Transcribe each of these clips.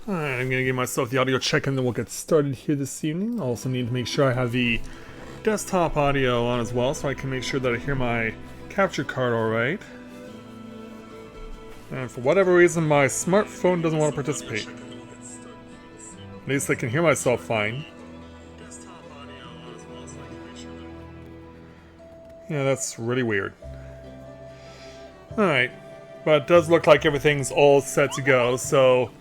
Alright, I'm gonna give myself the audio check and then we'll get started here this evening. Also need to make sure I have the desktop audio on as well so I can make sure that I hear my capture card alright. And for whatever reason my smartphone doesn't want to participate. At least I can hear myself fine. Yeah, that's really weird. Alright, but it does look like everything's all set to go, so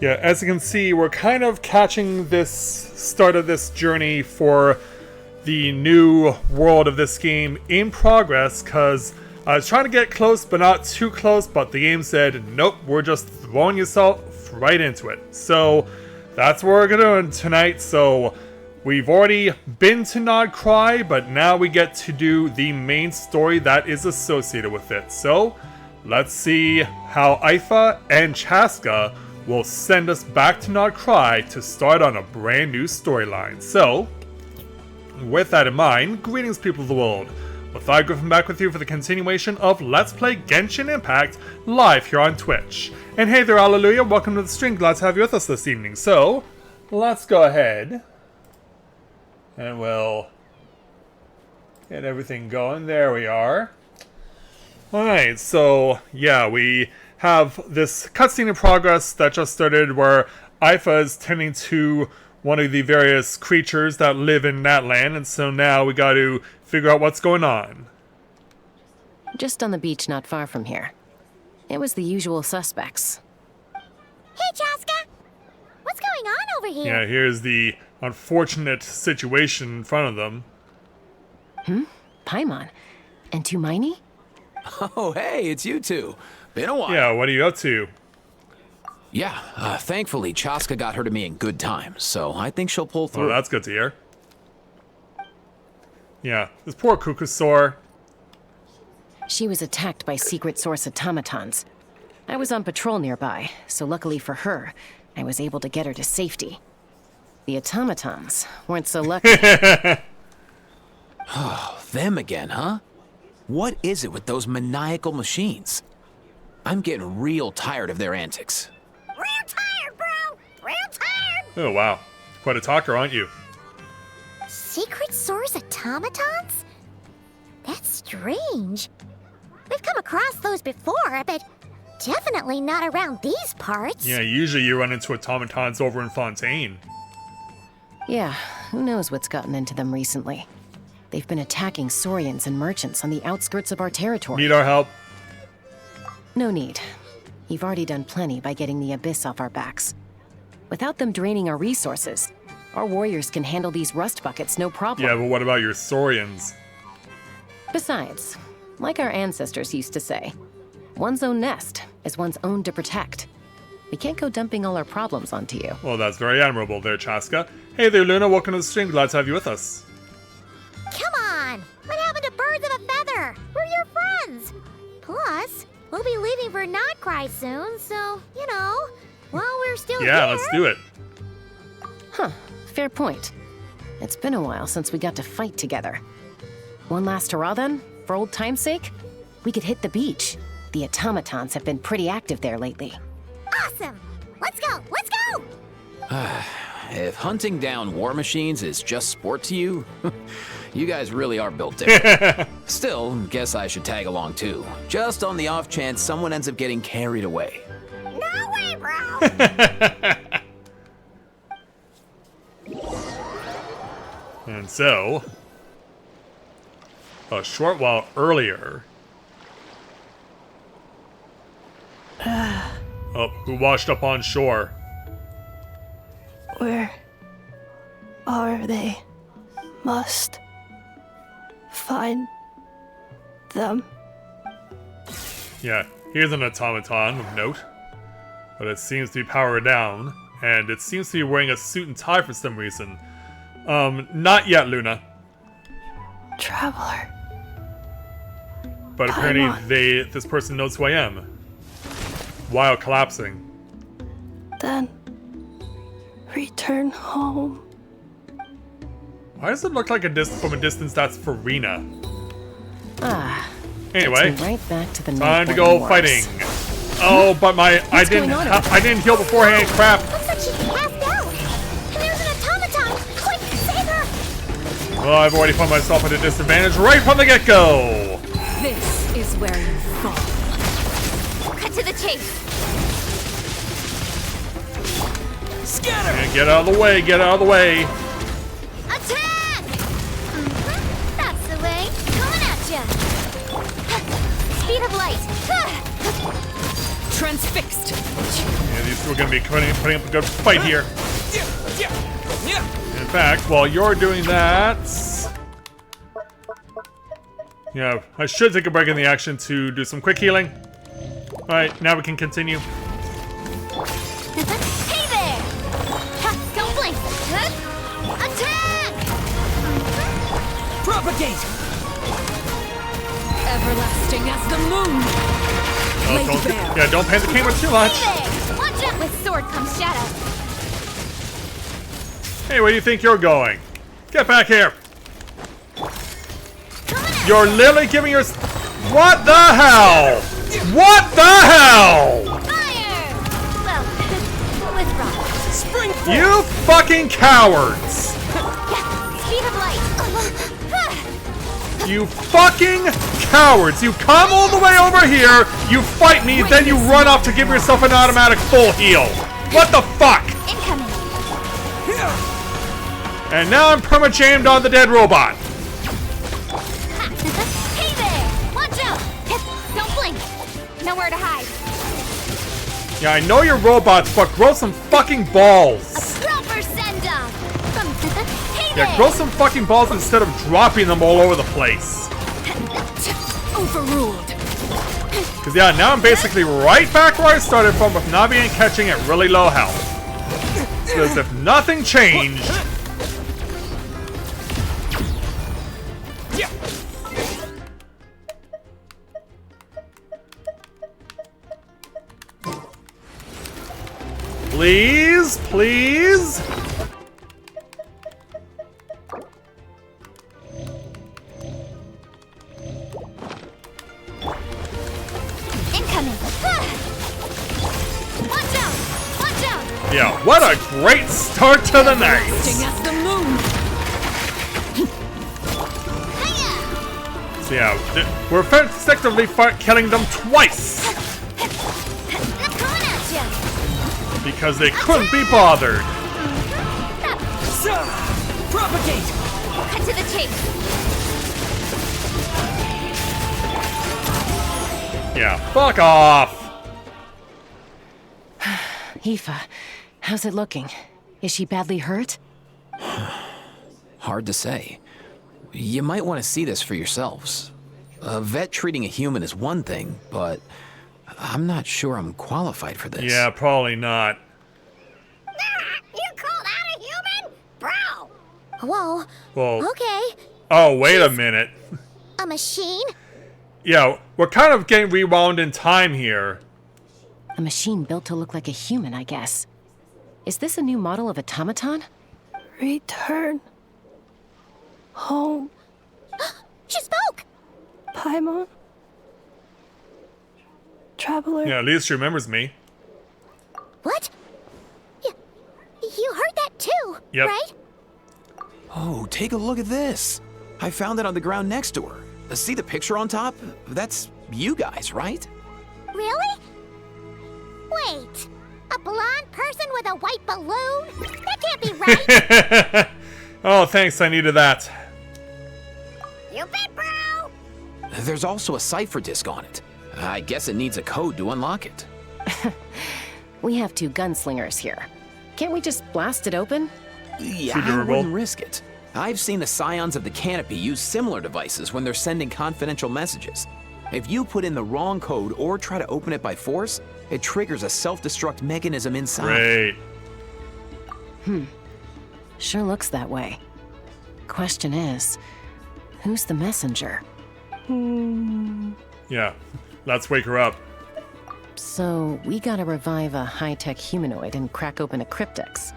yeah, as you can see, we're kind of catching this start of this journey for the new world of this game in progress, because I was trying to get close, but not too close, but the game said, nope, we're just throwing yourself right into it. So that's what we're doing tonight. So we've already been to Nod Cry, but now we get to do the main story that is associated with it. So let's see how Ifa and Chaska will send us back to Nod Cry to start on a brand new storyline. So, with that in mind, greetings people of the world. With I Griffin back with you for the continuation of Let's Play Genshin Impact live here on Twitch. And hey there, hallelujah, welcome to the stream, glad to have you with us this evening. So, let's go ahead and we'll get everything going. There we are. Alright, so yeah, we have this cutscene in progress that just started where Ifa is tending to one of the various creatures that live in that land, and so now we got to figure out what's going on. Just on the beach not far from here. It was the usual suspects. Hey, Chaska! What's going on over here? Yeah, here's the unfortunate situation in front of them. Paimon. And Tumaini? Oh, hey, it's you two. Been a while. Yeah, what are you up to? Yeah, thankfully Chaska got her to me in good time, so I think she'll pull through. Well, that's good to hear. Yeah, this poor Kukusaur. She was attacked by secret source automatons. I was on patrol nearby, so luckily for her, I was able to get her to safety. The automatons weren't so lucky. Oh, them again, huh? What is it with those maniacal machines? I'm getting real tired of their antics. Real tired, bro! Real tired! Oh, wow. Quite a talker, aren't you? Secret Source automatons? That's strange. We've come across those before, but definitely not around these parts. Yeah, usually you run into automatons over in Fontaine. Yeah, who knows what's gotten into them recently. They've been attacking Saurians and merchants on the outskirts of our territory. Need our help? No need. You've already done plenty by getting the Abyss off our backs. Without them draining our resources, our warriors can handle these rust buckets no problem. Yeah, but what about your Saurians? Besides, like our ancestors used to say, one's own nest is one's own to protect. We can't go dumping all our problems onto you. Well, that's very admirable there, Chaska. Hey there, Luna, welcome to the stream, glad to have you with us. Come on! What happened to birds of a feather? We're your friends! Plus, we'll be leaving for Nod Cry soon, so, you know, while we're still here... Yeah, let's do it. Huh, fair point. It's been a while since we got to fight together. One last hurrah then, for old time's sake? We could hit the beach. The automatons have been pretty active there lately. Awesome! Let's go! Let's go! If hunting down war machines is just sport to you, you guys really are built different. Still, guess I should tag along too, just on the off chance someone ends up getting carried away. No way, bro! And so, a short while earlier... Oh, who washed up on shore? Where are they? Must find them. Yeah, here's an automaton of note. But it seems to be powered down, and it seems to be wearing a suit and tie for some reason. Not yet, Luna. Traveler. But apparently this person knows who I am. While collapsing. Then return home. Why does it look like from a distance that's Farina? Ah. Anyway, Takes me right back to the time to Nightborn go Wars. fighting. Oh, but I didn't heal beforehand. Crap. What's the Well, I've already put myself at a disadvantage right from the get-go. This is where you fall. Cut to the chase. Scatter! And get out of the way, get out of the way. Attack! That's the way. Coming at ya. Speed of light. Transfixed. Yeah, these two are going to be putting up a good fight here. In fact, while you're doing that... Yeah, I should take a break in the action to do some quick healing. Alright, now we can continue. Hey there! Don't blink. Attack! Propagate! Everlasting as the moon! Oh, don't pay the camera too much. Hey there! Watch out! With sword comes shadow. Hey, where do you think you're going? Get back here! You're literally giving your... What the hell? What the hell? Fire! Well, with rock. Spring forth! You fucking cowards! Speed of light. You fucking cowards! You come all the way over here, you fight me, then you run off to give yourself an automatic full heal. What the fuck? Incoming. And now I'm perma-jammed on the dead robot. Hey there! Watch out! Don't blink. Nowhere to hide. Yeah, I know you're robots, but grow some fucking balls. Proper send off. Hey Yeah, there! grow some fucking balls instead of dropping them all over the place. Overruled. Because, yeah, now I'm basically right back where I started from with Navi and catching at really low health. It's as if nothing changed. Please, please. Incoming. Watch out! Watch out! Yeah, what a great start to the night. Everlasting as the moon! Hiya! So yeah, we're effectively killing them twice Coming at ya! because they couldn't be bothered. Propagate! Cut to the chase. Yeah, fuck off. Aoife, how's it looking? Is she badly hurt? Hard to say. You might want to see this for yourselves. A vet treating a human is one thing, but I'm not sure I'm qualified for this. Yeah, probably not. You call that a human? Bro! Whoa. Well, Okay. oh, wait a minute. A machine? Yeah, we're kind of getting rewound in time here. A machine built to look like a human, I guess. Is this a new model of automaton? Return home, She spoke! Paimon. Traveler. Yeah, at least she remembers me. What? You heard that too, Yep. right? Oh, take a look at this. I found it on the ground next to her. See the picture on top? That's you guys, right? Really? Wait. A blonde person with a white balloon? That can't be right. Oh, thanks, I needed that. You bet, bro! There's also a cipher disk on it. I guess it needs a code to unlock it. We have two gunslingers here. Can't we just blast it open? Yeah, I durable. wouldn't risk it. I've seen the scions of the canopy use similar devices when they're sending confidential messages. If you put in the wrong code or try to open it by force, it triggers a self-destruct mechanism inside. Great. Sure looks that way. Question is, who's the messenger? Yeah, let's wake her up. So, we gotta revive a high-tech humanoid and crack open a cryptex.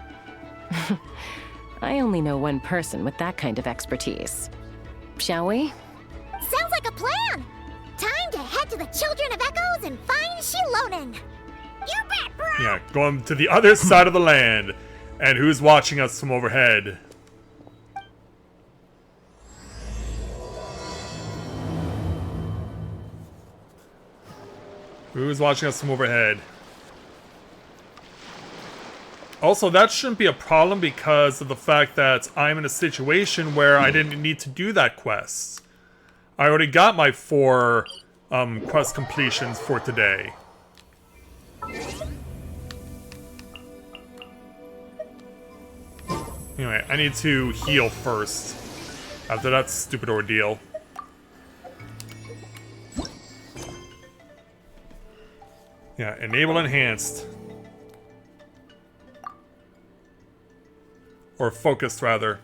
I only know one person with that kind of expertise. Shall we? Sounds like a plan! Time to head to the Children of Echoes and find Shilonen! You bet, bro! Yeah, going to the other side of the land. And who's watching us from overhead? Who's watching us from overhead? Also, that shouldn't be a problem because of the fact that I'm in a situation where I didn't need to do that quest. I already got my 4 quest completions for today. Anyway, I need to heal first after that stupid ordeal. Yeah, enable enhanced. Or focused, rather.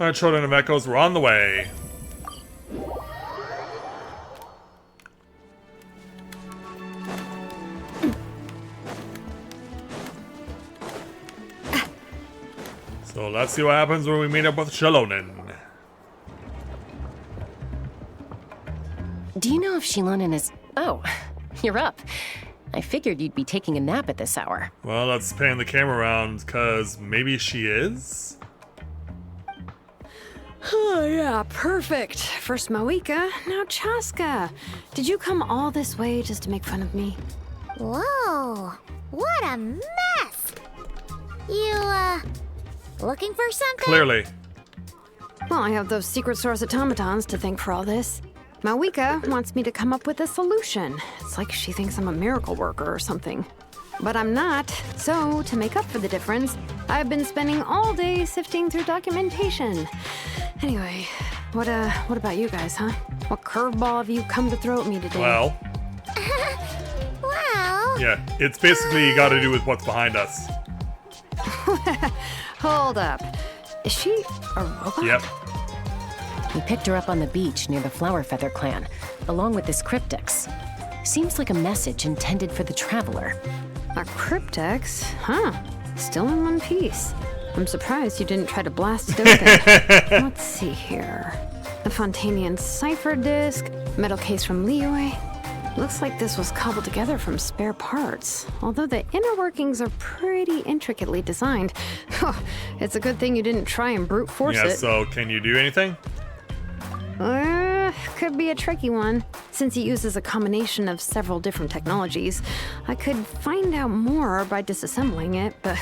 Alright, Children of Echoes, we're on the way. So let's see what happens when we meet up with Shalonen. Do you know if Shilonen is... Oh, you're up. I figured you'd be taking a nap at this hour. Well, let's pan the camera around, because maybe she is? Oh, yeah, perfect. First Moika, now Chaska. Did you come all this way just to make fun of me? Whoa, what a mess! You, looking for something? Clearly. Well, I have those secret source automatons to thank for all this. Mawika wants me to come up with a solution. It's like she thinks I'm a miracle worker or something. But I'm not. So, to make up for the difference, I've been spending all day sifting through documentation. Anyway, what about you guys, huh? What curveball have you come to throw at me today? Well, Well, yeah, it's basically got to do with what's behind us. Hold up. Is she a robot? Yep. We picked her up on the beach near the Flower Feather clan, along with this cryptix. Seems like a message intended for the Traveler. A cryptex? Huh. Still in one piece. I'm surprised you didn't try to blast it open. Let's see here. A Fontanian cipher disc, metal case from Liyue. Looks like this was cobbled together from spare parts. Although the inner workings are pretty intricately designed. It's a good thing you didn't try and brute force Yeah, it. so can you do anything? Could be a tricky one. Since it uses a combination of several different technologies, I could find out more by disassembling it, but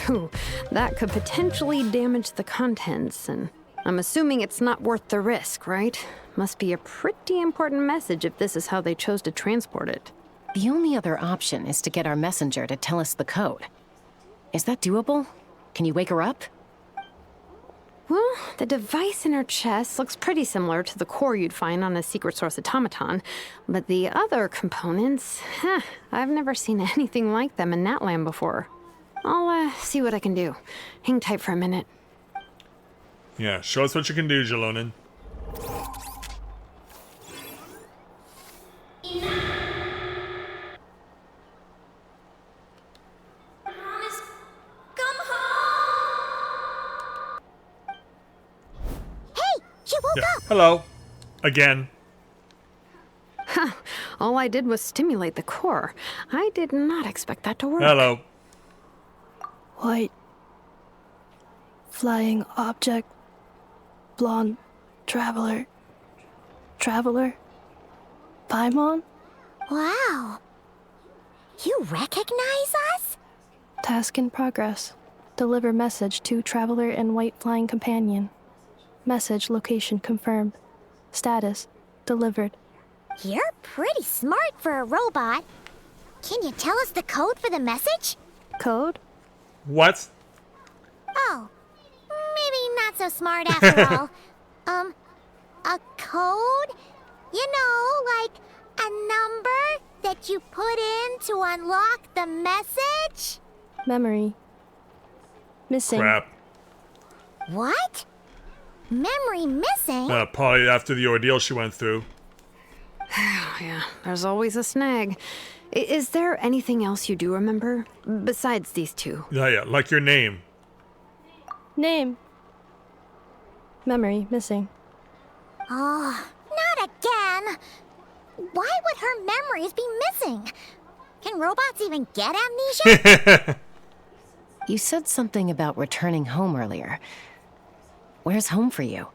that could potentially damage the contents, and I'm assuming it's not worth the risk, right? Must be a pretty important message if this is how they chose to transport it. The only other option is to get our messenger to tell us the code. Is that doable? Can you wake her up? Well, the device in her chest looks pretty similar to the core you'd find on a secret source automaton, but the other components, I've never seen anything like them in Natlan before. I'll see what I can do. Hang tight for a minute. Yeah, show us what you can do, Jalonen. she woke Yeah. up! Hello. Again. All I did was stimulate the core. I did not expect that to work. Hello. White. Flying object. Blonde. Traveler. Traveler. Paimon? Wow. You recognize us? Task in progress. Deliver message to Traveler and White Flying Companion. Message location confirmed. Status delivered. You're pretty smart for a robot. Can you tell us the code for the message? Code? What? Oh, maybe not so smart after all. A code? You know, like a number that you put in to unlock the message? Memory. Missing. Crap. What? Memory missing? Probably after the ordeal she went through. Yeah, there's always a snag. Is there anything else you do remember? Besides these two? Yeah, like your name. Name. Memory missing. Oh, not again. Why would her memories be missing? Can robots even get amnesia? You said something about returning home earlier. Where's home for you?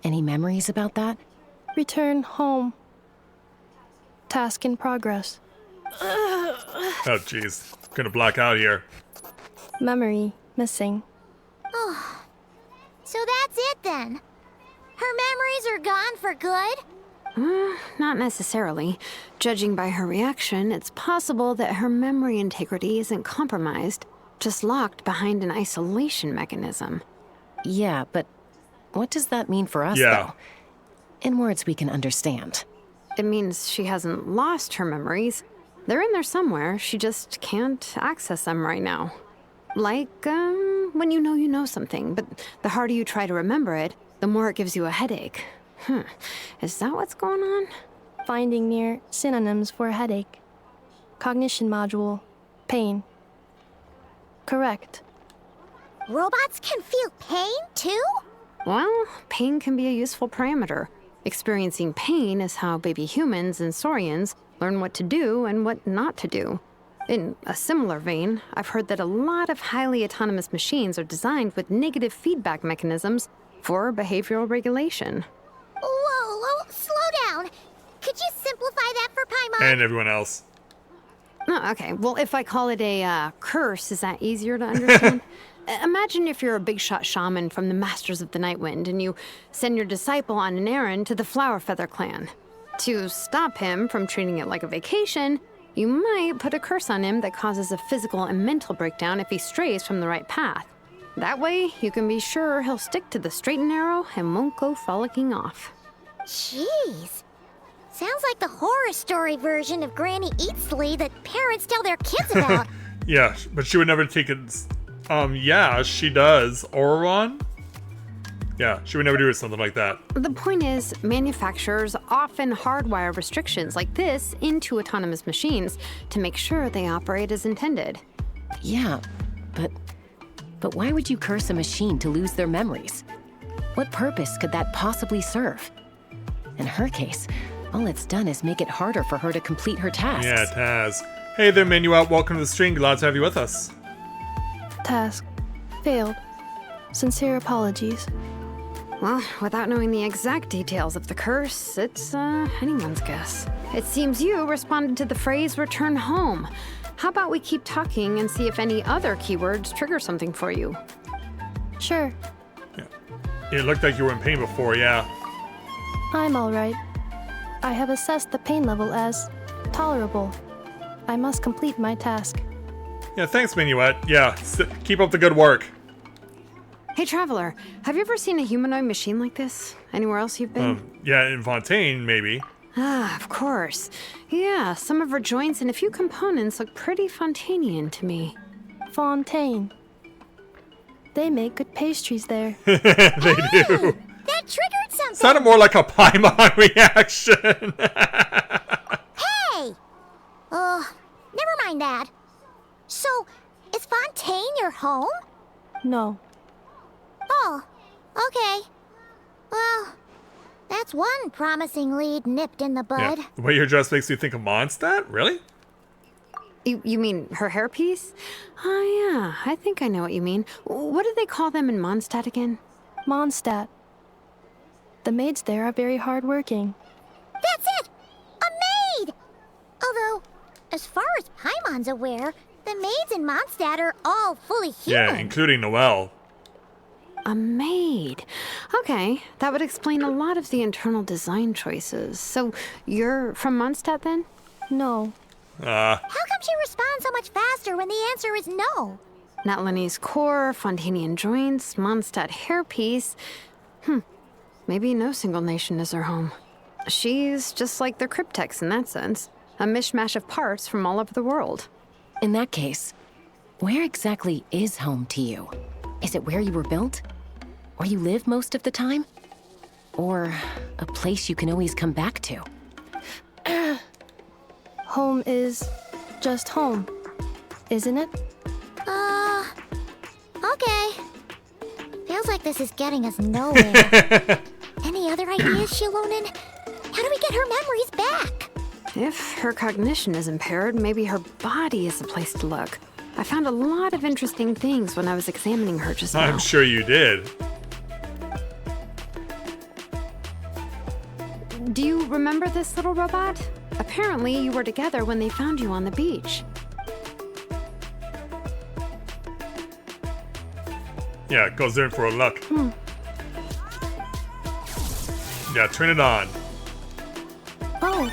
Any memories about that? Return home. Task in progress. Oh, jeez. Gonna black out here. Memory missing. So that's it then. Her memories are gone for good? Not necessarily. Judging by her reaction, it's possible that her memory integrity isn't compromised, just locked behind an isolation mechanism. Yeah, but what does that mean for us, Yeah. though? In words we can understand. It means she hasn't lost her memories. They're in there somewhere, she just can't access them right now. Like, when you know something, but the harder you try to remember it, the more it gives you a headache. Is that what's going on? Finding near synonyms for headache. Cognition module. Pain. Correct. Robots can feel pain too? Well, pain can be a useful parameter. Experiencing pain is how baby humans and saurians learn what to do and what not to do. In a similar vein, I've heard that a lot of highly autonomous machines are designed with negative feedback mechanisms for behavioral regulation. Whoa, slow down. Could you simplify that for Paimon? And everyone else. Oh, okay. Well, if I call it a curse, is that easier to understand? Imagine if you're a big shot shaman from the Masters of the Nightwind and you send your disciple on an errand to the Flowerfeather clan. To stop him from treating it like a vacation, you might put a curse on him that causes a physical and mental breakdown if he strays from the right path. That way, you can be sure he'll stick to the straight and narrow and won't go frolicking off. Jeez. Sounds like the horror story version of Granny Eatsley that parents tell their kids about. Yeah, but she would never take it. Yeah, she does. Auron? Yeah, she would never do something like that. The point is, manufacturers often hardwire restrictions like this into autonomous machines to make sure they operate as intended. Yeah, but why would you curse a machine to lose their memories? What purpose could that possibly serve? In her case, all it's done is make it harder for her to complete her tasks. Yeah, it has. Hey there, Minuet. Welcome to the stream. Glad to have you with us. Task. Failed. Sincere apologies. Well, without knowing the exact details of the curse, it's anyone's guess. It seems you responded to the phrase return home. How about we keep talking and see if any other keywords trigger something for you? Sure. Yeah. It looked like you were in pain before, yeah. I'm alright. I have assessed the pain level as tolerable. I must complete my task. Yeah, thanks, Minuet. Yeah, keep up the good work. Hey, Traveler, have you ever seen a humanoid machine like this? Anywhere else you've been? Yeah, in Fontaine, maybe. Ah, of course. Yeah, some of her joints and a few components look pretty Fontanian to me. Fontaine. They make good pastries there. They do. That triggered something. Sounded more like a Paimon reaction. Hey! Never mind that. So, is Fontaine your home? No. Oh, okay. Well, that's one promising lead nipped in the bud. Yeah. The way your dress makes you think of Mondstadt? Really? You mean her hairpiece? Oh, yeah, I think I know what you mean. What do they call them in Mondstadt again? Mondstadt. The maids there are very hardworking. That's it! A maid! Although, as far as Paimon's aware, the maids in Mondstadt are all fully human. Yeah, including Noelle. A maid. Okay, that would explain a lot of the internal design choices. So, you're from Mondstadt then? No. How come she responds so much faster when the answer is no? Natlanese core, Fontanian joints, Mondstadt hairpiece. Maybe no single nation is her home. She's just like the Cryptex in that sense. A mishmash of parts from all over the world. In that case, where exactly is home to you? Is it where you were built? Where you live most of the time? Or a place you can always come back to? Home is just home, isn't it? Okay. Feels like this is getting us nowhere. Any other ideas, Shilonen? How do we get her memories back? If her cognition is impaired, maybe her body is the place to look. I found a lot of interesting things when I was examining her just now. I'm sure you did. Do you remember this little robot? Apparently, you were together when they found you on the beach. Yeah, it goes in for a look. Yeah, turn it on. Oh,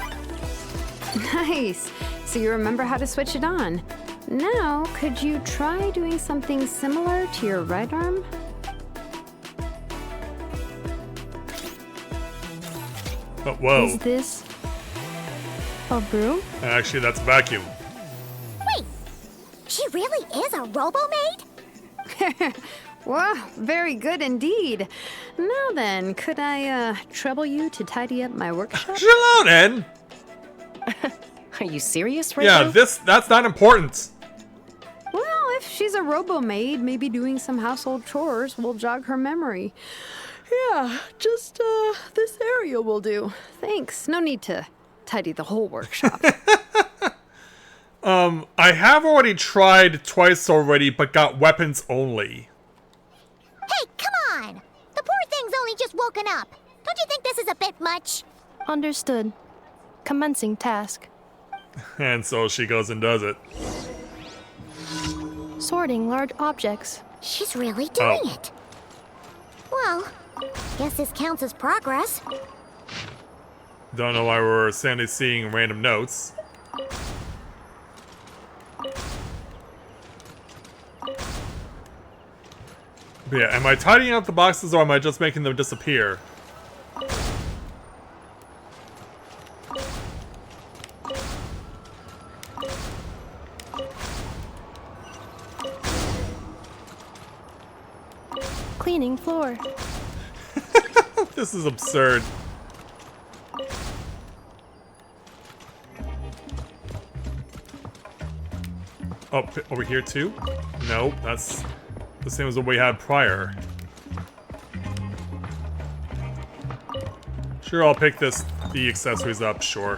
Nice. So you remember how to switch it on. Now, could you try doing something similar to your right arm? Oh, whoa. is this a broom? Actually, that's vacuum. Wait, she really is a robo-maid? Wow, very good indeed. Now then, could I trouble you to tidy up my workshop? Chill out, Ed. Are you serious right Yeah, now? that's not important. Well, if she's a robo-maid, maybe doing some household chores will jog her memory. Yeah, just this area will do. Thanks. No need to tidy the whole workshop. I have already tried twice already, but got weapons only. Hey, come on! The poor thing's only just woken up. Don't you think this is a bit much? Understood. Commencing task. And so she goes and does it. Sorting large objects. She's really doing it. Well, guess this counts as progress. Don't know why we're suddenly seeing random notes. But yeah, am I tidying up the boxes or am I just making them disappear? Cleaning floor. This is absurd. Oh, over here too? No, that's the same as what we had prior. Sure, I'll pick the accessories up, sure.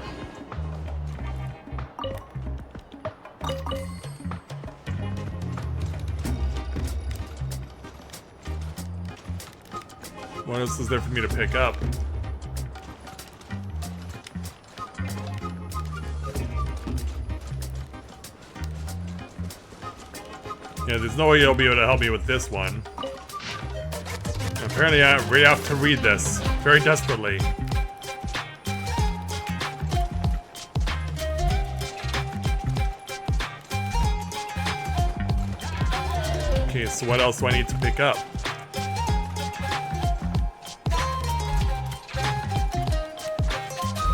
What else is there for me to pick up? Yeah, there's no way you'll be able to help me with this one. Apparently I really have to read this very desperately. Okay, so what else do I need to pick up?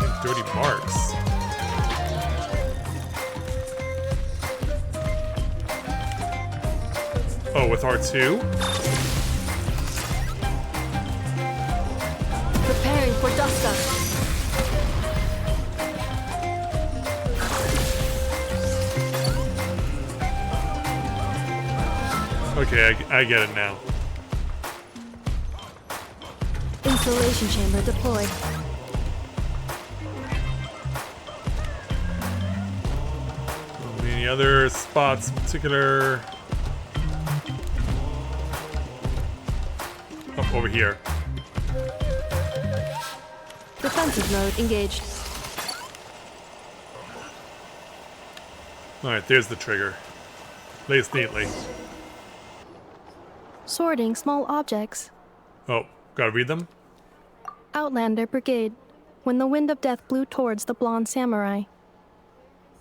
And dirty marks. Oh, with R2? Preparing for dust-up. Okay, I get it now. Insulation chamber deployed. Any other spots in particular? Oh, over here. Defensive mode engaged. Alright, there's the trigger. Placed neatly. Sorting small objects. Oh, gotta read them? Outlander Brigade. When the wind of death blew towards the blonde samurai.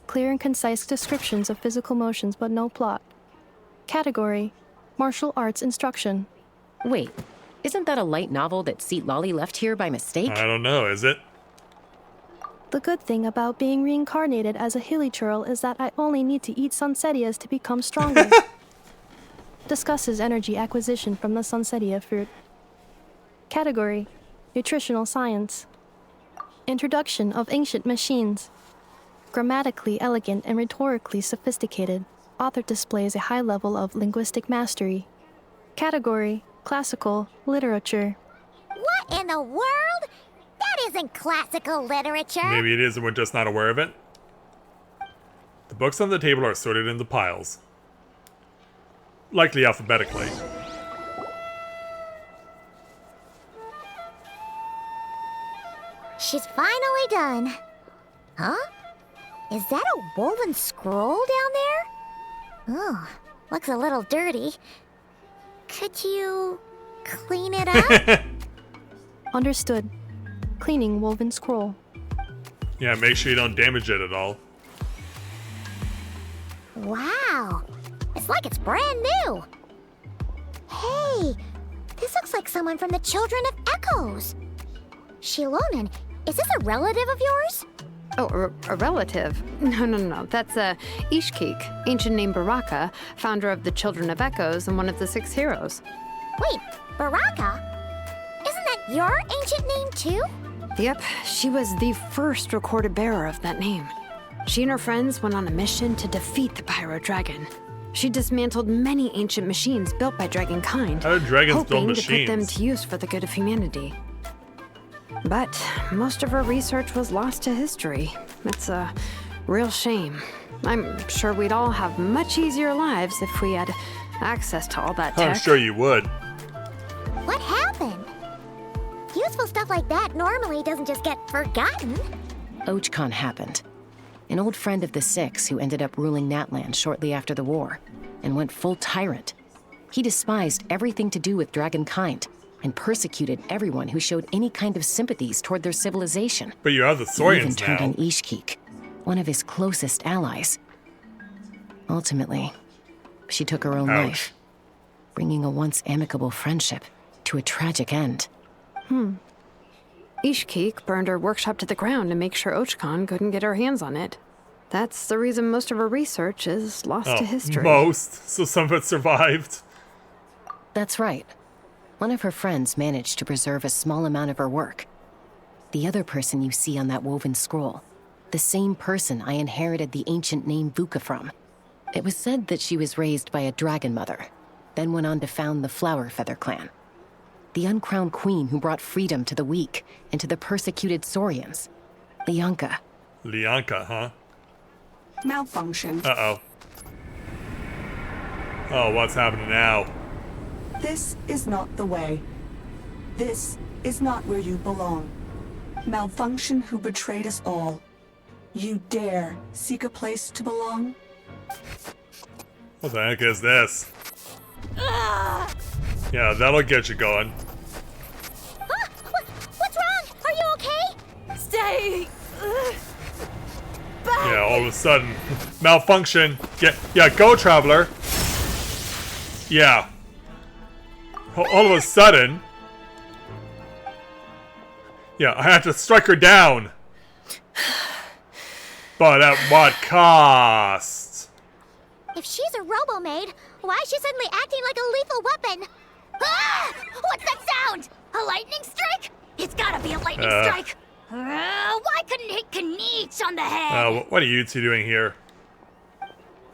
Clear and concise descriptions of physical motions, but no plot. Category: martial arts instruction. Wait, isn't that a light novel that Seat Lolly left here by mistake? I don't know, is it? The good thing about being reincarnated as a hilly churl is that I only need to eat sunsettias to become stronger. Discusses energy acquisition from the sunsettia fruit. Category: nutritional science. Introduction of ancient machines. Grammatically elegant and rhetorically sophisticated, author displays a high level of linguistic mastery. Category: classical literature. What in the world? That isn't classical literature. Maybe it is and we're just not aware of it. The books on the table are sorted into piles. Likely alphabetically. She's finally done. Huh? Is that a woven scroll down there? Oh, looks a little dirty. Could you clean it up? Understood. Cleaning woven scroll. Yeah, make sure you don't damage it at all. Wow, it's like it's brand new. Hey, this looks like someone from the Children of Echoes. Shilonen, is this a relative of yours? Oh, a relative? No. That's Ishkik, ancient name Baraka, founder of the Children of Echoes and one of the 6 heroes. Wait, Baraka? Isn't that your ancient name too? Yep, she was the first recorded bearer of that name. She and her friends went on a mission to defeat the Pyro Dragon. She dismantled many ancient machines built by dragonkind, How do dragons build hoping to put them machines? to use for the good of humanity. But most of her research was lost to history. It's a real shame. I'm sure we'd all have much easier lives if we had access to all that tech. I'm sure you would. What happened? Useful stuff like that normally doesn't just get forgotten. Ochkon happened. An old friend of the 6 who ended up ruling Natland shortly after the war, and went full tyrant. He despised everything to do with dragonkind, and persecuted everyone who showed any kind of sympathies toward their civilization. But you have the He even Saurians turned now. on Ishkik, one of his closest allies. Ultimately, she took her own Ouch. life, bringing a once amicable friendship to a tragic end. Ishkik burned her workshop to the ground to make sure Ochkon couldn't get her hands on it. That's the reason most of her research is lost to history. Most. So some of it survived. That's right. One of her friends managed to preserve a small amount of her work. The other person you see on that woven scroll, the same person I inherited the ancient name Vuka from. It was said that she was raised by a dragon mother, then went on to found the Flower Feather clan. The uncrowned queen who brought freedom to the weak and to the persecuted Saurians. Lianka. Lianka, huh? Malfunction. Uh-oh. Oh, what's happening now? This is not the way. This is not where you belong. Malfunction who betrayed us all. You dare seek a place to belong? What the heck is this? Yeah, that'll get you going. Huh? What's wrong? Are you okay? Stay. Yeah, all of a sudden, malfunction. Yeah, go, traveler. Yeah. All of a sudden. Yeah, I have to strike her down. But at what cost? If she's a robo-maid, why is she suddenly acting like a lethal weapon? Ah! What's that sound? A lightning strike? It's gotta be a lightning strike. Why couldn't it hit Kniech on the head? What are you two doing here?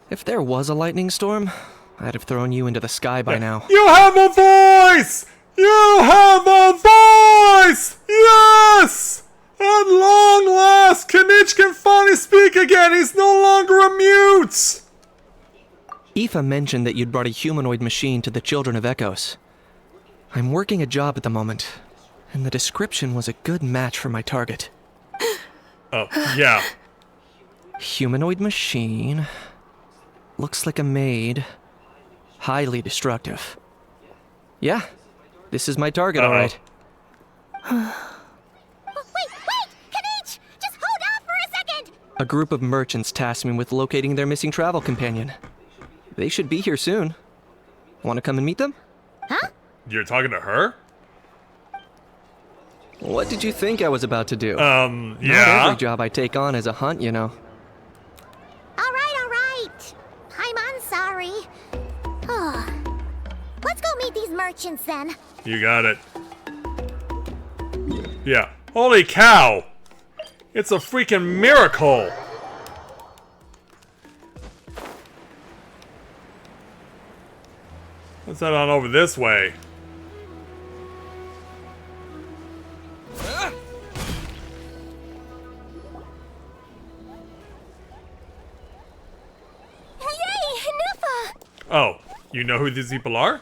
If there was a lightning storm, I'd have thrown you into the sky by now. You have a voice! You have a voice! Yes! At long last, Kniech can finally speak again. He's no longer a mute. Aoife mentioned that you'd brought a humanoid machine to the Children of Echoes. I'm working a job at the moment, and the description was a good match for my target. Oh, yeah. Humanoid machine. Looks like a maid. Highly destructive. Yeah, this is my target, Uh-oh. alright. Wait! Kniech! Just hold off for a second! A group of merchants tasked me with locating their missing travel companion. They should be here soon. Want to come and meet them? Huh? You're talking to her? What did you think I was about to do? Not Yeah. every job I take on is a hunt, you know. All right. I'm sorry. Let's go meet these merchants then. You got it. Yeah. Holy cow! It's a freaking miracle! Let's head on over this way. Yay! Nufa! Oh, you know who these people are?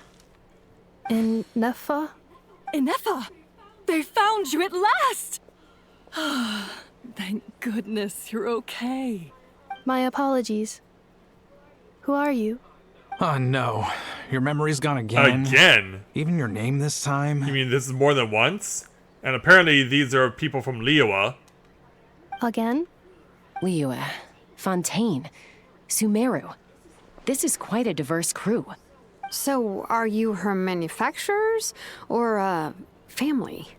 In Nefa? Inefa, they found you at last. Thank goodness you're okay. My apologies. Who are you? Oh no, your memory's gone again. Again? Even your name this time? You mean this is more than once? And apparently these are people from Liyue. Again? Liyue, Fontaine, Sumeru. This is quite a diverse crew. So, are you her manufacturers or family?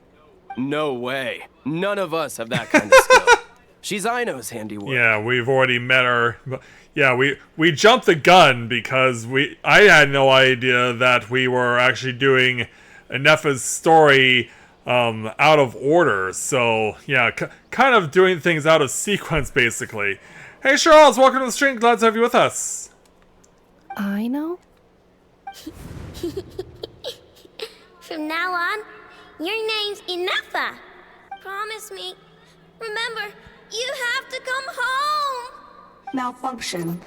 No way. None of us have that kind of skill. She's Aino's handiwork. Yeah, we've already met her. Yeah, we jumped the gun because I had no idea that we were actually doing Enefa's story out of order. So, yeah, kind of doing things out of sequence, basically. Hey, Charles, welcome to the stream. Glad to have you with us. I know? From now on, your name's Enefa. Promise me. Remember, you have to come home. Malfunction.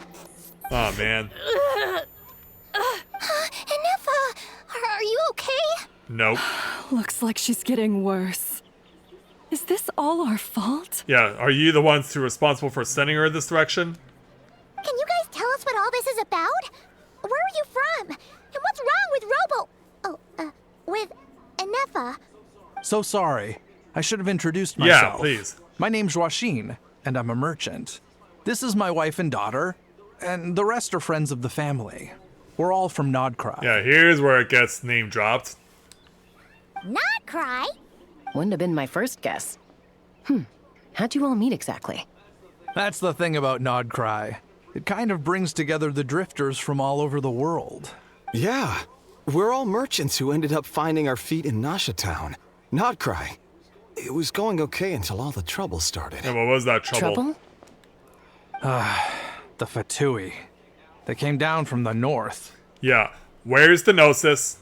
Oh, man. Enefa, are you okay? Nope. Looks like she's getting worse. Is this all our fault? Yeah, are you the ones who are responsible for sending her this direction? Can you guys tell us what all this is about? Where are you from? And what's wrong with with Enefa? So sorry. I should have introduced myself. Yeah, please. My name's Joachine, and I'm a merchant. This is my wife and daughter, and the rest are friends of the family. We're all from Nodcry. Yeah, here's where it gets name dropped. Not cry. Wouldn't have been my first guess. How'd you all meet exactly? That's the thing about Nodcry. It kind of brings together the drifters from all over the world. Yeah, we're all merchants who ended up finding our feet in Nasha Town. Nodcry. It was going okay until all the trouble started. And what was that trouble? The Fatui. They came down from the north. Yeah. Where's the Gnosis?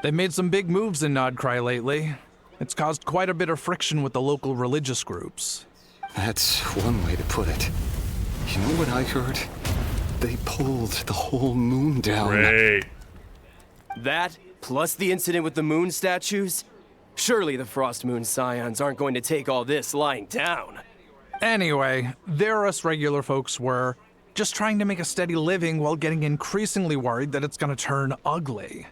They made some big moves in Nodcry lately. It's caused quite a bit of friction with the local religious groups. That's one way to put it. You know what I heard? They pulled the whole moon down. Great. That, plus the incident with the moon statues? Surely the Frost Moon Scions aren't going to take all this lying down. Anyway, there us regular folks were just trying to make a steady living while getting increasingly worried that it's gonna turn ugly.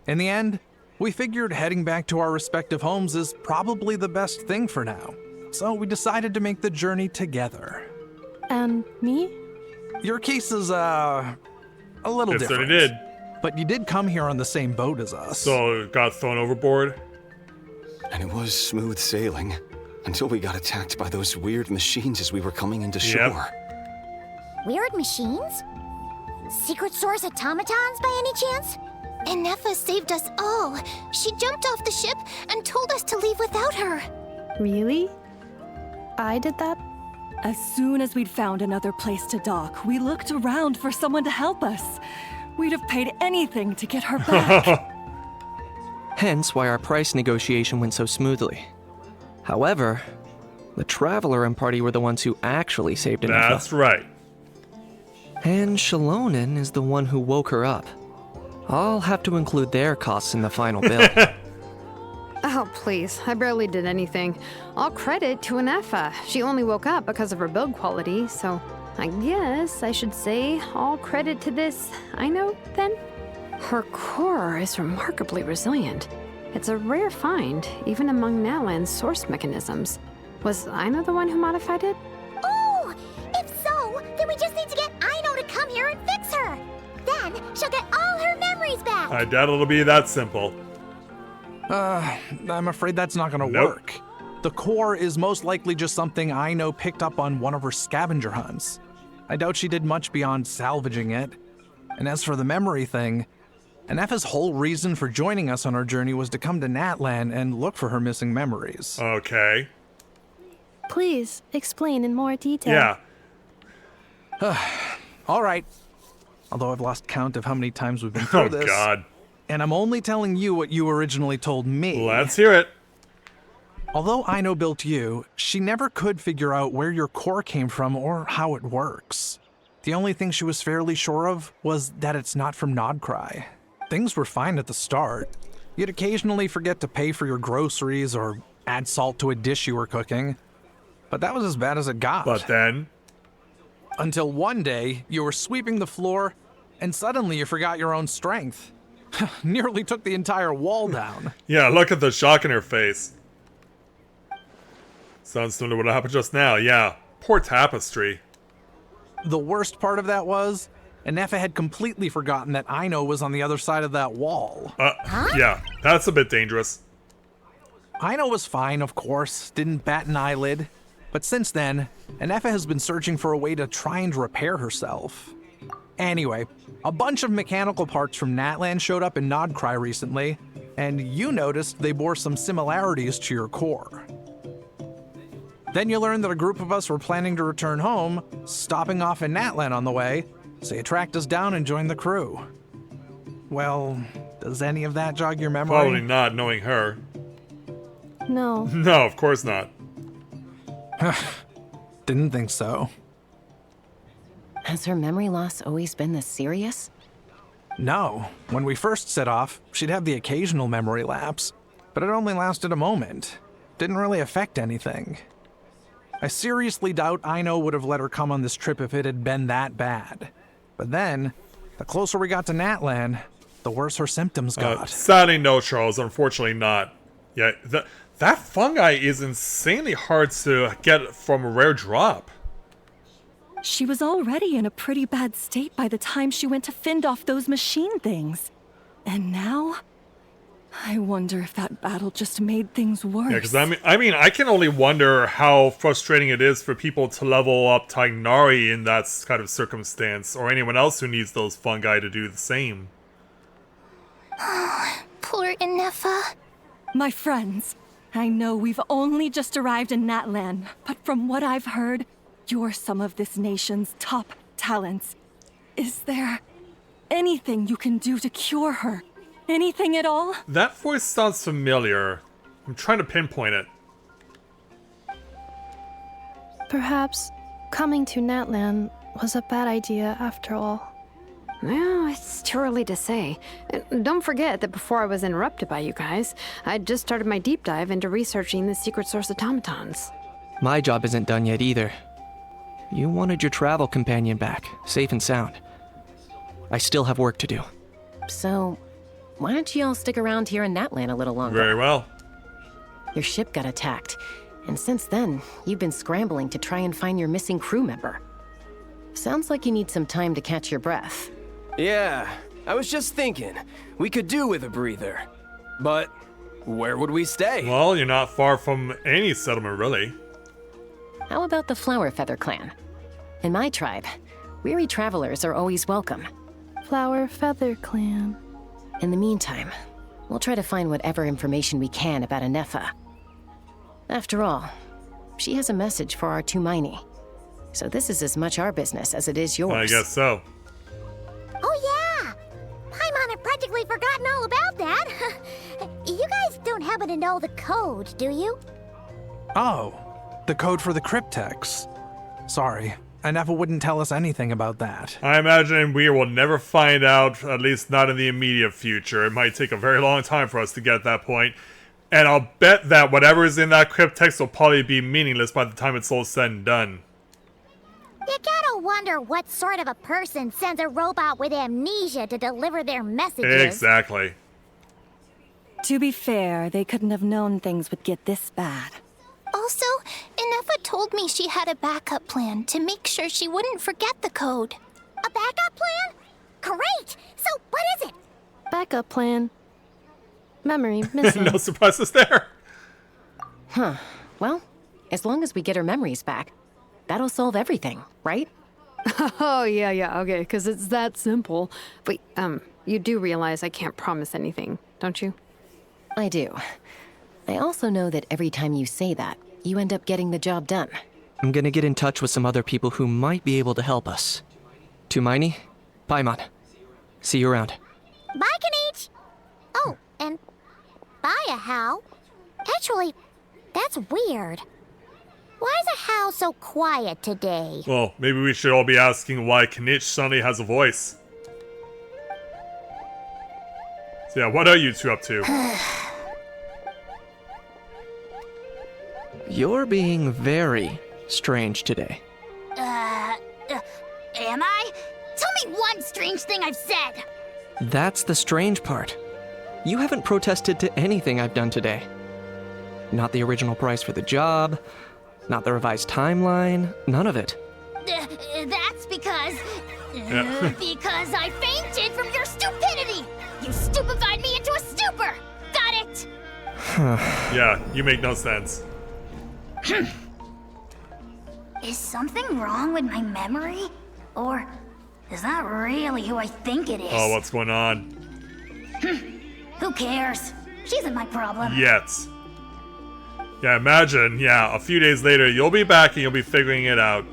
In the end, we figured heading back to our respective homes is probably the best thing for now. So we decided to make the journey together. And me? Your case is, a little It different. certainly did. But you did come here on the same boat as us. So it got thrown overboard. And it was smooth sailing until we got attacked by those weird machines as we were coming into shore. Weird machines? Secret Source automatons by any chance? Enefa saved us all. She jumped off the ship and told us to leave without her. Really? I did that? As soon as we'd found another place to dock, we looked around for someone to help us. We'd have paid anything to get her back. Hence why our price negotiation went so smoothly. However, the Traveler and party were the ones who actually saved Enefa. That's right. And Shalonen is the one who woke her up. I'll have to include their costs in the final bill. Oh, please. I barely did anything. All credit to Enefa. She only woke up because of her build quality, so I guess I should say all credit to this Aino, then? Her core is remarkably resilient. It's a rare find, even among Nalan's source mechanisms. Was Aino the one who modified it? Oh! If so, then we just need to get Aino to come here and fix her. Then she'll get all her memories back. I doubt it'll be that simple. I'm afraid that's not gonna work. The core is most likely just something Aino picked up on one of her scavenger hunts. I doubt she did much beyond salvaging it. And as for the memory thing, Enefa's whole reason for joining us on our journey was to come to Natlan and look for her missing memories. Okay. Please, explain in more detail. Yeah. All right. Although I've lost count of how many times we've been through this. Oh, God. And I'm only telling you what you originally told me. Let's hear it. Although Aino built you, she never could figure out where your core came from or how it works. The only thing she was fairly sure of was that it's not from Nodcry. Things were fine at the start. You'd occasionally forget to pay for your groceries, or add salt to a dish you were cooking. But that was as bad as it got. But then... Until one day, you were sweeping the floor, and suddenly you forgot your own strength. Nearly took the entire wall down. Yeah, look at the shock in her face. Sounds similar to what happened just now, yeah. Poor Tapestry. The worst part of that was, Anefa had completely forgotten that Aino was on the other side of that wall. Yeah, that's a bit dangerous. Aino was fine, of course, didn't bat an eyelid. But since then, Anefa has been searching for a way to try and repair herself. Anyway, a bunch of mechanical parts from Natlan showed up in Nodcry recently, and you noticed they bore some similarities to your core. Then you learned that a group of us were planning to return home, stopping off in Natlan on the way, so you tracked us down and joined the crew. Well, does any of that jog your memory? Probably not, knowing her. No. No, of course not. Didn't think so. Has her memory loss always been this serious? No. When we first set off, she'd have the occasional memory lapse, but it only lasted a moment. Didn't really affect anything. I seriously doubt Aino would have let her come on this trip if it had been that bad. But then, the closer we got to Natlan, the worse her symptoms got. Sadly no, Charles. Unfortunately not. Yeah, that fungi is insanely hard to get from a rare drop. She was already in a pretty bad state by the time she went to fend off those machine things. And now? I wonder if that battle just made things worse. Yeah, because I can only wonder how frustrating it is for people to level up Tignari in that kind of circumstance, or anyone else who needs those fungi to do the same. Poor Anefa. My friends, I know we've only just arrived in Natlan, but from what I've heard, you're some of this nation's top talents. Is there anything you can do to cure her? Anything at all? That voice sounds familiar. I'm trying to pinpoint it. Perhaps coming to Natlan was a bad idea after all. Well, it's too early to say. And don't forget that before I was interrupted by you guys, I'd just started my deep dive into researching the secret source automatons. My job isn't done yet either. You wanted your travel companion back, safe and sound. I still have work to do. So, why don't you all stick around here in Natlan a little longer? Very well. Your ship got attacked, and since then, you've been scrambling to try and find your missing crew member. Sounds like you need some time to catch your breath. Yeah, I was just thinking, we could do with a breather. But where would we stay? Well, you're not far from any settlement, really. How about the Flower Feather clan? In my tribe, weary travelers are always welcome. Flower Feather Clan. In the meantime, we'll try to find whatever information we can about Anefa. After all, she has a message for our Tumaini. So this is as much our business as it is yours. I guess so. Oh yeah! Paimon had practically forgotten all about that. You guys don't happen to know the code, do you? Oh, the code for the cryptex. Sorry, Anefa wouldn't tell us anything about that. I imagine we will never find out, at least not in the immediate future. It might take a very long time for us to get at that point. And I'll bet that whatever is in that cryptex will probably be meaningless by the time it's all said and done. You gotta wonder what sort of a person sends a robot with amnesia to deliver their messages. Exactly. To be fair, they couldn't have known things would get this bad. Also, Anefa told me she had a backup plan to make sure she wouldn't forget the code. A backup plan? Great! So what is it? Backup plan. Memory missing. No surprises there. Huh. Well, as long as we get her memories back, that'll solve everything, right? Oh, yeah, okay, because it's that simple. Wait, you do realize I can't promise anything, don't you? I do. I also know that every time you say that, you end up getting the job done. I'm gonna get in touch with some other people who might be able to help us. Tumaini, Paimon. See you around. Bye, Kanich! Oh, and bye, How. Actually, that's weird. Why is How so quiet today? Well, maybe we should all be asking why Kanich suddenly has a voice. So yeah, what are you two up to? You're being very strange today. Am I? Tell me one strange thing I've said! That's the strange part. You haven't protested to anything I've done today. Not the original price for the job, not the revised timeline, none of it. That's because... because I fainted from your stupidity! You stupefied me into a stupor! Got it? Yeah, you make no sense. Is something wrong with my memory? Or is that really who I think it is? Oh, what's going on? Who cares? She isn't my problem. Yet. Yeah, imagine, a few days later, you'll be back and you'll be figuring it out.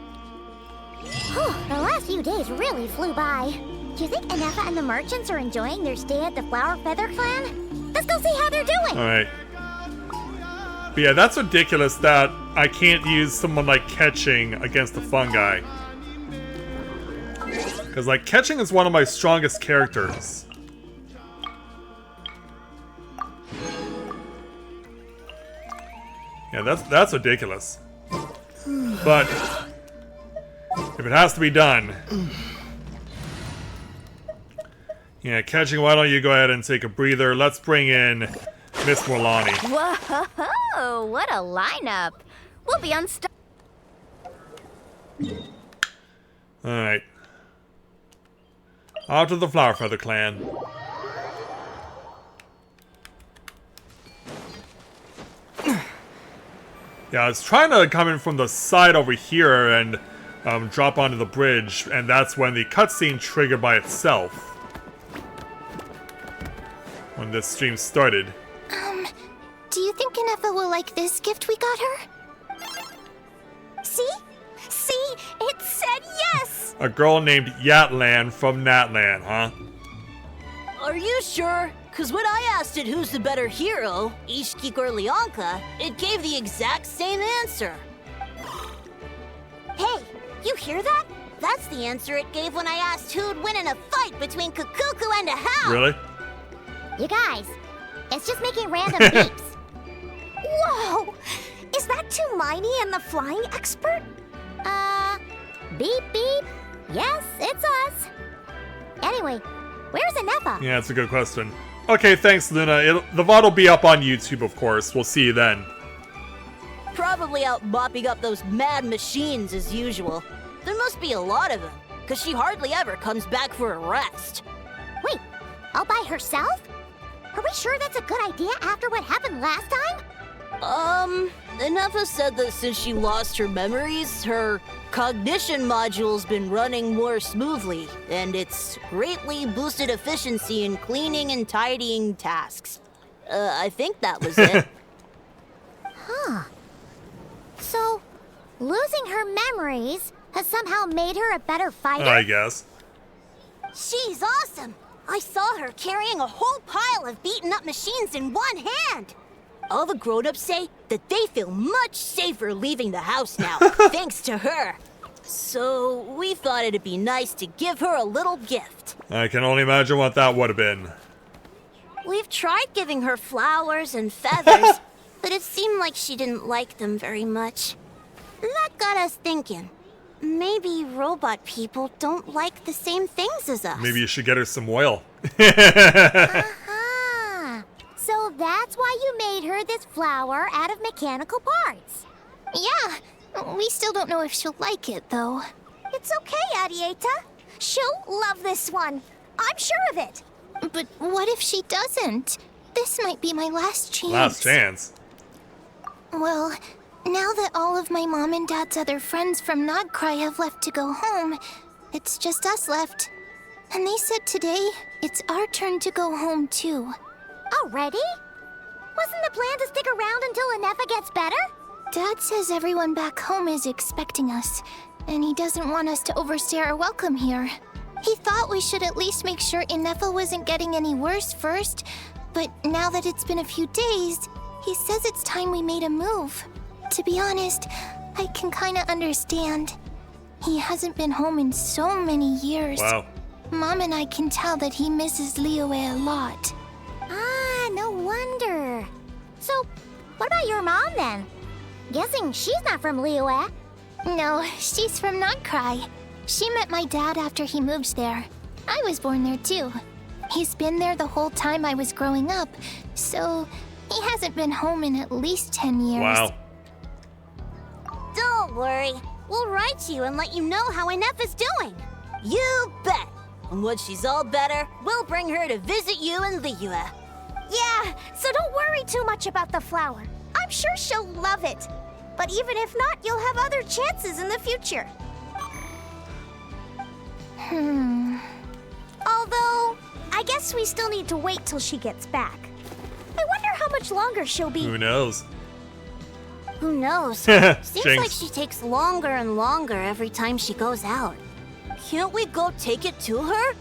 The last few days really flew by. Do you think Inefa and the merchants are enjoying their stay at the Flower Feather Clan? Let's go see how they're doing! Alright. But yeah, that's ridiculous that I can't use someone like catching against the fungi. Because, like, catching is one of my strongest characters. Yeah, that's ridiculous. But if it has to be done, yeah, catching. Why don't you go ahead and take a breather? Let's bring in Miss Morlani. Whoa! What a lineup! We'll be unstoppable. All right, out to the Flower Feather Clan. Yeah, I was trying to come in from the side over here and drop onto the bridge, and that's when the cutscene triggered by itself. When this stream started. Do you think Inefa will like this gift we got her? See? See? It said yes! A girl named Yatlan from Natlan, huh? Are you sure? Cause when I asked it who's the better hero, Ishkik or Leonka, it gave the exact same answer. Hey, you hear that? That's the answer it gave when I asked who'd win in a fight between Kukuku and a Howl. Really? You guys, it's just making random beeps. Whoa! Is that Tumaini and the flying expert? Beep beep. Yes, it's us. Anyway, where's Inefa? Yeah, that's a good question. Okay, thanks, Luna. The VOD will be up on YouTube, of course. We'll see you then. Probably out mopping up those mad machines as usual. There must be a lot of them, cause she hardly ever comes back for a rest. Wait, all by herself? Are we sure that's a good idea after what happened last time? Inefa said that since she lost her memories, her cognition module's been running more smoothly, and it's greatly boosted efficiency in cleaning and tidying tasks. I think that was it. Huh. So, losing her memories has somehow made her a better fighter? I guess. She's awesome! I saw her carrying a whole pile of beaten up machines in one hand! All the grown-ups say that they feel much safer leaving the house now, thanks to her. So, we thought it'd be nice to give her a little gift. I can only imagine what that would have been. We've tried giving her flowers and feathers, but it seemed like she didn't like them very much. That got us thinking. Maybe robot people don't like the same things as us. Maybe you should get her some oil. So that's why you made her this flower out of mechanical parts. Yeah, we still don't know if she'll like it, though. It's okay, Arieta. She'll love this one. I'm sure of it. But what if she doesn't? This might be my last chance. Last chance? Well, now that all of my mom and dad's other friends from Nodcry have left to go home, it's just us left. And they said today, it's our turn to go home, too. Already? Wasn't the plan to stick around until Inefa gets better? Dad says everyone back home is expecting us, and he doesn't want us to overstay our welcome here. He thought we should at least make sure Inefa wasn't getting any worse first, but now that it's been a few days, he says it's time we made a move. To be honest, I can kinda understand. He hasn't been home in so many years. Wow. Mom and I can tell that he misses Liyue a lot. Ah, no wonder. So, what about your mom then? Guessing she's not from Liyue. No, she's from Notcry. She met my dad after he moved there. I was born there too. He's been there the whole time I was growing up, so he hasn't been home in at least 10 years. Wow. Don't worry. We'll write to you and let you know how Inef is doing. You bet. And once she's all better, we'll bring her to visit you in Liyue. Yeah, so don't worry too much about the flower. I'm sure she'll love it. But even if not, you'll have other chances in the future. Although, I guess we still need to wait till she gets back. I wonder how much longer she'll be. Who knows? Who knows? Seems Jinx. like she takes longer and longer every time she goes out. Can't we go take it to her?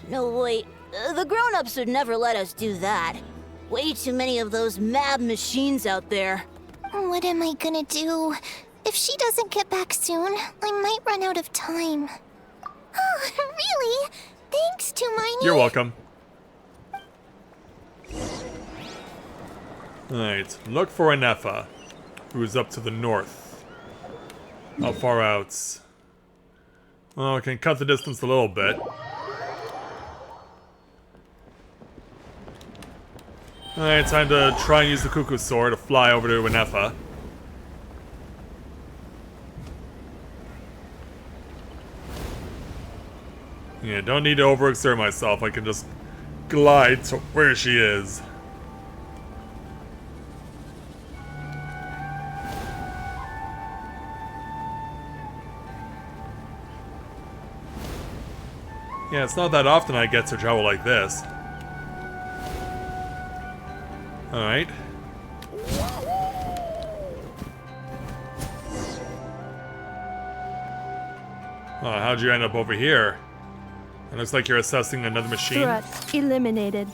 No, wait. The grown-ups would never let us do that. Way too many of those mad machines out there. What am I gonna do? If she doesn't get back soon, I might run out of time. Oh, really? Thanks, Tumaini. You're welcome. Alright, look for Inefa, who is up to the north. How far out? Well, we can cut the distance a little bit. Alright, time to try and use the Cuckoo Sword to fly over to Inefa. Yeah, don't need to overexert myself. I can just glide to where she is. Yeah, it's not that often I get to travel like this. Alright. How'd you end up over here? It looks like you're assessing another machine. Threat eliminated.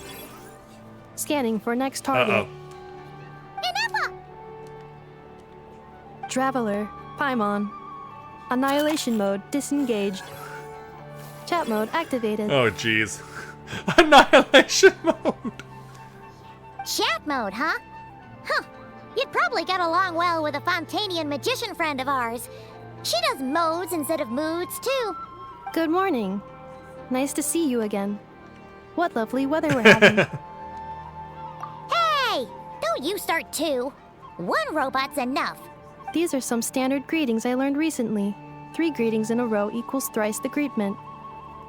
Scanning for next target. Inefa! Traveler, Paimon. Annihilation mode disengaged. Chat mode activated. Oh, jeez. Annihilation mode! Chat mode, huh? Huh. You'd probably get along well with a Fontanian magician friend of ours. She does modes instead of moods, too. Good morning. Nice to see you again. What lovely weather we're having. Hey! Don't you start too. One robot's enough. These are some standard greetings I learned recently. 3 greetings in a row equals thrice the greetment.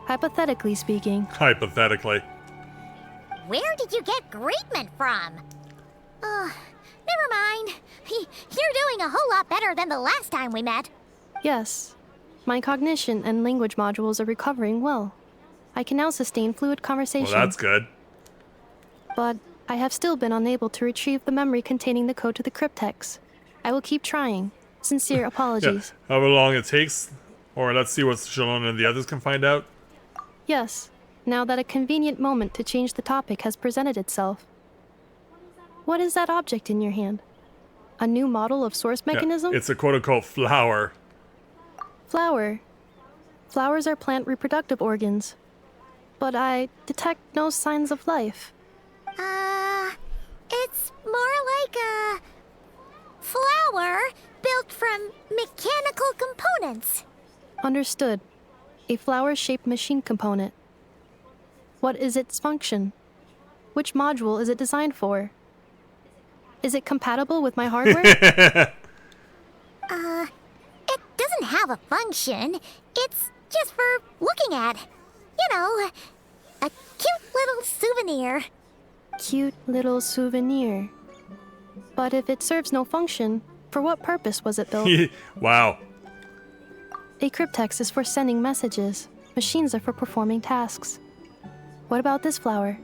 Hypothetically speaking. Hypothetically. Where did you get greetment from? Never mind. You're doing a whole lot better than the last time we met. Yes. My cognition and language modules are recovering well. I can now sustain fluid conversation. Well, that's good. But I have still been unable to retrieve the memory containing the code to the cryptex. I will keep trying. Sincere apologies. Yeah, however long it takes. Or let's see what Shalon and the others can find out. Yes, now that a convenient moment to change the topic has presented itself. What is that object in your hand? A new model of source mechanism? Yeah, it's a quote-unquote flower. Flower. Flowers are plant reproductive organs. But I detect no signs of life. It's more like a flower built from mechanical components. Understood. A flower-shaped machine component. What is its function? Which module is it designed for? Is it compatible with my hardware? It doesn't have a function. It's just for looking at. You know, a cute little souvenir. Cute little souvenir. But if it serves no function, for what purpose was it built? Wow. A cryptex is for sending messages. Machines are for performing tasks. What about this flower?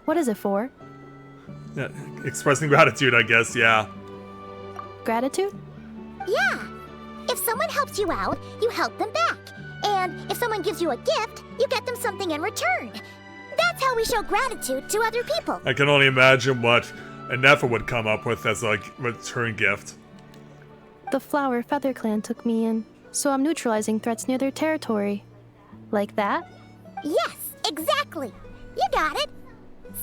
What is it for? Yeah, expressing gratitude, I guess, yeah. Gratitude? Yeah. If someone helps you out, you help them back. And if someone gives you a gift, you get them something in return. That's how we show gratitude to other people. I can only imagine what Inefa would come up with as a return gift. The Flower Feather Clan took me in, so I'm neutralizing threats near their territory. Like that? Yes, exactly. You got it.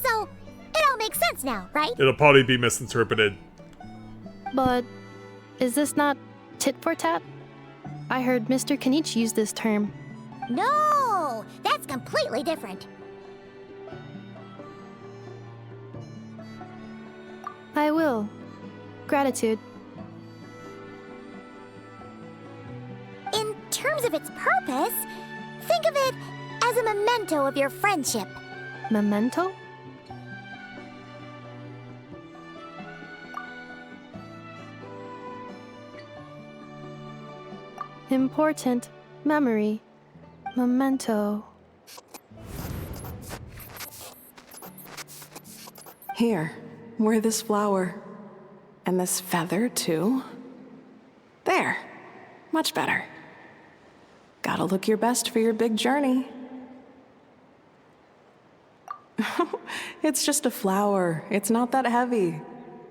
So, it all makes sense now, right? It'll probably be misinterpreted. But is this not tit for tat? I heard Mr. Kenichi use this term. No, that's completely different. I will. Gratitude. In terms of its purpose, think of it as a memento of your friendship. Memento? Important memory. Memento. Here, wear this flower. And this feather, too. There. Much better. Gotta look your best for your big journey. It's just a flower. It's not that heavy.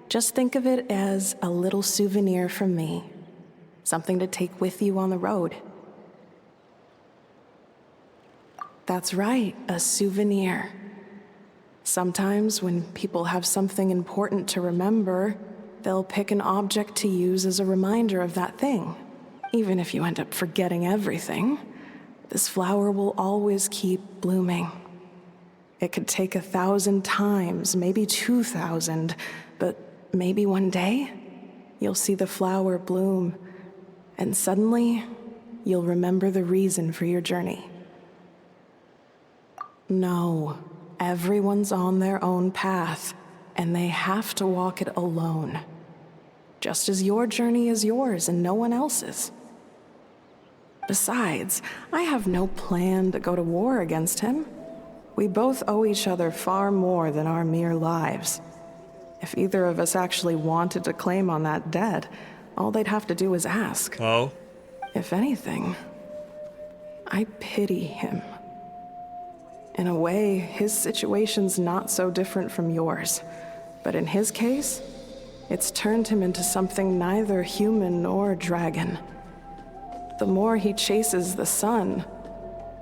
Just think of it as a little souvenir from me. Something to take with you on the road. That's right, a souvenir. Sometimes when people have something important to remember, they'll pick an object to use as a reminder of that thing. Even if you end up forgetting everything, this flower will always keep blooming. It could take 1,000 times, maybe 2,000, but maybe one day, you'll see the flower bloom, and suddenly, you'll remember the reason for your journey. No, everyone's on their own path, and they have to walk it alone. Just as your journey is yours and no one else's. Besides, I have no plan to go to war against him. We both owe each other far more than our mere lives. If either of us actually wanted to claim on that debt, all they'd have to do is ask. Oh? If anything, I pity him. In a way, his situation's not so different from yours. But in his case, it's turned him into something neither human nor dragon. The more he chases the sun,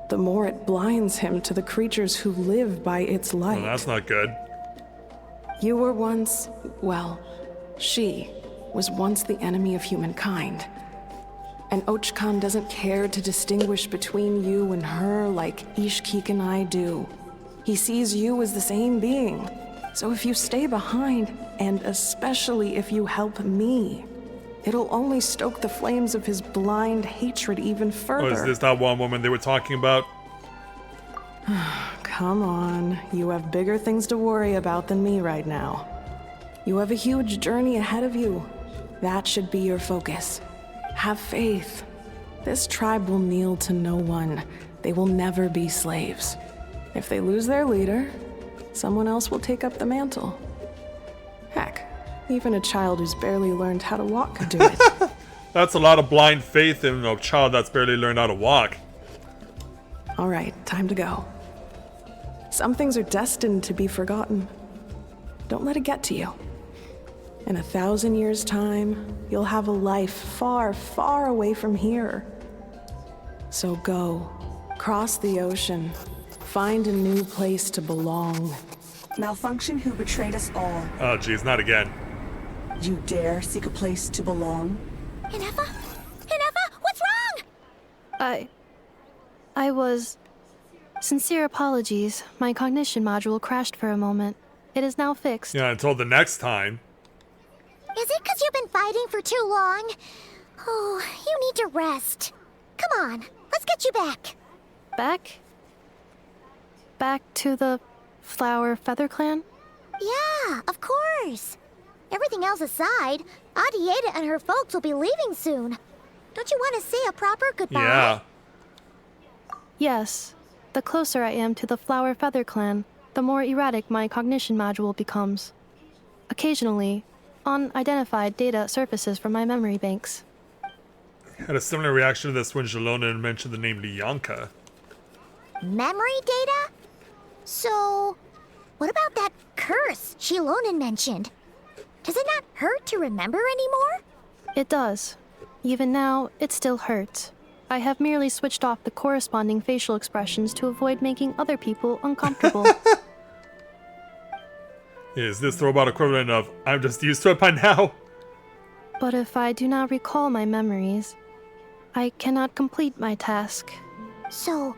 the more it blinds him to the creatures who live by its light. Well, that's not good. You were once, well, she was once the enemy of humankind. And Ochkan doesn't care to distinguish between you and her like Ishkik and I do. He sees you as the same being. So if you stay behind, and especially if you help me, it'll only stoke the flames of his blind hatred even further. Oh, is this that one woman they were talking about? Come on, you have bigger things to worry about than me right now. You have a huge journey ahead of you. That should be your focus. Have faith. This tribe will kneel to no one. They will never be slaves. If they lose their leader, someone else will take up the mantle. Heck, even a child who's barely learned how to walk could do it. That's a lot of blind faith in a child that's barely learned how to walk. All right, time to go. Some things are destined to be forgotten. Don't let it get to you. In 1,000 years' time, you'll have a life far, far away from here. So go, cross the ocean, find a new place to belong. Malfunction who betrayed us all. Oh, geez, not again. You dare seek a place to belong? Inefa? Inefa, what's wrong? I was... Sincere apologies. My cognition module crashed for a moment. It is now fixed. Yeah, until the next time. Is it because you've been fighting for too long? Oh, you need to rest. Come on, let's get you back. Back? Back to the Flower Feather Clan? Yeah, of course. Everything else aside, Adieta and her folks will be leaving soon. Don't you want to say a proper goodbye? Yeah. Yes. The closer I am to the Flower Feather Clan, the more erratic my cognition module becomes. Occasionally, unidentified data surfaces from my memory banks. Had a similar reaction to this when Jalona mentioned the name Lyanka. Memory data? So, what about that curse Shilonen mentioned? Does it not hurt to remember anymore? It does. Even now, it still hurts. I have merely switched off the corresponding facial expressions to avoid making other people uncomfortable. Is this the robot equivalent of, I'm just used to it by now? But if I do not recall my memories, I cannot complete my task. So,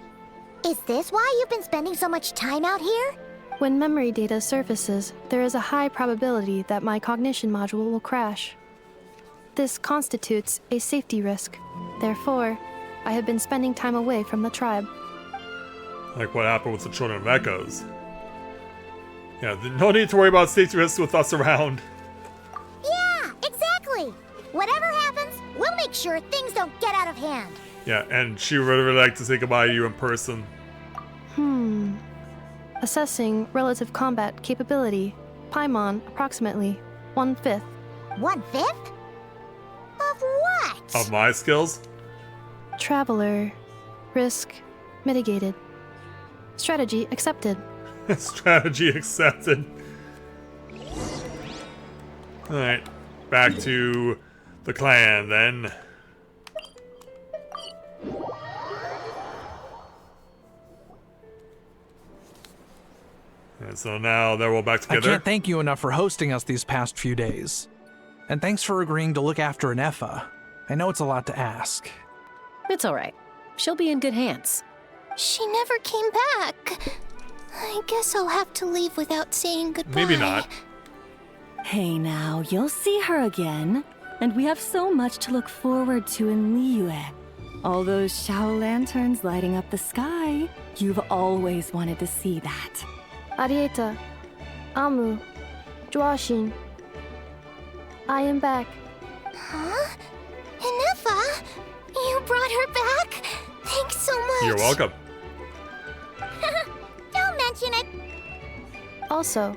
is this why you've been spending so much time out here? When memory data surfaces, there is a high probability that my cognition module will crash. This constitutes a safety risk. Therefore, I have been spending time away from the tribe. Like what happened with the Children of Echoes. Yeah, no need to worry about safety risks with us around. Yeah, exactly! Whatever happens, we'll make sure things don't get out of hand. Yeah, and she would really like to say goodbye to you in person. Assessing relative combat capability. Paimon, approximately 1/5. 1/5? Of what? Of my skills? Traveler. Risk mitigated. Strategy accepted. Strategy accepted. Alright, back to the clan then. And so now they're all back I together. can't thank you enough for hosting us these past few days. And thanks for agreeing to look after Anefa. I know it's a lot to ask. It's alright. She'll be in good hands. She never came back. I guess I'll have to leave without saying goodbye. Maybe not. Hey now, you'll see her again. And we have so much to look forward to in Liyue. All those Shao lanterns lighting up the sky. You've always wanted to see that. Arieta. Amu. Joashin. I am back. Huh? Anefa? You brought her back? Thanks so much. You're welcome. Don't mention it. Also,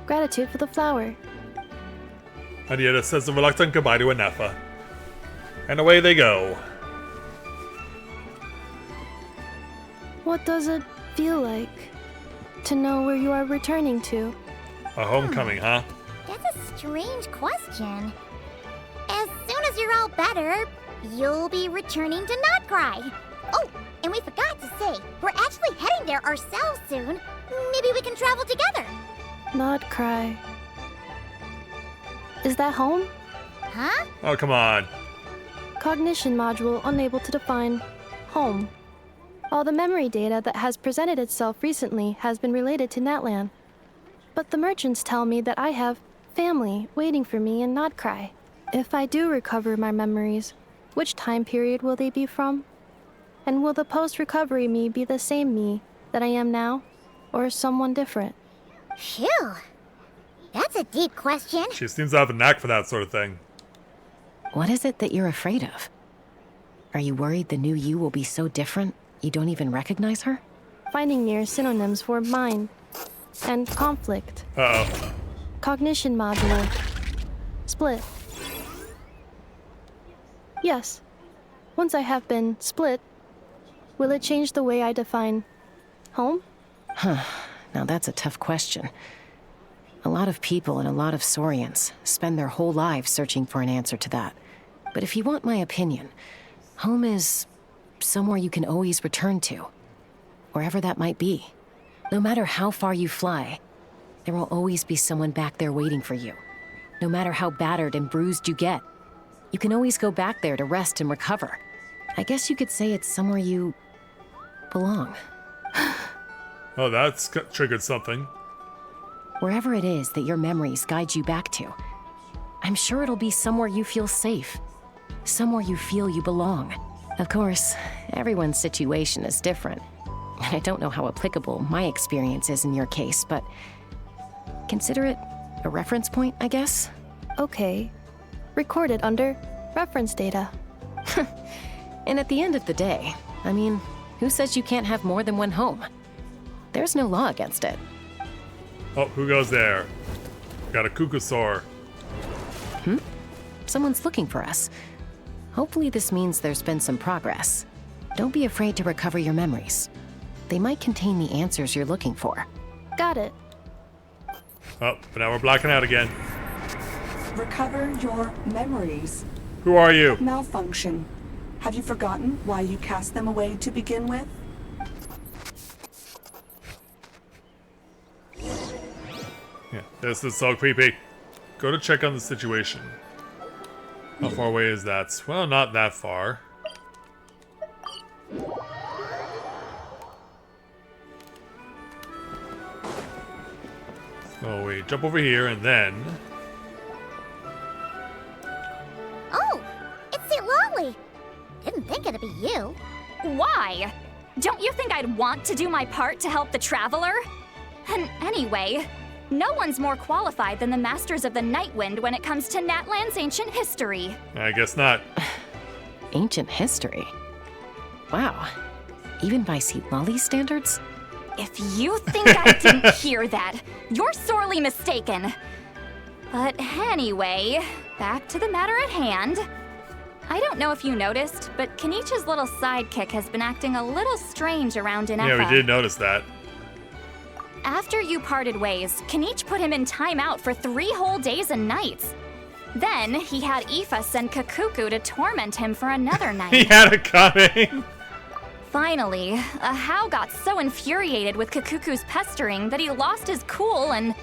gratitude for the flower. Adieta says a reluctant goodbye to Anefa. And away they go. What does it feel like to know where you are returning to? A homecoming, huh? That's a strange question. As soon as you're all better, you'll be returning to Notcry. Oh, and we forgot to say, we're actually heading there ourselves soon. Maybe we can travel together. Not cry. Is that home? Huh? Oh, come on. Cognition module unable to define home. All the memory data that has presented itself recently has been related to Natlan. But the merchants tell me that I have family waiting for me in Notcry. If I do recover my memories, which time period will they be from? And will the post-recovery me be the same me that I am now, or someone different? Phew. That's a deep question. She seems to have a knack for that sort of thing. What is it that you're afraid of? Are you worried the new you will be so different you don't even recognize her? Finding near synonyms for mind and conflict. Uh-oh. Cognition module. Split. Yes. Once I have been split, will it change the way I define home? Huh. Now that's a tough question. A lot of people and a lot of Saurians spend their whole lives searching for an answer to that. But if you want my opinion, home is somewhere you can always return to, wherever that might be. No matter how far you fly, there will always be someone back there waiting for you. No matter how battered and bruised you get, you can always go back there to rest and recover. I guess you could say it's somewhere you belong. Oh, that's triggered something. Wherever it is that your memories guide you back to, I'm sure it'll be somewhere you feel safe. Somewhere you feel you belong. Of course, everyone's situation is different. And I don't know how applicable my experience is in your case, but consider it a reference point, I guess? Okay. Recorded under reference data. And at the end of the day, I mean, who says you can't have more than one home? There's no law against it. Oh, who goes there? Got a Kukusaur. Someone's looking for us. Hopefully this means there's been some progress. Don't be afraid to recover your memories. They might contain the answers you're looking for. Got it. Oh, but now we're blacking out again. Recover your memories. Who are you? Malfunction. Have you forgotten why you cast them away to begin with? Yeah, this is so creepy. Go to check on the situation. How far away is that? Well, not that far. So we jump over here and then... Oh, it's St. Lolly. Didn't think it'd be you. Why? Don't you think I'd want to do my part to help the traveler? And anyway, no one's more qualified than the Masters of the Nightwind when it comes to Natlan's ancient history. I guess not. Ancient history? Wow. Even by St. Lolly's standards? If you think I didn't hear that, you're sorely mistaken. But anyway, back to the matter at hand. I don't know if you noticed, but Kenichi's little sidekick has been acting a little strange around Ineffa. Yeah, we did notice that. After you parted ways, Kenichi put him in timeout for 3 whole days and nights. Then he had Aoife send Kakuku to torment him for another night. He had it coming. Finally, Ahau got so infuriated with Kakuku's pestering that he lost his cool and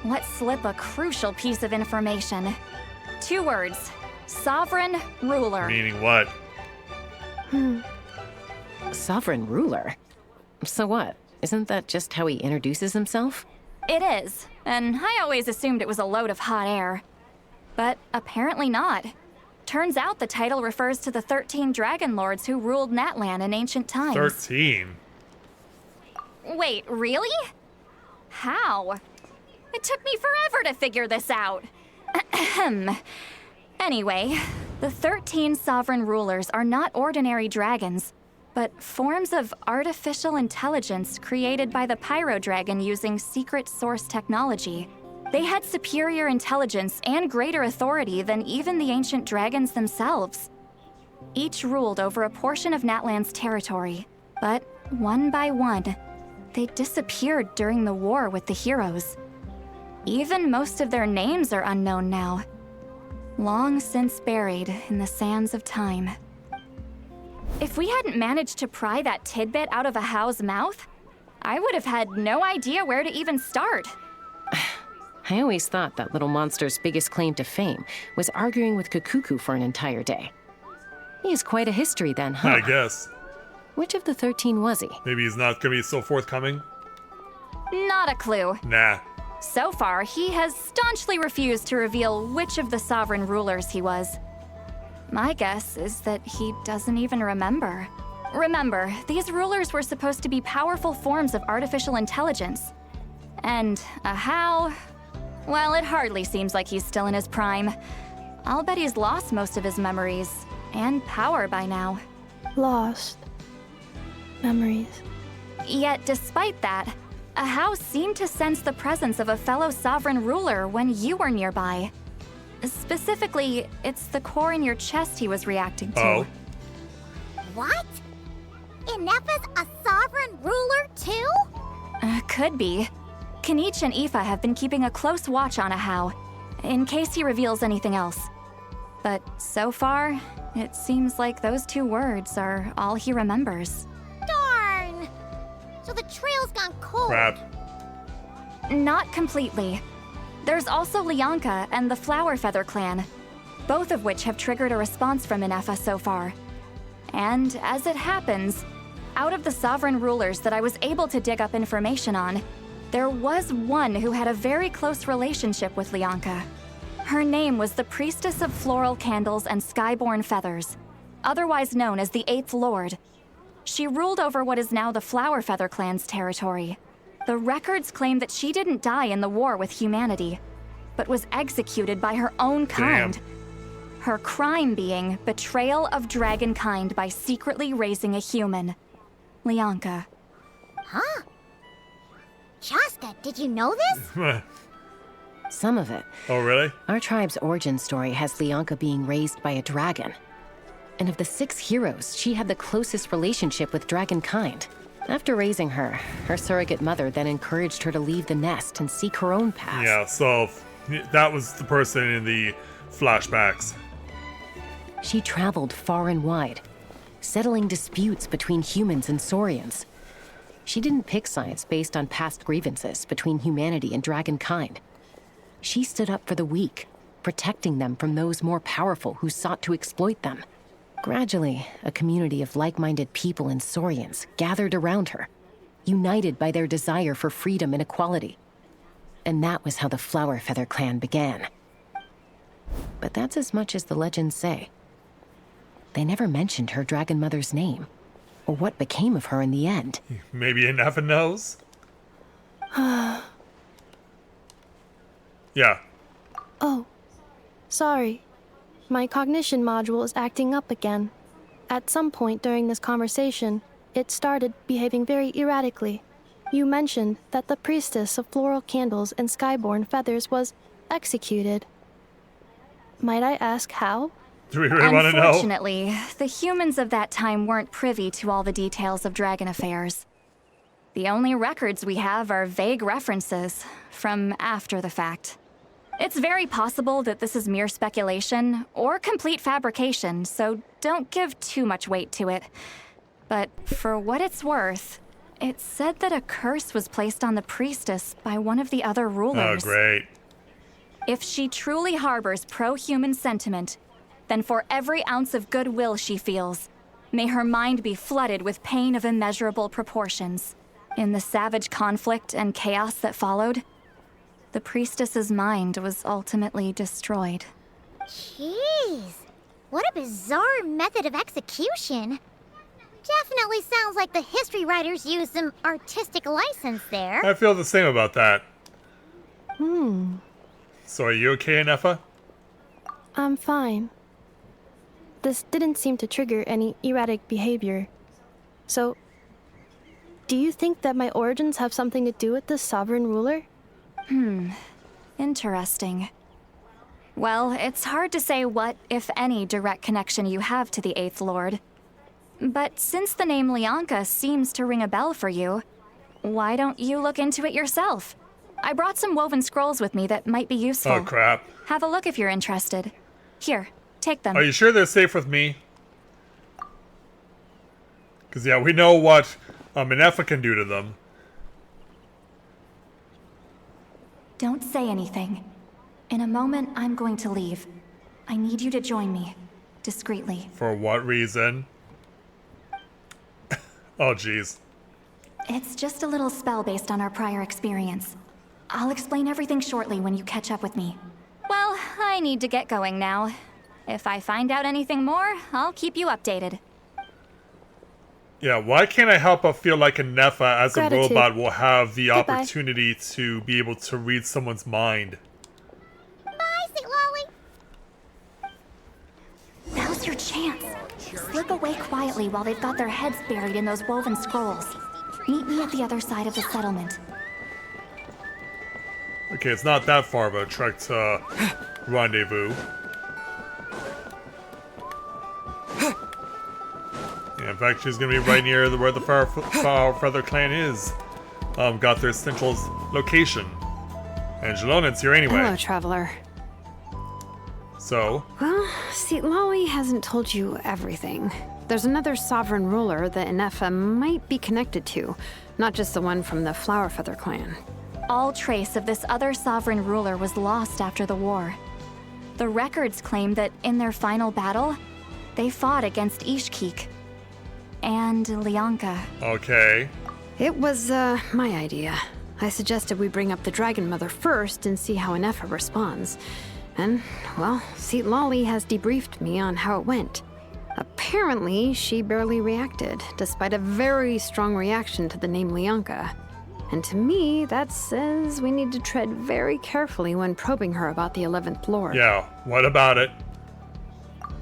let slip a crucial piece of information. 2 words. Sovereign ruler. Meaning what? Sovereign ruler? So what? Isn't that just how he introduces himself? It is, and I always assumed it was a load of hot air. But apparently not. Turns out the title refers to the 13 dragon lords who ruled Natlan in ancient times. 13? Wait, really? How? It took me forever to figure this out. Anyway, the 13 sovereign rulers are not ordinary dragons, but forms of artificial intelligence created by the Pyro Dragon using secret source technology. They had superior intelligence and greater authority than even the ancient dragons themselves. Each ruled over a portion of Natlan's territory, but one by one, they disappeared during the war with the heroes. Even most of their names are unknown now, long since buried in the sands of time. If we hadn't managed to pry that tidbit out of Ahau's mouth, I would have had no idea where to even start. I always thought that little monster's biggest claim to fame was arguing with Kakuku for an entire day. He has quite a history then, huh? I guess. Which of the 13 was he? Maybe he's not gonna be so forthcoming? Not a clue. Nah. So far, he has staunchly refused to reveal which of the sovereign rulers he was. My guess is that he doesn't even remember. Remember, these rulers were supposed to be powerful forms of artificial intelligence. And Ahau, well, it hardly seems like he's still in his prime. I'll bet he's lost most of his memories and power by now. Lost memories. Yet, despite that, Ahau seemed to sense the presence of a fellow sovereign ruler when you were nearby. Specifically, it's the core in your chest he was reacting to. Oh. What? Ineffa's a sovereign ruler too? Could be. Kenichi and Aoife have been keeping a close watch on Ahau, in case he reveals anything else. But so far, it seems like those 2 words are all he remembers. Darn! So the trail's gone cold. Crap. Not completely. There's also Lianka and the Flower Feather clan, both of which have triggered a response from Ineffa so far. And as it happens, out of the sovereign rulers that I was able to dig up information on, there was one who had a very close relationship with Lianka. Her name was the Priestess of Floral Candles and Skyborn Feathers, otherwise known as the 8th Lord. She ruled over what is now the Flower Feather clan's territory. The records claim that she didn't die in the war with humanity, but was executed by her own kind. Damn. Her crime being betrayal of dragonkind by secretly raising a human. Lianka. Huh? Shasta, did you know this? Some of it. Oh, really? Our tribe's origin story has Lianka being raised by a dragon. And of the 6 heroes, she had the closest relationship with dragonkind. After raising her, her surrogate mother then encouraged her to leave the nest and seek her own path. Yeah, so that was the person in the flashbacks. She traveled far and wide, settling disputes between humans and Saurians. She didn't pick sides based on past grievances between humanity and dragonkind. She stood up for the weak, protecting them from those more powerful who sought to exploit them. Gradually, a community of like-minded people and Saurians gathered around her, united by their desire for freedom and equality. And that was how the Flower Feather clan began. But that's as much as the legends say. They never mentioned her dragon mother's name, or what became of her in the end. Maybe Ineffa knows? Yeah. Oh, sorry. My cognition module is acting up again. At some point during this conversation, it started behaving very erratically. You mentioned that the priestess of floral candles and skyborn feathers was executed. Might I ask how? Do we really want to know? Unfortunately, the humans of that time weren't privy to all the details of dragon affairs. The only records we have are vague references from after the fact. It's very possible that this is mere speculation or complete fabrication, so don't give too much weight to it. But for what it's worth, it said that a curse was placed on the priestess by one of the other rulers. Oh, great. If she truly harbors pro-human sentiment, then for every ounce of goodwill she feels, may her mind be flooded with pain of immeasurable proportions. In the savage conflict and chaos that followed, the priestess's mind was ultimately destroyed. Jeez, what a bizarre method of execution. Definitely sounds like the history writers used some artistic license there. I feel the same about that. So are you okay, Ineffa? I'm fine. This didn't seem to trigger any erratic behavior. So, do you think that my origins have something to do with this sovereign ruler? Interesting. Well, it's hard to say what, if any, direct connection you have to the Eighth Lord. But since the name Lianka seems to ring a bell for you, why don't you look into it yourself? I brought some woven scrolls with me that might be useful. Oh, crap. Have a look if you're interested. Here, take them. Are you sure they're safe with me? Because, yeah, we know what Ineffa can do to them. Don't say anything. In a moment, I'm going to leave. I need you to join me, discreetly. For what reason? Oh, jeez. It's just a little spell based on our prior experience. I'll explain everything shortly when you catch up with me. Well, I need to get going now. If I find out anything more, I'll keep you updated. Yeah, why can't I help but feel like Ineffa as Gratitude. a robot will have the Goodbye. opportunity to be able to read someone's mind? Bye, Sweet Lolly. Now's your chance. Slip away quietly while they've got their heads buried in those woven scrolls. Meet me at the other side of the settlement. Okay, it's not that far of a trek to rendezvous. Yeah, in fact, she's gonna be right near where the Flower Feather clan is. Got their central location. And Jelonit's here anyway. Hello, traveler. So? Well, see, Lolly hasn't told you everything. There's another sovereign ruler that Ineffa might be connected to, not just the one from the Flower Feather clan. All trace of this other sovereign ruler was lost after the war. The records claim that in their final battle, they fought against Ishkik and Lianka. Okay. It was, my idea. I suggested we bring up the Dragon Mother first and see how Ineffa responds. And, well, Seat Lolly has debriefed me on how it went. Apparently, she barely reacted, despite a very strong reaction to the name Lianka. And to me, that says we need to tread very carefully when probing her about the 11th Lord. Yeah, what about it?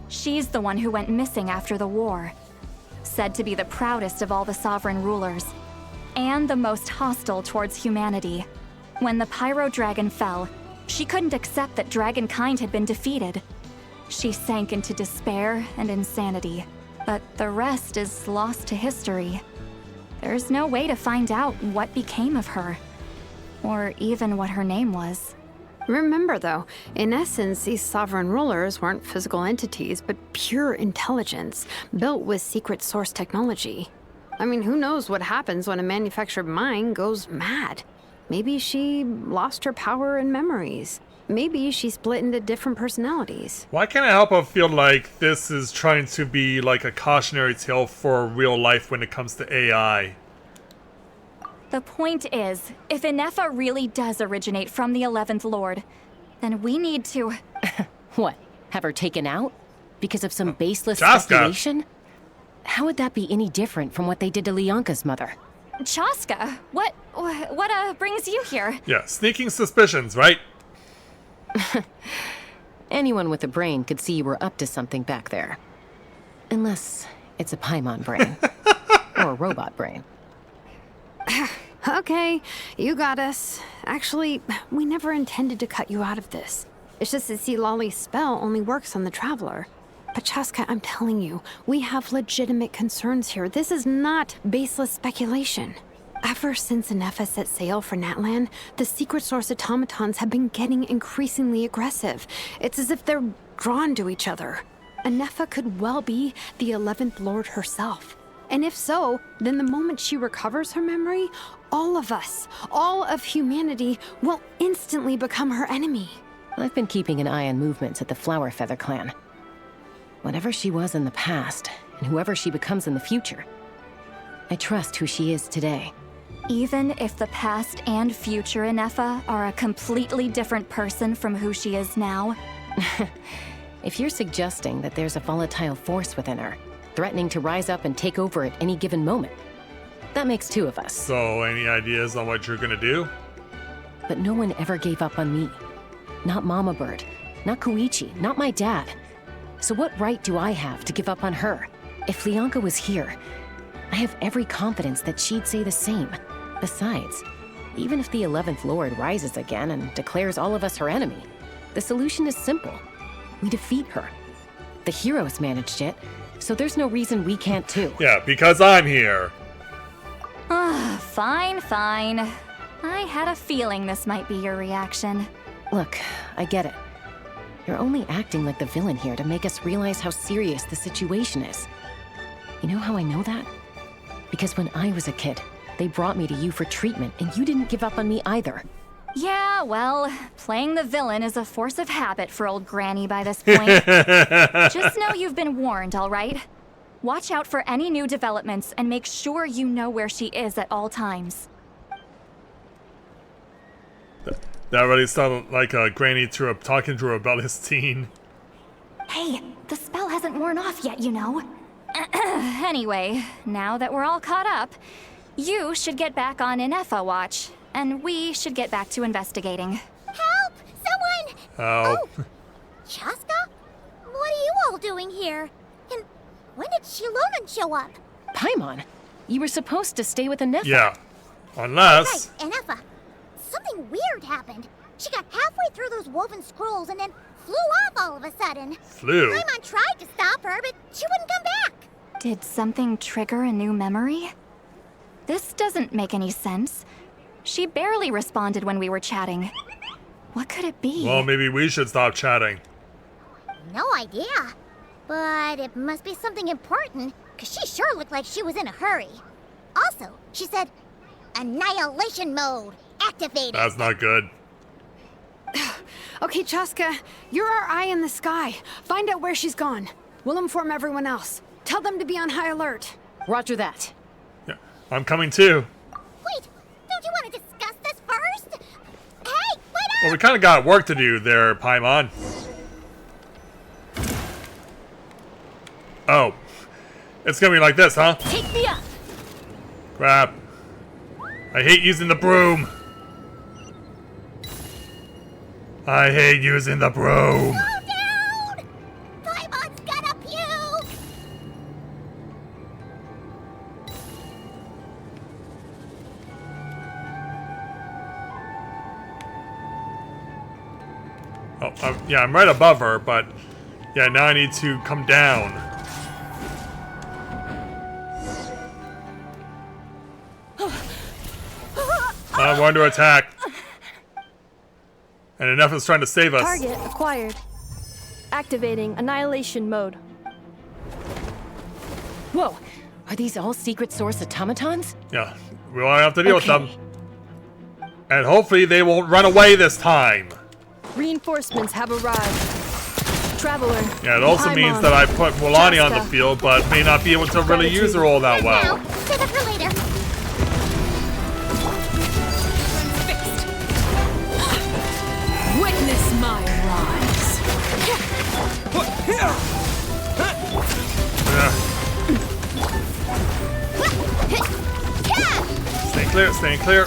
She's the one who went missing after the war. Said to be the proudest of all the sovereign rulers. And the most hostile towards humanity. When the Pyro Dragon fell, she couldn't accept that dragonkind had been defeated. She sank into despair and insanity. But the rest is lost to history. There's no way to find out what became of her. Or even what her name was. Remember, though, in essence, these sovereign rulers weren't physical entities, but pure intelligence, built with secret source technology. I mean, who knows what happens when a manufactured mind goes mad? Maybe she lost her power and memories. Maybe she split into different personalities. Why can't I help but feel like this is trying to be like a cautionary tale for real life when it comes to AI? The point is, if Inefa really does originate from the 11th Lord, then we need to... What? Have her taken out? Because of some baseless Chaska. speculation? How would that be any different from what they did to Leonka's mother? Chaska, what brings you here? Yeah, sneaking suspicions, right? Anyone with a brain could see you were up to something back there. Unless it's a Paimon brain. Or a robot brain. Okay, you got us. Actually, we never intended to cut you out of this. It's just that see, Lolly's spell only works on the Traveler. But Chaska, I'm telling you, we have legitimate concerns here. This is not baseless speculation. Ever since Inefa set sail for Natlan, the secret source automatons have been getting increasingly aggressive. It's as if they're drawn to each other. Inefa could well be the 11th Lord herself. And if so, then the moment she recovers her memory, all of us, all of humanity, will instantly become her enemy. I've been keeping an eye on movements at the Flower Feather clan. Whatever she was in the past, and whoever she becomes in the future, I trust who she is today. Even if the past and future Inefa are a completely different person from who she is now? If you're suggesting that there's a volatile force within her, threatening to rise up and take over at any given moment, that makes two of us. So, any ideas on what you're gonna do? But no one ever gave up on me. Not Mama Bird, not Koichi, not my dad. So what right do I have to give up on her? If Leonka was here, I have every confidence that she'd say the same. Besides, even if the 11th Lord rises again and declares all of us her enemy, the solution is simple. We defeat her. The heroes managed it, so there's no reason we can't too. Yeah, because I'm here. Fine. I had a feeling this might be your reaction. Look, I get it. You're only acting like the villain here to make us realize how serious the situation is. You know how I know that? Because when I was a kid, they brought me to you for treatment, and you didn't give up on me either. Yeah, well, playing the villain is a force of habit for old Granny by this point. Just know you've been warned, all right? Watch out for any new developments and make sure you know where she is at all times. That really sounded like a Granny talking to a rebellious teen. Hey, the spell hasn't worn off yet, you know. Anyway, now that we're all caught up, you should get back on Inefa watch, and we should get back to investigating. Help! Someone! Oh. Chaska? What are you all doing here? And when did Shilonan show up? Paimon, you were supposed to stay with Inefa. Yeah. Unless... Right, Inefa. Something weird happened. She got halfway through those woven scrolls and then flew off all of a sudden. Flew? Paimon tried to stop her, but she wouldn't come back. Did something trigger a new memory? This doesn't make any sense. She barely responded when we were chatting. What could it be? Well, maybe we should stop chatting. No idea. But it must be something important, because she sure looked like she was in a hurry. Also, she said, annihilation mode activated. That's not good. Okay, Chaska, you're our eye in the sky. Find out where she's gone. We'll inform everyone else. Tell them to be on high alert. Roger that. Yeah, I'm coming too. Wait, don't you want to discuss this first? Hey, wait up! Well, we kind of got work to do there, Paimon. Oh. It's gonna be like this, huh? Take me up! Crap. I hate using the broom. I hate using the broom. Slow down! Paimon's gonna puke! Oh, yeah, I'm right above her, but yeah, now I need to come down. I want to attack. And enough is trying to save us. Target acquired. Activating annihilation mode. Whoa, are these all secret source automatons? Yeah, we won't have to deal with them. And hopefully they won't run away this time. Reinforcements have arrived. Traveler. Yeah, it also means that I put Mulaney on the field, but may not be able to really use her all that well. Now, save it for later. Witness my rise. Stay clear, stay clear.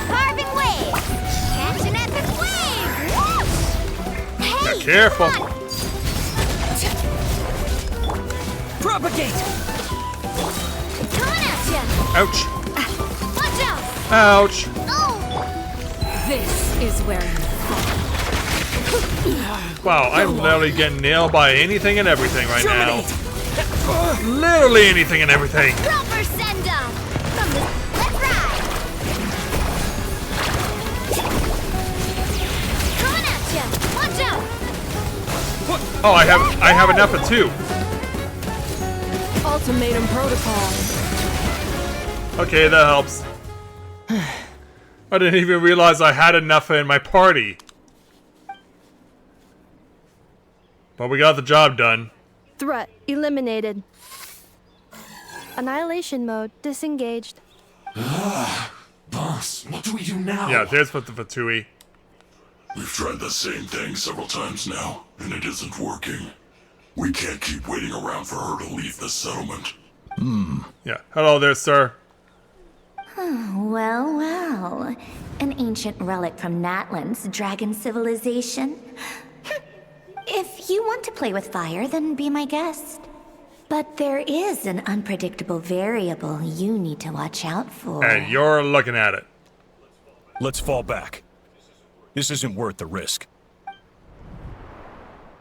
Carving waves. Catch an epic wave. Whoosh! Hey, Yeah, careful. come on. Propagate. Coming at ya. Ouch. Watch out. Ouch. Oh. This is where you Wow, I'm literally getting nailed by anything and everything right now. Literally anything and everything. Proper send off. Let's ride. Coming at ya. Watch out. Oh, I have enough of two. Ultimatum protocol. Okay, that helps. I didn't even realize I had enough in my party. But we got the job done. Threat eliminated. Annihilation mode disengaged. Boss, what do we do now? Yeah, there's what the Fatui. We've tried the same thing several times now, and it isn't working. We can't keep waiting around for her to leave the settlement. Yeah. Hello there, sir. Well, well. An ancient relic from Natlan's dragon civilization. If you want to play with fire, then be my guest. But there is an unpredictable variable you need to watch out for. And you're looking at it. Let's fall back. This isn't worth the risk.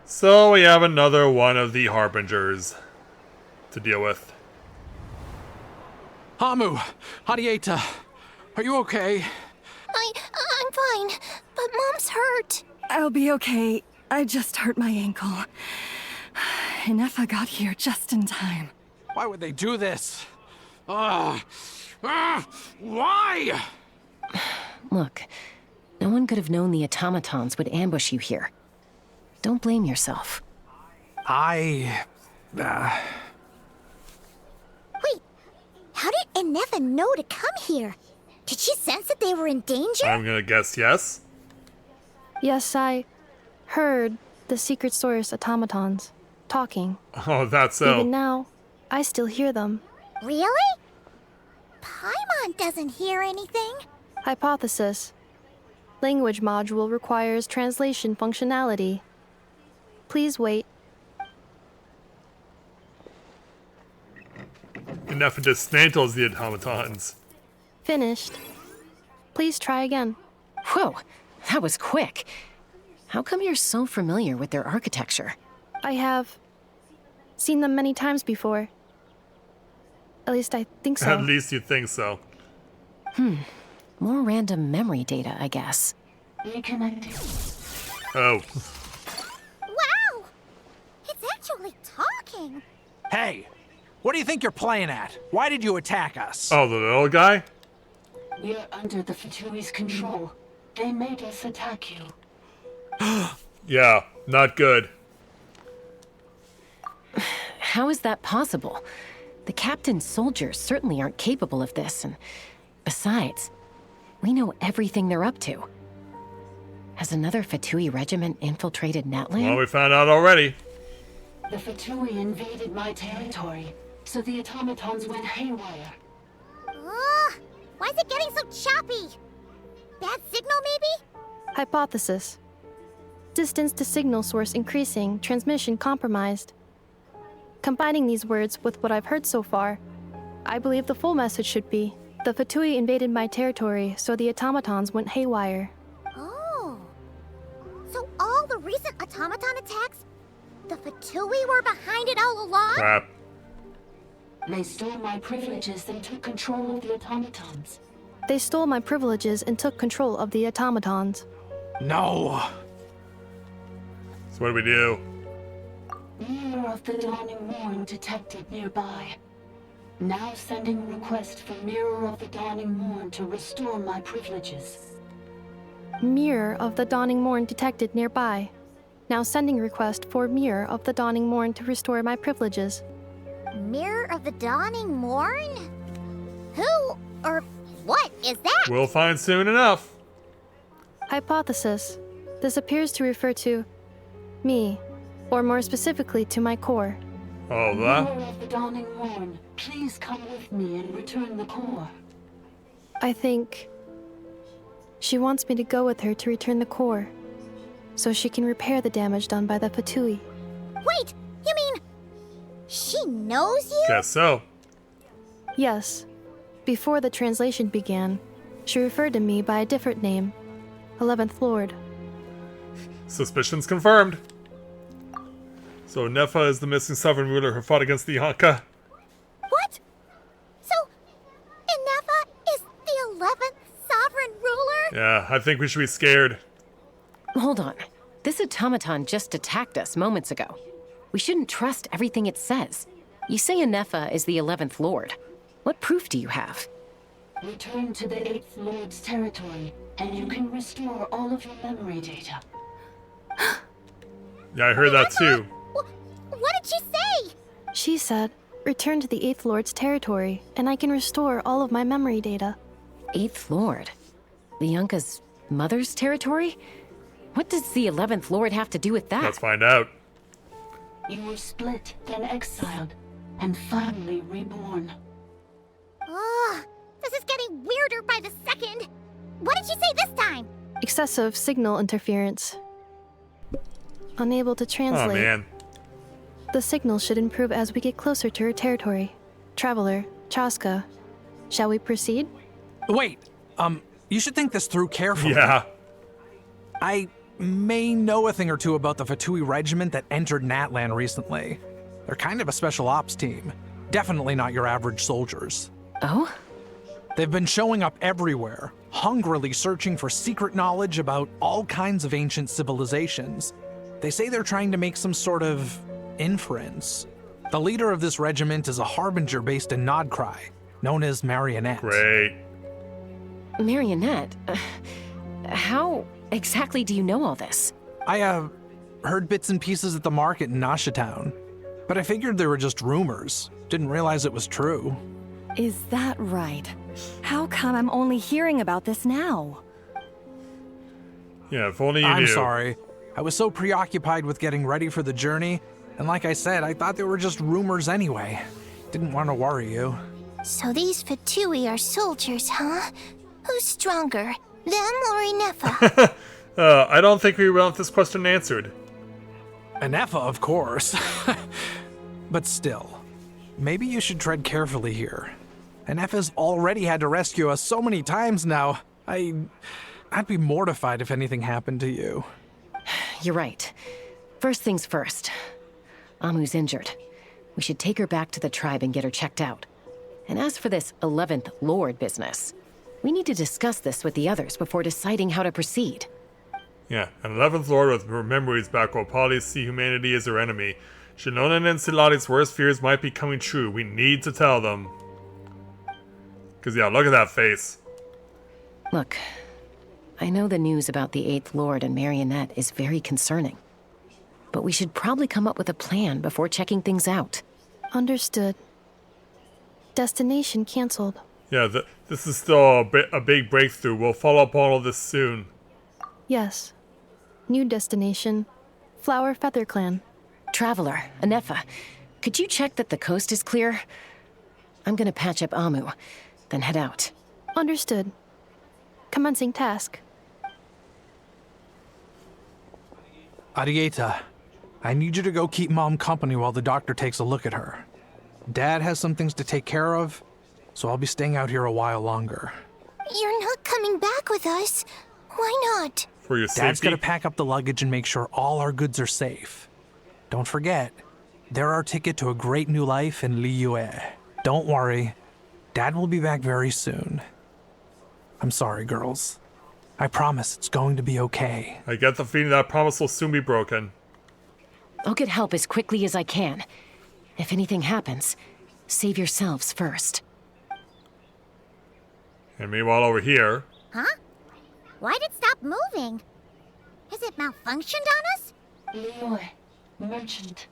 So we have another one of the Harbingers to deal with. Hamu, Hadieta, are you okay? I'm fine, but Mom's hurt. I'll be okay. I just hurt my ankle. Inefa got here just in time. Why would they do this? Why? Look, no one could have known the automatons would ambush you here. Don't blame yourself. Wait, how did Inefa know to come here? Did she sense that they were in danger? I'm gonna guess yes. Yes, I heard the secret source automatons talking. Oh, that's so. Even now, I still hear them. Really? Paimon doesn't hear anything. Hypothesis. Language module requires translation functionality. Please wait. Enough of dismantles the automatons. Finished. Please try again. Whoa, that was quick. How come you're so familiar with their architecture? I have seen them many times before. At least I think so. At least you think so. More random memory data, I guess. Oh. Wow! It's actually talking. Hey, what do you think you're playing at? Why did you attack us? Oh, the little guy? We're under the Fatui's control. They made us attack you. Yeah, not good. How is that possible? The captain's soldiers certainly aren't capable of this, and besides, we know everything they're up to. Has another Fatui regiment infiltrated Natlan? Well, we found out already. The Fatui invaded my territory, so the automatons went haywire. Why is it getting so choppy? Bad signal, maybe? Hypothesis. Distance to signal source increasing, transmission compromised. Combining these words with what I've heard so far, I believe the full message should be, the Fatui invaded my territory, so the automatons went haywire. Oh. So all the recent automaton attacks, the Fatui were behind it all along? Crap. They stole my privileges and took control of the automatons. They stole my privileges and took control of the automatons. No. So what do we do? Year of the dawning morn detected nearby. Now sending request for Mirror of the Dawning Morn to restore my privileges. Mirror of the Dawning Morn detected nearby. Now sending request for Mirror of the Dawning Morn to restore my privileges. Mirror of the Dawning Morn? Who or what is that? We'll find soon enough. Hypothesis. This appears to refer to me, or more specifically to my core. Oh, Mirror of the Dawning Morn, please come with me and return the core. I think she wants me to go with her to return the core, so she can repair the damage done by the Fatui. Wait, you mean she knows you? Guess so. Yes. Before the translation began, she referred to me by a different name, 11th Lord. Suspicions confirmed. So Nefa is the missing sovereign ruler who fought against the Yonka. What? So, Inefa is the 11th sovereign ruler? Yeah, I think we should be scared. Hold on. This automaton just attacked us moments ago. We shouldn't trust everything it says. You say Inefa is the 11th Lord. What proof do you have? Return to the 8th Lord's territory, and you can restore all of your memory data. Yeah, I heard that too. What did she say? She said, return to the 8th Lord's territory, and I can restore all of my memory data. 8th Lord? The Yonka's mother's territory? What does the 11th Lord have to do with that? Let's find out. You were split, then exiled, and finally reborn. Ugh, this is getting weirder by the second. What did she say this time? Excessive signal interference. Unable to translate. Oh, man. The signal should improve as we get closer to her territory. Traveler, Chaska, shall we proceed? Wait, you should think this through carefully. Yeah. I may know a thing or two about the Fatui regiment that entered Natlan recently. They're kind of a special ops team. Definitely not your average soldiers. Oh? They've been showing up everywhere, hungrily searching for secret knowledge about all kinds of ancient civilizations. They say they're trying to make some sort of inference. The leader of this regiment is a harbinger based in Nodcry, known as Marionette. Great. Marionette? How exactly do you know all this? I, heard bits and pieces at the market in Nashatown, but I figured they were just rumors. Didn't realize it was true. Is that right? How come I'm only hearing about this now? Yeah, if only you knew. I'm sorry. I was so preoccupied with getting ready for the journey, and like I said, I thought they were just rumors anyway. Didn't want to worry you. So these Fatui are soldiers, huh? Who's stronger, them or Inefa? I don't think we want this question answered. Inefa, of course. But still, maybe you should tread carefully here. Inefa's already had to rescue us so many times now. I'd be mortified if anything happened to you. You're right. First things first. Amu's injured. We should take her back to the tribe and get her checked out. And as for this 11th Lord business, we need to discuss this with the others before deciding how to proceed. Yeah, an 11th Lord with memories back will probably see humanity as her enemy. Shinona and Enceladi's worst fears might be coming true. We need to tell them. Because, yeah, look at that face. Look, I know the news about the 8th Lord and Marionette is very concerning. But we should probably come up with a plan before checking things out. Understood. Destination cancelled. Yeah, this is still a big breakthrough. We'll follow up on all this soon. Yes. New destination, Flower Feather Clan. Traveler, Inefa, could you check that the coast is clear? I'm gonna patch up Amu, then head out. Understood. Commencing task. Arieta, I need you to go keep Mom company while the doctor takes a look at her. Dad has some things to take care of, so I'll be staying out here a while longer. You're not coming back with us. Why not? For your Dad's safety. gonna pack up the luggage and make sure all our goods are safe. Don't forget, they're our ticket to a great new life in Liyue. Don't worry, Dad will be back very soon. I'm sorry, girls. I promise it's going to be okay. I get the feeling that promise will soon be broken. I'll get help as quickly as I can. If anything happens, Save yourselves first. And meanwhile over here... Huh? Why'd it stop moving? Has it malfunctioned on us? Leoy, merchant.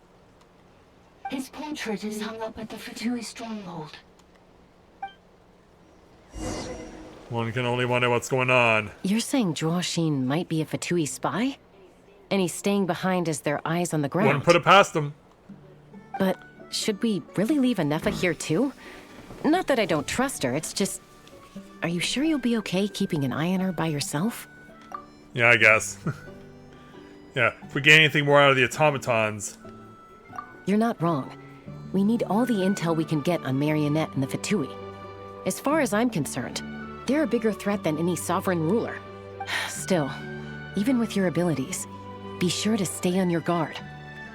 His portrait is hung up at the Fatui stronghold. One can only wonder what's going on. You're saying Joachim might be a Fatui spy? And he's staying behind as their eyes on the ground? Wouldn't put it past him. But should we really leave Anefa here too? Not that I don't trust her, it's just... Are you sure you'll be okay keeping an eye on her by yourself? Yeah, I guess. Yeah, if we get anything more out of the automatons... You're not wrong. We need all the intel we can get on Marionette and the Fatui. As far as I'm concerned, they're a bigger threat than any sovereign ruler. Still, even with your abilities, be sure to stay on your guard.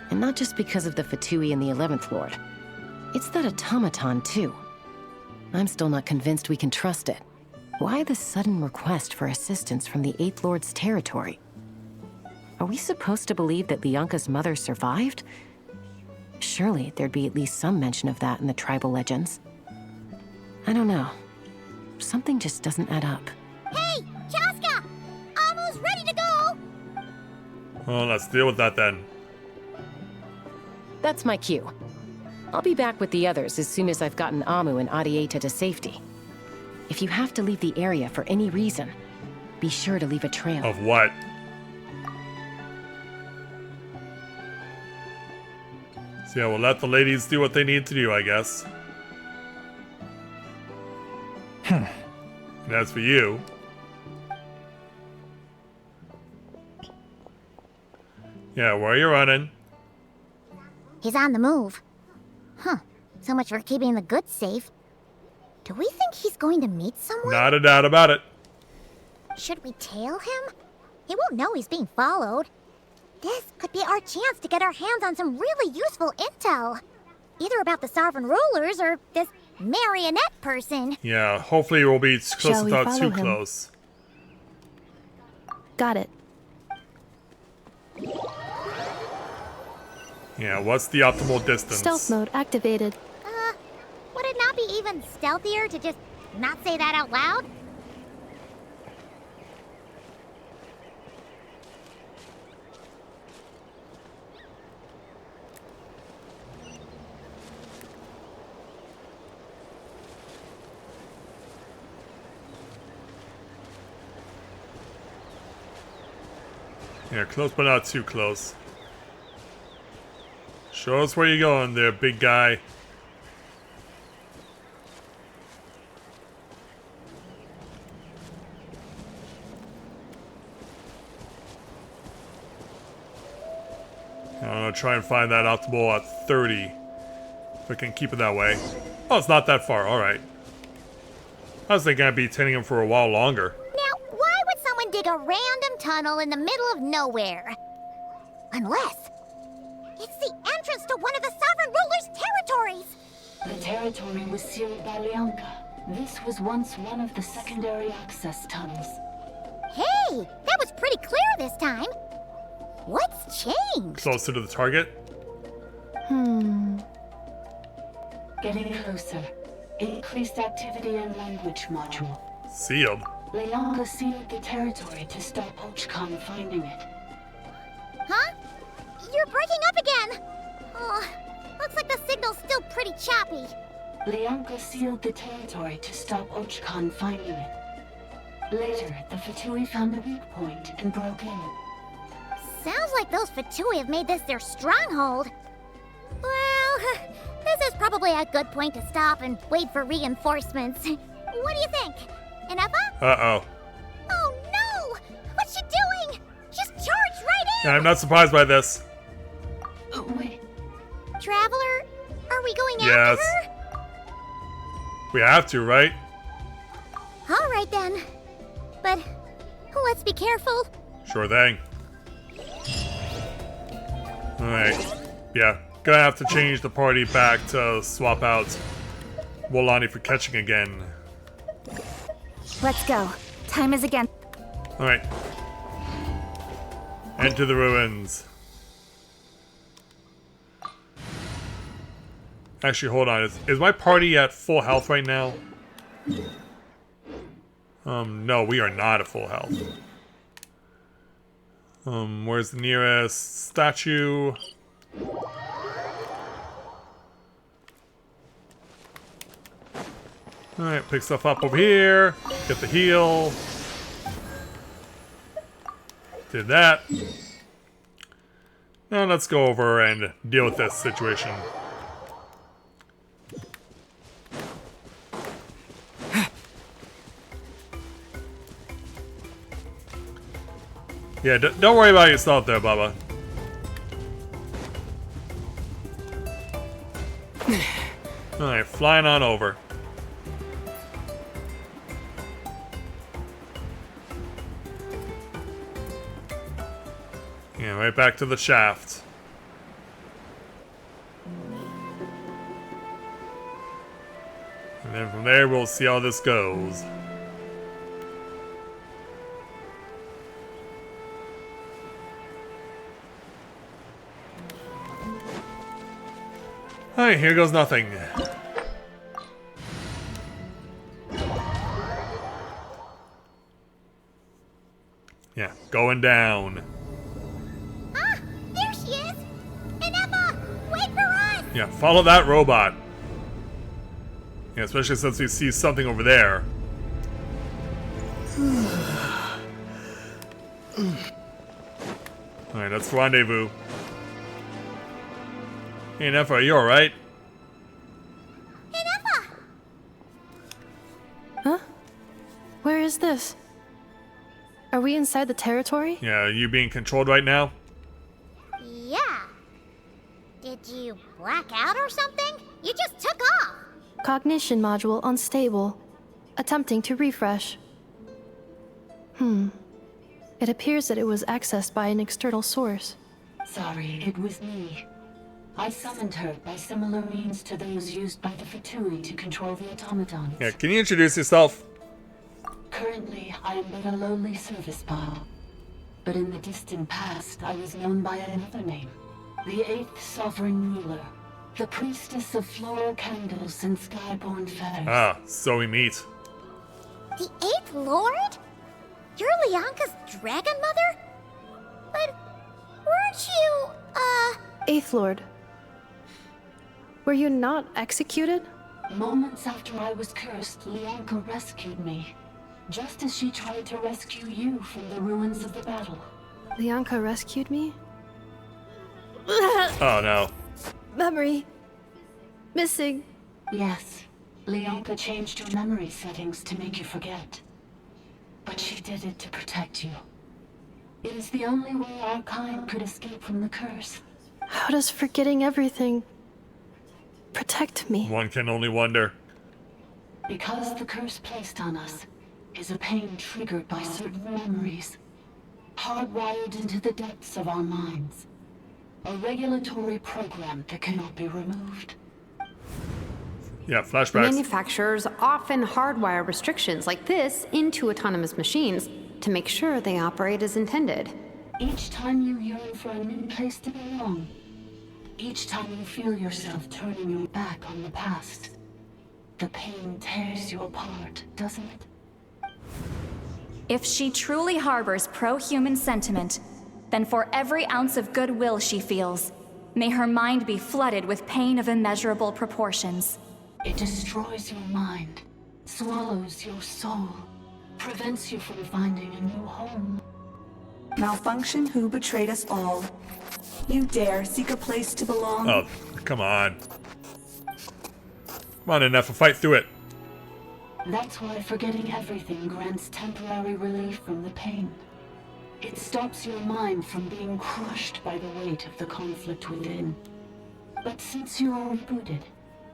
And not just because of the Fatui and the 11th Lord. It's that automaton, too. I'm still not convinced we can trust it. Why the sudden request for assistance from the 8th Lord's territory? Are we supposed to believe that Lianka's mother survived? Surely there'd be at least some mention of that in the tribal legends. I don't know. Something just doesn't add up. Hey, Chaska! Amu's ready to go! Well, let's deal with that then. That's my cue. I'll be back with the others as soon as I've gotten Amu and Adieta to safety. If you have to leave the area for any reason, be sure to leave a trail. Of what? So yeah, we'll let the ladies do what they need to do, I guess. And as for you... Yeah, where are you running? He's on the move. Huh. So much for keeping the goods safe. Do we think he's going to meet someone? Not a doubt about it. Should we tail him? He won't know he's being followed. This could be our chance to get our hands on some really useful intel. Either about the sovereign rulers or this marionette person. Yeah, hopefully we'll be close Shall we without follow too him? close. Got it. Yeah, what's the optimal distance? Stealth mode activated. Would it not be even stealthier to just not say that out loud? Yeah, close but not too close. Show us where you're going there, big guy. I'm gonna try and find that optimal at 30. If I can keep it that way. Oh, it's not that far, alright. I was thinking I'd be tending him for a while longer. Now, why would someone dig a random tunnel in the middle of nowhere? Unless it's the entrance to one of the sovereign ruler's territories! The territory was sealed by Lianka. This was once one of the secondary access tunnels. Hey, that was pretty clear this time. What's changed? Closer to the target? Getting closer. Increased activity in language module. Sealed. Lianka sealed the territory to stop Ochkan finding it. Huh? You're breaking up again! Oh, looks like the signal's still pretty choppy. Lianka sealed the territory to stop Ochkan finding it. Later, the Fatui found a weak point and broke in. Sounds like those Fatui have made this their stronghold. Well, this is probably a good point to stop and wait for reinforcements. What do you think? Anefa? Uh-oh. Oh no! What's she doing? She's charged right in! Yeah, I'm not surprised by this. Oh, wait. Traveler, are we going Yes. after her? We have to, right? All right then. But let's be careful. Sure thing. Alright. Yeah. Gonna have to change the party back to swap out Wolani for catching again. Let's go. Time is again. Alright. Enter the ruins. Actually, hold on. Is my party at full health right now? No, we are not at full health. Where's the nearest statue? Alright, pick stuff up over here. Get the heal. Did that. Now let's go over and deal with this situation. Yeah, don't worry about yourself there, Bubba. Alright, flying on over. Yeah, right back to the shaft. And then from there, we'll see how this goes. Alright, here goes nothing. Yeah, going down. Ah, there she is! Inepa, wait for us! Yeah, follow that robot. Yeah, especially since we see something over there. Alright, let's rendezvous. Hey, Nefa, are you alright? Inepa! Huh? Where is this? Are we inside the territory? Yeah, are you being controlled right now? Yeah. Did you black out or something? You just took off! Cognition module unstable. Attempting to refresh. It appears that it was accessed by an external source. Sorry, it was me. I summoned her by similar means to those used by the Fatui to control the automatons. Yeah, can you introduce yourself? Currently, I am but a lowly service bot. But in the distant past, I was known by another name. The 8th Sovereign Ruler. The Priestess of Floral Candles and Skyborn Feathers. Ah, so we meet. The 8th Lord? You're Lianka's dragon mother? But weren't you, 8th Lord. Were you not executed? Moments after I was cursed, Lianka rescued me. Just as she tried to rescue you from the ruins of the battle. Lianka rescued me? Oh no. Memory. Missing. Yes. Lianka changed your memory settings to make you forget. But she did it to protect you. It is the only way our kind could escape from the curse. How does forgetting everything protect me? One can only wonder. Because the curse placed on us is a pain triggered by certain memories, hardwired into the depths of our minds. A regulatory program that cannot be removed. Yeah, flashbacks. Manufacturers often hardwire restrictions like this into autonomous machines to make sure they operate as intended. Each time you yearn for a new place to belong, each time you feel yourself turning your back on the past, the pain tears you apart, doesn't it? If she truly harbors pro-human sentiment, then for every ounce of goodwill she feels, may her mind be flooded with pain of immeasurable proportions. It destroys your mind, swallows your soul, prevents you from finding a new home. Malfunction who betrayed us all. You dare seek a place to belong? Oh, come on. Come on, enough, fight through it. That's why forgetting everything grants temporary relief from the pain. It stops your mind from being crushed by the weight of the conflict within. But since you are rebooted,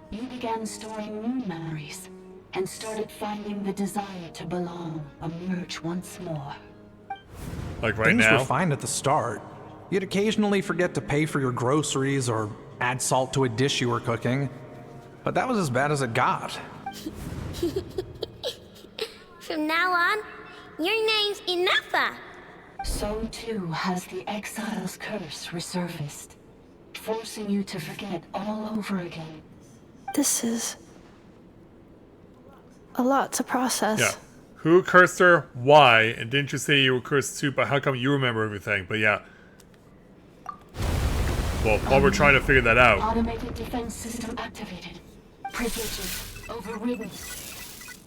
you began storing new memories and started finding the desire to belong emerge once more. Like right Things now? were fine at the start. You'd occasionally forget to pay for your groceries or add salt to a dish you were cooking. But that was as bad as it got. From now on, your name's Inepa. So too has the Exile's curse resurfaced, forcing you to forget all over again. This is a lot to process. Yeah. Who cursed her? Why? And didn't you say you were cursed too? But how come you remember everything? But yeah. Well, while we're trying to figure that out. Automated defense system activated. Privileges overridden.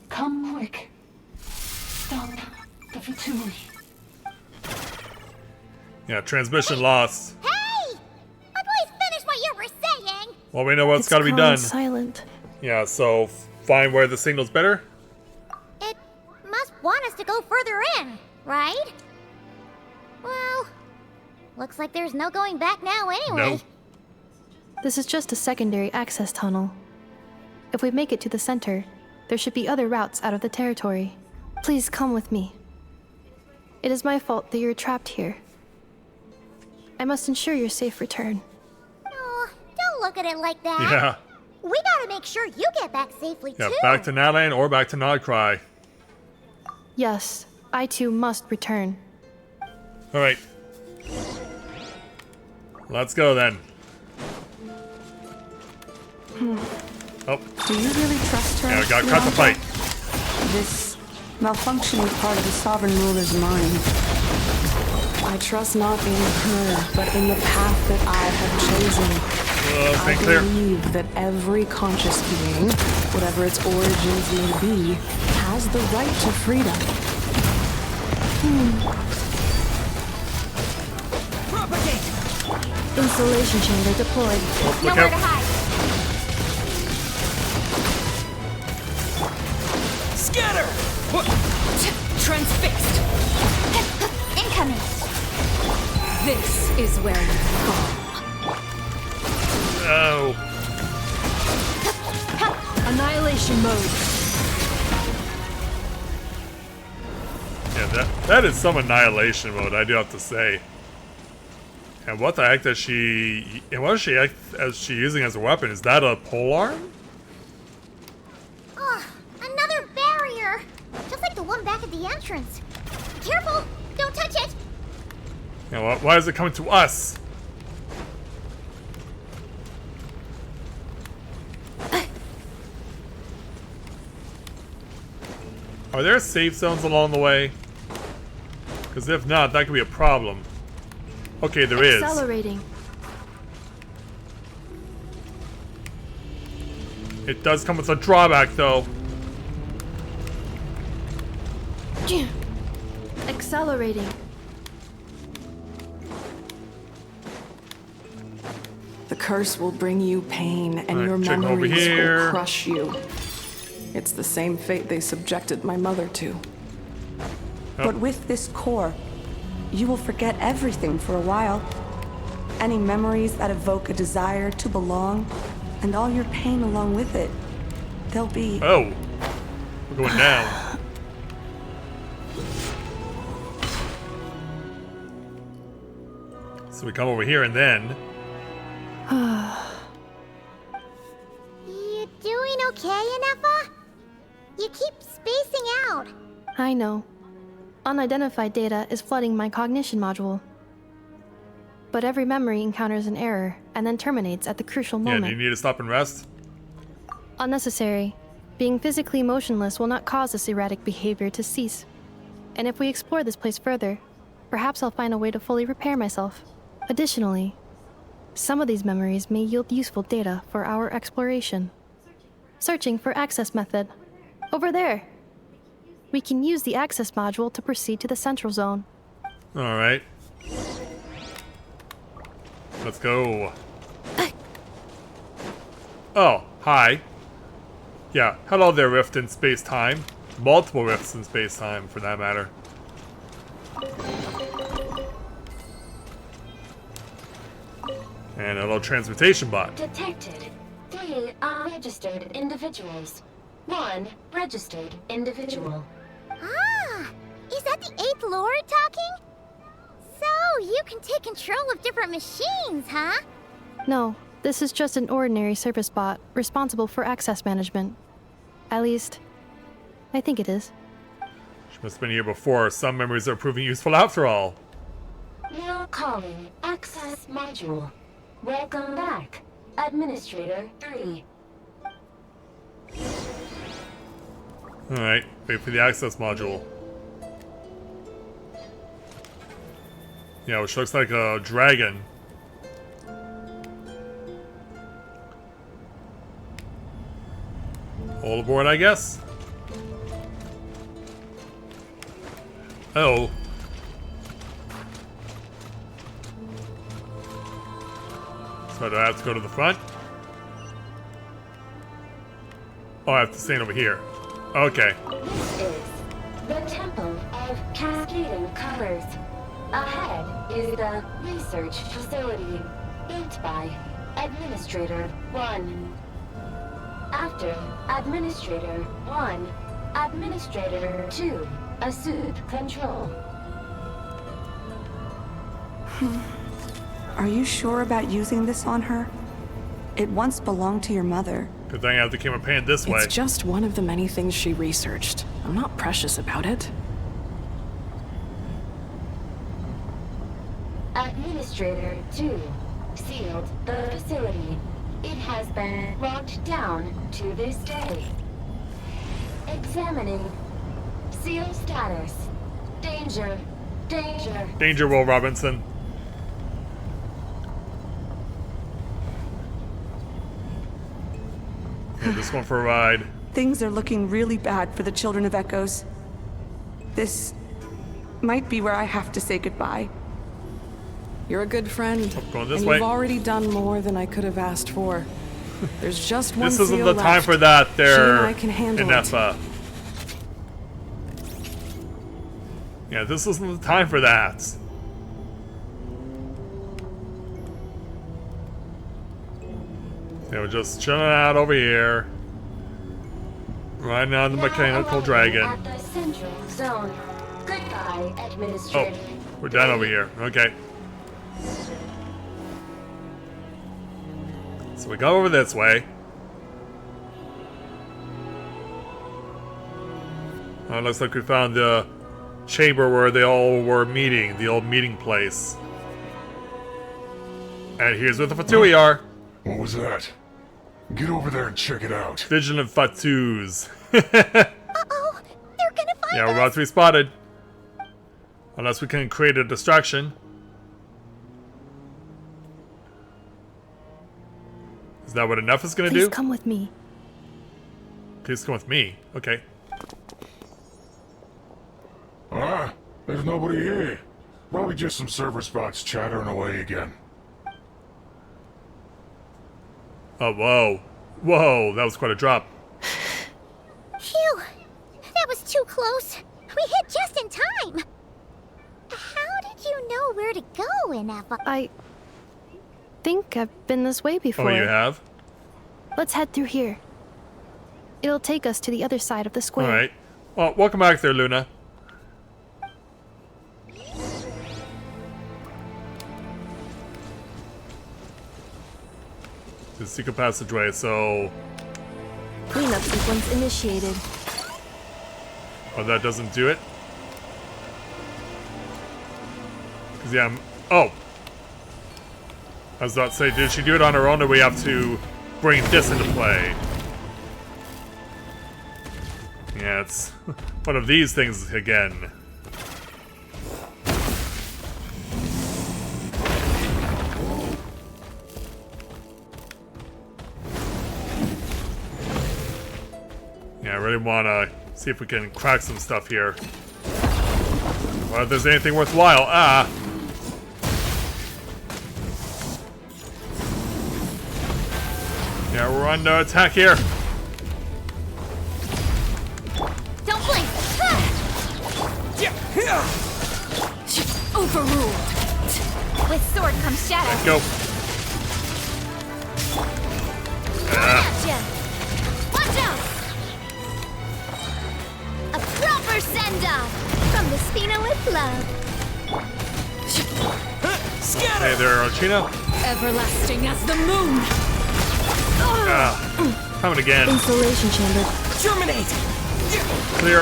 Come quick. Stop the Fatui. Yeah, transmission lost. Hey! Please finish what you were saying! Well, we know what's got to be It's done. silent. Yeah, so find where the signal's better. It must want us to go further in, right? Well, looks like there's no going back now anyway. Nope. This is just a secondary access tunnel. If we make it to the center, there should be other routes out of the territory. Please come with me. It is my fault that you're trapped here. I must ensure your safe return. Oh, don't look at it like that. Yeah. We gotta make sure you get back safely Yeah, too. back to Natlan or back to Nodcry. Yes, I too must return. Alright. Let's go then. Oh. Do you really trust her? Yeah, we gotta cut the fight. This malfunctioning part of the sovereign ruler's mind. I trust not in her, but in the path that I have chosen. I clear. believe that every conscious being, whatever its origins may be, has the right to freedom. Insulation chamber deployed. Look out. to hide. Scatter! Transfixed! Incoming! This is where you fall. Oh. Annihilation mode. Yeah, that is some annihilation mode, I do have to say. And what the heck does she... And what is she using as a weapon? Is that a polearm? Oh, another barrier! Just like the one back at the entrance. Careful! Don't touch it! Yeah, why is it coming to us? Are there safe zones along the way? Because if not, that could be a problem. Okay, there is. Accelerating. It does come with a drawback, though. Accelerating. The curse will bring you pain, and Alright, your check over memories here. will crush you. It's the same fate they subjected my mother to. But with this core, you will forget everything for a while. Any memories that evoke a desire to belong, and all your pain along with it. They'll be... Oh. We're going down. So we come over here and then... You doing okay, Inefa? You keep spacing out. I know. Unidentified data is flooding my cognition module. But every memory encounters an error and then terminates at the crucial Yeah, moment. do you need to stop and rest? Unnecessary. Being physically motionless will not cause this erratic behavior to cease. And if we explore this place further, perhaps I'll find a way to fully repair myself. Additionally, some of these memories may yield useful data for our exploration. Searching for access method. Over there. We can use the access module to proceed to the central zone. Alright. Let's go. Oh, hi. Yeah, hello there, rift in space-time. Multiple rifts in space-time, for that matter. And a little transmutation bot. Detected. 3 unregistered individuals. 1 registered individual. Ah! Is that the 8th Lord talking? So, you can take control of different machines, huh? No, this is just an ordinary service bot responsible for access management. At least, I think it is. She must have been here before. Some memories are proving useful after all. Now calling Access Module. Welcome back, Administrator 3. Alright, wait for the access module. Yeah, which looks like a dragon. All aboard, I guess? Oh. So do I have to go to the front? Oh, I have to stand over here. Okay. This is the Temple of Cascading Colors. Ahead is the research facility, built by Administrator 1. After Administrator 1, Administrator 2 assumed control. Are you sure about using this on her? It once belonged to your mother. Good thing I have the camera panned this way. It's just one of the many things she researched. I'm not precious about it. Administrator 2 sealed the facility. It has been locked down to this day. Examining. Seal status. Danger. Danger. Danger, Will Robinson. Yeah, just going for a ride. Things are looking really bad for the Children of Echoes. This might be where I have to say goodbye. You're a good friend, going this and way. you've already done more than I could have asked for. There's just one This isn't seal the left. time for that there, She and I can handle it. Inefa. Yeah, this isn't the time for that. Yeah, we're just chilling out over here. Riding on the mechanical dragon. At the central zone. Goodbye, Administrator. Oh, we're done over here. Okay. So we go over this way. Oh, it looks like we found the chamber where they all were meeting, the old meeting place. And here's where the Fatui are. What was that? Get over there and check it out. Vigilant Fatus. Uh-oh, they're gonna find Yeah, we're about to be spotted. Unless we can create a distraction. Is that what enough is gonna Please do? come with me. Please come with me. Okay. Ah, there's nobody here. Probably just some server spots chattering away again. Oh, whoa. Whoa, that was quite a drop. Phew! That was too close. We hit just in time. How did you know where to go, Inefa? I think I've been this way before. Oh, you have? Let's head through here. It'll take us to the other side of the square. Alright. Well, welcome back there, Luna. The secret passageway, so... Cleanup sequence initiated. Oh, that doesn't do it? Because, yeah, oh! I was about to say, did she do it on her own, or we have to bring this into play? Yeah, it's one of these things again. Yeah, I really want to see if we can crack some stuff here. Or if there's anything worthwhile. Ah! Yeah, we're under attack here. Don't blink! Overruled. With sword comes shadow. Let's go. Gotcha! Watch out! A proper send-off from the Spina with love. Hey there, Archina. Everlasting as the moon! Ah, coming again. Insulation chamber. Germinate! Clear.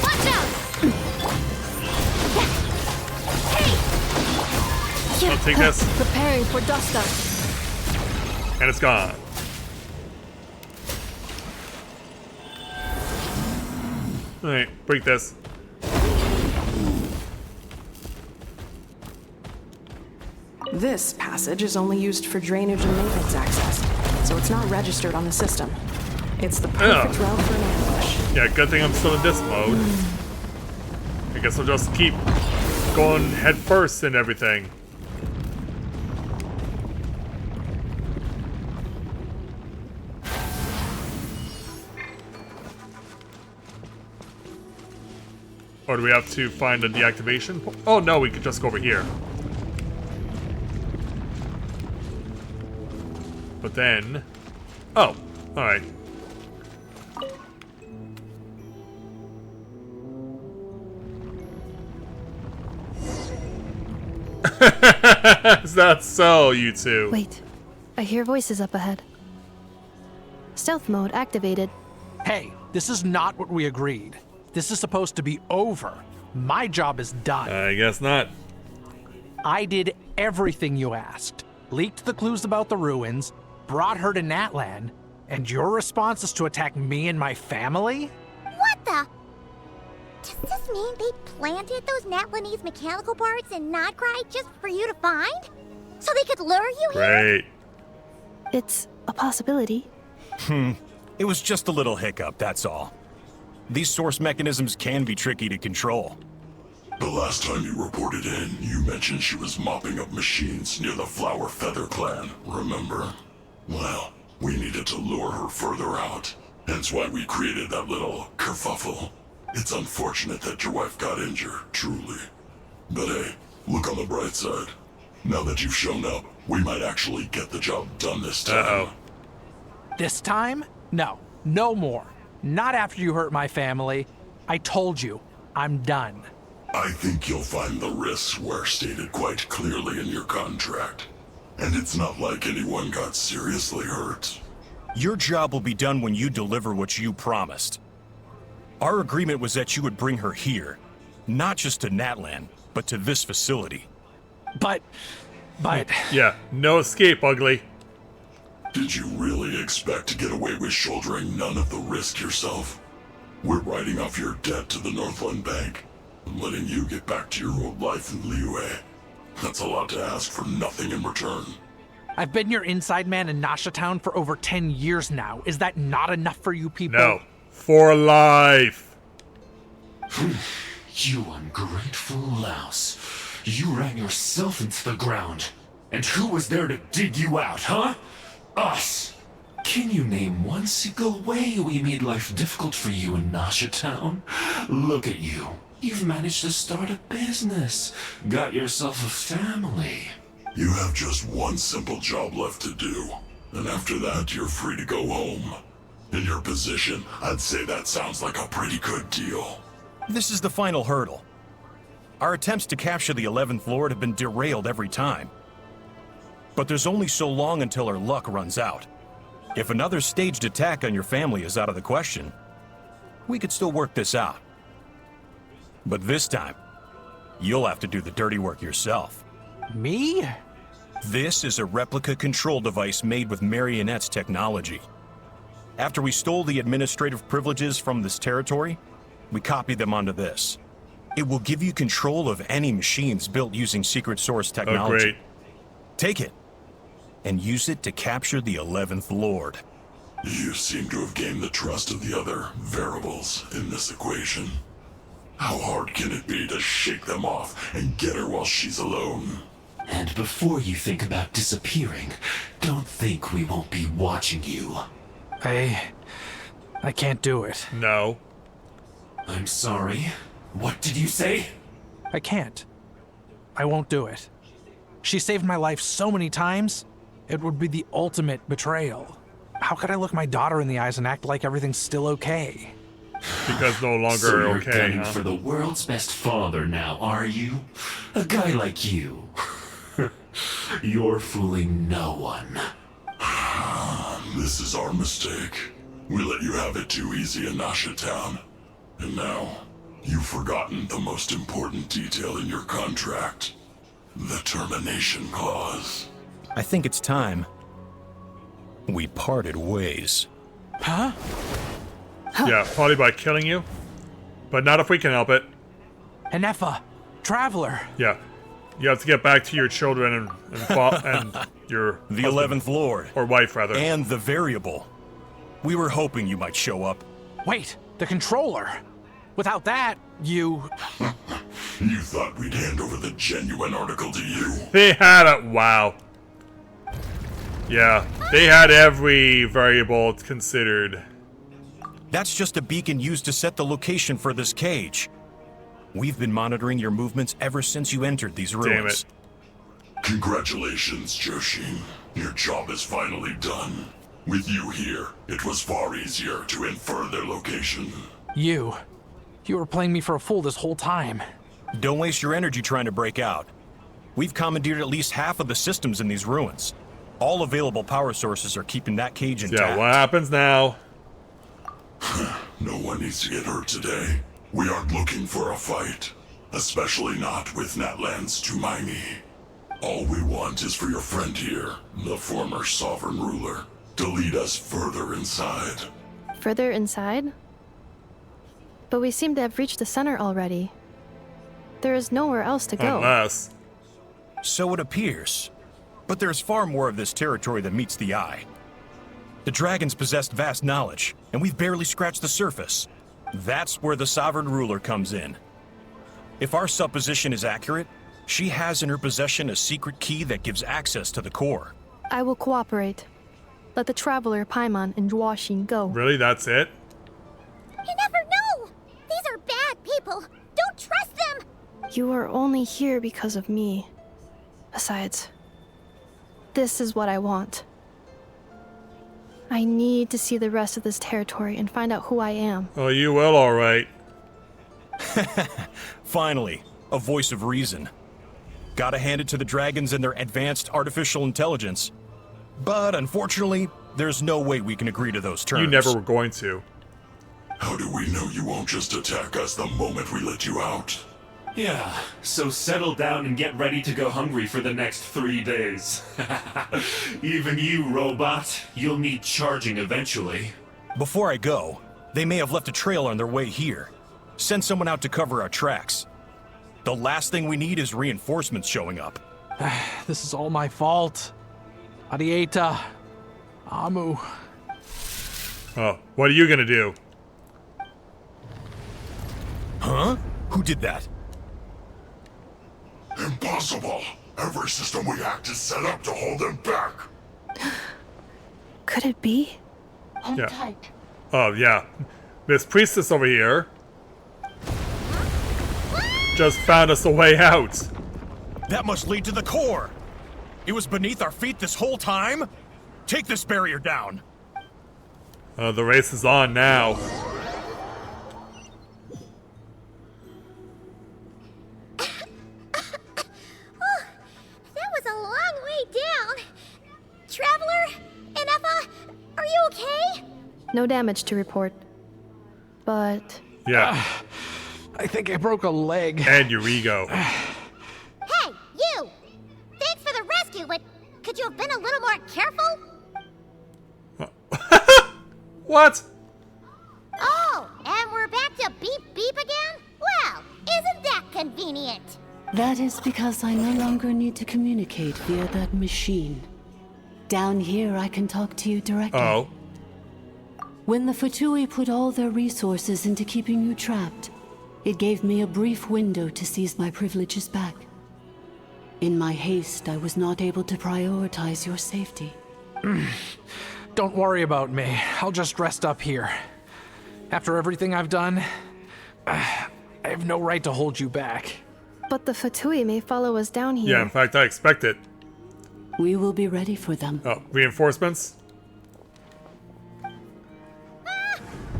Watch out! I'll take this. Preparing for dust up. And it's gone. Alright, break this. This passage is only used for drainage and maintenance access, so it's not registered on the system. It's the perfect route for an ambush. Yeah, good thing I'm still in this mode. I guess I'll just keep going head first and everything. Or do we have to find a deactivation point? Oh no, we could just go over here. But then... Oh, alright. Is that so, you two? Wait, I hear voices up ahead. Stealth mode activated. Hey, this is not what we agreed. This is supposed to be over. My job is done. I guess not. I did everything you asked. Leaked the clues about the ruins, brought her to Natlan, and your response is to attack me and my family? What the? Does this mean they planted those Natlanese mechanical parts in Notcry just for you to find? So they could lure you here? Great. It's a possibility. It was just a little hiccup, that's all. These source mechanisms can be tricky to control. The last time you reported in, you mentioned she was mopping up machines near the Flower Feather clan, remember? Well, we needed to lure her further out. Hence why we created that little kerfuffle. It's unfortunate that your wife got injured, truly. But hey, look on the bright side. Now that you've shown up, we might actually get the job done this time. This time? No, no more. Not after you hurt my family. I told you, I'm done. I think you'll find the risks were stated quite clearly in your contract. And it's not like anyone got seriously hurt. Your job will be done when you deliver what you promised. Our agreement was that you would bring her here, not just to Natlan, but to this facility. But... Yeah, no escape, Ugly. Did you really expect to get away with shouldering none of the risk yourself? We're writing off your debt to the Northland Bank and letting you get back to your old life in Liyue. That's a lot to ask for nothing in return. I've been your inside man in Nasha Town for over 10 years now. Is that not enough for you people? No. For life. You ungrateful louse. You ran yourself into the ground. And who was there to dig you out, huh? Us! Can you name one single way we made life difficult for you in Nasha Town? Look at you. You've managed to start a business. Got yourself a family. You have just one simple job left to do. And after that, you're free to go home. In your position, I'd say that sounds like a pretty good deal. This is the final hurdle. Our attempts to capture the 11th Lord have been derailed every time. But there's only so long until our luck runs out. If another staged attack on your family is out of the question, we could still work this out. But this time, you'll have to do the dirty work yourself. Me? This is a replica control device made with Marionette's technology. After we stole the administrative privileges from this territory, we copied them onto this. It will give you control of any machines built using secret source technology. Oh, great. Take it, and use it to capture the 11th Lord. You seem to have gained the trust of the other variables in this equation. How hard can it be to shake them off and get her while she's alone? And before you think about disappearing, don't think we won't be watching you. I can't do it. No. I'm sorry. What did you say? I can't. I won't do it. She saved my life so many times, it would be the ultimate betrayal. How could I look my daughter in the eyes and act like everything's still okay? Because no longer so you're okay, gunning huh? for the world's best father now, are you? A guy like you. You're fooling no one. This is our mistake. We let you have it too easy in Nasha Town. And now, you've forgotten the most important detail in your contract. The termination clause. I think it's time we parted ways. Huh? Yeah, probably by killing you. But not if we can help it. Enefa, Traveler. Yeah. You have to get back to your children and your The husband, 11th Lord. or wife, rather. And the variable. We were hoping you might show up. Wait, the controller. Without that, you... You thought we'd hand over the genuine article to you? They had a... Wow. Yeah, they had every variable considered. That's just a beacon used to set the location for this cage. We've been monitoring your movements ever since you entered these ruins. Damn it. Congratulations, Joshin. Your job is finally done. With you here, it was far easier to infer their location. You were playing me for a fool this whole time. Don't waste your energy trying to break out. We've commandeered at least half of the systems in these ruins. All available power sources are keeping that cage intact. Yeah, what happens now? No one needs to get hurt today. We aren't looking for a fight. Especially not with Natlan's Tumaini. All we want is for your friend here, the former sovereign ruler, to lead us further inside. Further inside? But we seem to have reached the center already. There is nowhere else to go. Unless... So it appears. But there's far more of this territory than meets the eye. The dragons possessed vast knowledge, and we've barely scratched the surface. That's where the sovereign ruler comes in. If our supposition is accurate, she has in her possession a secret key that gives access to the core. I will cooperate. Let the Traveler, Paimon, and Genshin go. Really? That's it? You never know! These are bad people! Don't trust them! You are only here because of me. Besides, this is what I want. I need to see the rest of this territory and find out who I am. Oh, you will, alright. Finally, a voice of reason. Gotta hand it to the dragons and their advanced artificial intelligence. But unfortunately, there's no way we can agree to those terms. You never were going to. How do we know you won't just attack us the moment we let you out? Yeah, so settle down and get ready to go hungry for the next 3 days. Even you, robot, you'll need charging eventually. Before I go, they may have left a trail on their way here. Send someone out to cover our tracks. The last thing we need is reinforcements showing up. This is all my fault. Arieta. Amu. Oh, what are you gonna do? Huh? Who did that? Impossible! Every system we hacked is set up to hold them back! Could it be? Yeah. Oh, yeah. Miss Priestess over here just found us a way out. That must lead to the core. It was beneath our feet this whole time? Take this barrier down. The race is on now. That was a long way down. Traveler? Enefa? Are you okay? No damage to report. But... Yeah. I think I broke a leg. And your ego. Hey, you! Thanks for the rescue, but could you have been a little more careful? What? Oh, and we're back to beep beep again? Well, isn't that convenient? That is because I no longer need to communicate via that machine. Down here, I can talk to you directly. Oh. When the Fatui put all their resources into keeping you trapped, it gave me a brief window to seize my privileges back. In my haste, I was not able to prioritize your safety. Don't worry about me. I'll just rest up here. After everything I've done, I have no right to hold you back. But the Fatui may follow us down here. Yeah, in fact, I expect it. We will be ready for them. Oh, reinforcements? More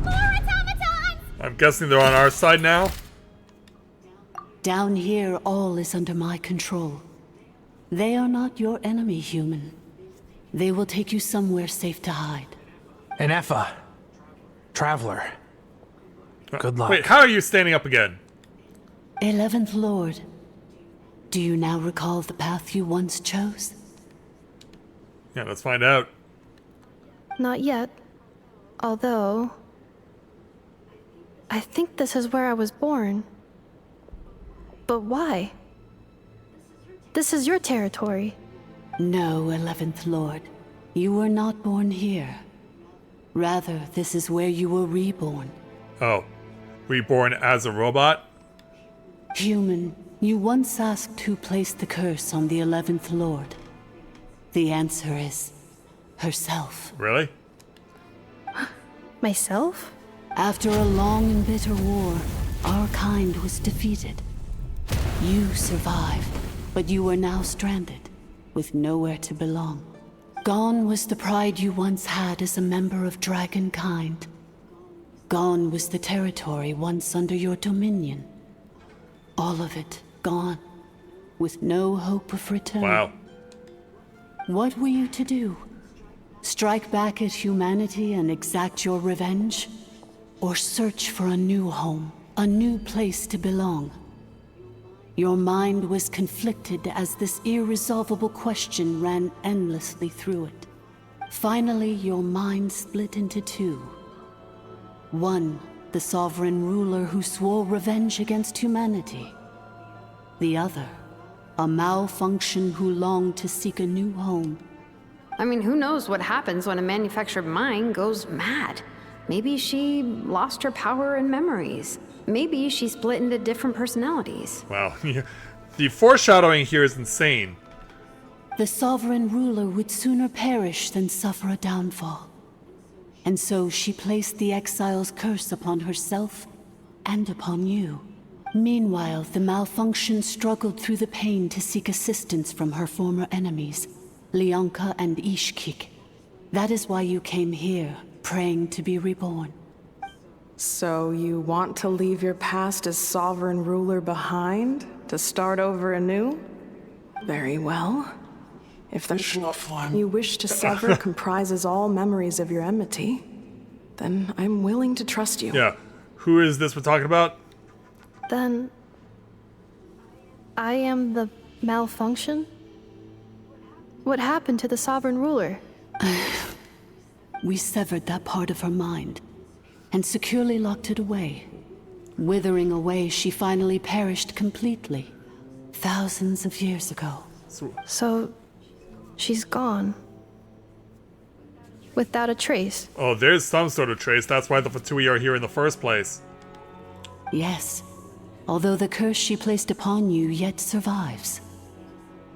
automatons! I'm guessing they're on our side now? Down here, all is under my control. They are not your enemy, human. They will take you somewhere safe to hide. Enefa. Traveler. Good luck. Wait, how are you standing up again? 11th Lord. Do you now recall the path you once chose? Yeah, let's find out. Not yet. Although... I think this is where I was born. But why? This is your territory. No, 11th Lord. You were not born here. Rather, this is where you were reborn. Oh. Reborn as a robot? Human, you once asked who placed the curse on the 11th Lord. The answer is herself. Really? Myself? After a long and bitter war, our kind was defeated. You survived, but you are now stranded, with nowhere to belong. Gone was the pride you once had as a member of dragonkind. Gone was the territory once under your dominion. All of it gone, with no hope of return. Wow. What were you to do? Strike back at humanity and exact your revenge? Or search for a new home, a new place to belong? Your mind was conflicted as this irresolvable question ran endlessly through it. Finally, your mind split into two. One, the sovereign ruler who swore revenge against humanity. The other, a malfunction who longed to seek a new home. I mean, who knows what happens when a manufactured mind goes mad? Maybe she lost her power and memories. Maybe she split into different personalities. Wow. The foreshadowing here is insane. The sovereign ruler would sooner perish than suffer a downfall. And so she placed the exile's curse upon herself and upon you. Meanwhile, the malfunction struggled through the pain to seek assistance from her former enemies, Leonka and Ishkik. That is why you came here, praying to be reborn. So you want to leave your past as sovereign ruler behind, to start over anew? Very well. If the you wish to sever comprises all memories of your enmity, then I'm willing to trust you. Yeah. Who is this we're talking about? Then I am the malfunction? What happened to the sovereign ruler? We severed that part of her mind and securely locked it away. Withering away, she finally perished completely, thousands of years ago. So, she's gone. Without a trace. Oh, there's some sort of trace. That's why the Fatui are here in the first place. Yes. Although the curse she placed upon you yet survives.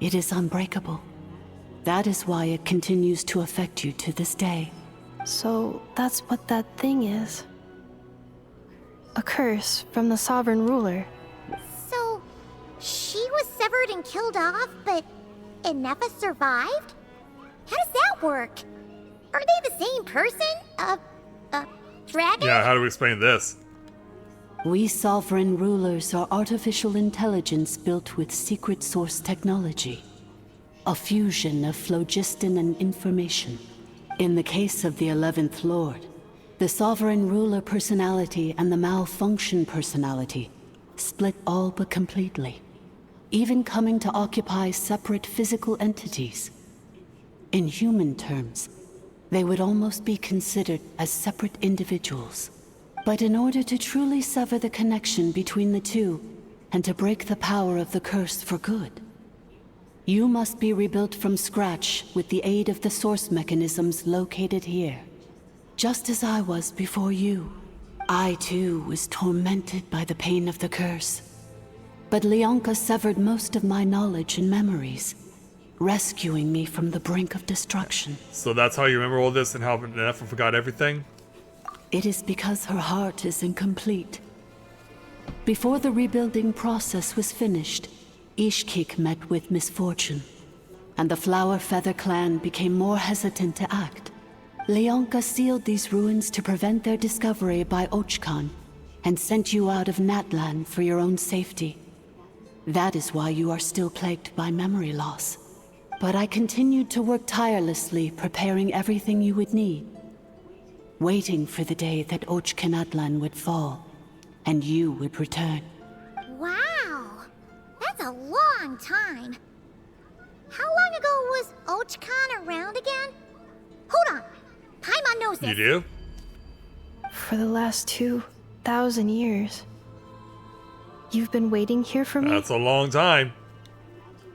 It is unbreakable. That is why it continues to affect you to this day. So, that's what that thing is. A curse from the sovereign ruler. So, she was severed and killed off, but Innefa survived? How does that work? Are they the same person? Dragon? Yeah, how do we explain this? We sovereign rulers are artificial intelligence built with secret source technology. A fusion of phlogiston and information. In the case of the 11th Lord, the sovereign ruler personality and the malfunction personality split all but completely, even coming to occupy separate physical entities. In human terms, they would almost be considered as separate individuals. But in order to truly sever the connection between the two, and to break the power of the curse for good, you must be rebuilt from scratch with the aid of the source mechanisms located here. Just as I was before you, I too was tormented by the pain of the curse. But Leonka severed most of my knowledge and memories, rescuing me from the brink of destruction. So that's how you remember all this and how Innefa forgot everything? It is because her heart is incomplete. Before the rebuilding process was finished, Ishkik met with misfortune, and the Flower Feather clan became more hesitant to act. Leonka sealed these ruins to prevent their discovery by Ochkan, and sent you out of Natlan for your own safety. That is why you are still plagued by memory loss. But I continued to work tirelessly, preparing everything you would need, waiting for the day that Ochkanatlan would fall, and you would return. Wow! That's a long time. How long ago was Ochkan around again? Hold on. Paimon knows this. You do? For the last 1,000 years. You've been waiting here for me? That's a long time.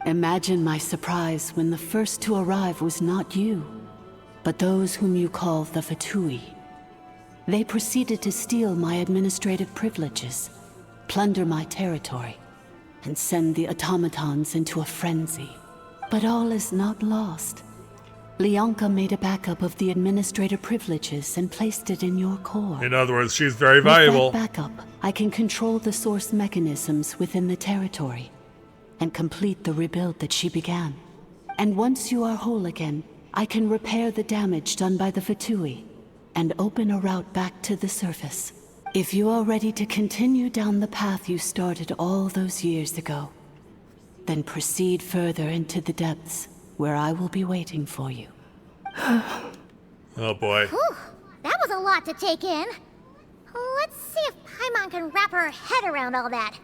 Imagine my surprise when the first to arrive was not you, but those whom you call the Fatui. They proceeded to steal my administrative privileges, plunder my territory, and send the automatons into a frenzy. But all is not lost. Leonka made a backup of the administrator privileges and placed it in your core. In other words, she's very valuable. With that backup, I can control the source mechanisms within the territory and complete the rebuild that she began. And once you are whole again, I can repair the damage done by the Fatui and open a route back to the surface. If you are ready to continue down the path you started all those years ago, then proceed further into the depths, where I will be waiting for you. Oh boy. Whew, that was a lot to take in. Let's see if Paimon can wrap her head around all that.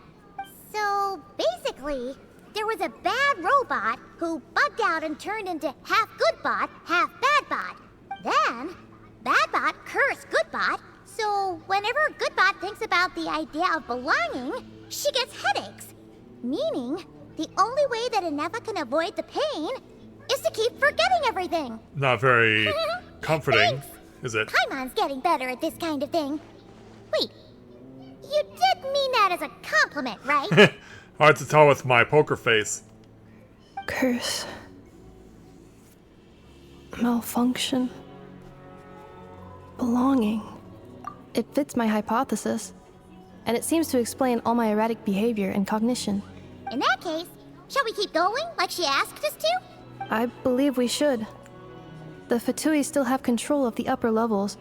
So, basically, there was a bad robot who bugged out and turned into half good bot, half bad bot. Then, bad bot cursed good bot, so whenever good bot thinks about the idea of belonging, she gets headaches. Meaning, the only way that Inefa can avoid the pain is to keep forgetting everything. Not very comforting, Thanks. is it? Paimon's getting better at this kind of thing. Wait, you did mean that as a compliment, right? Hard to tell with my poker face. Curse. Malfunction. Belonging. It fits my hypothesis, and it seems to explain all my erratic behavior and cognition. In that case, shall we keep going like she asked us to? I believe we should. The Fatui still have control of the upper levels.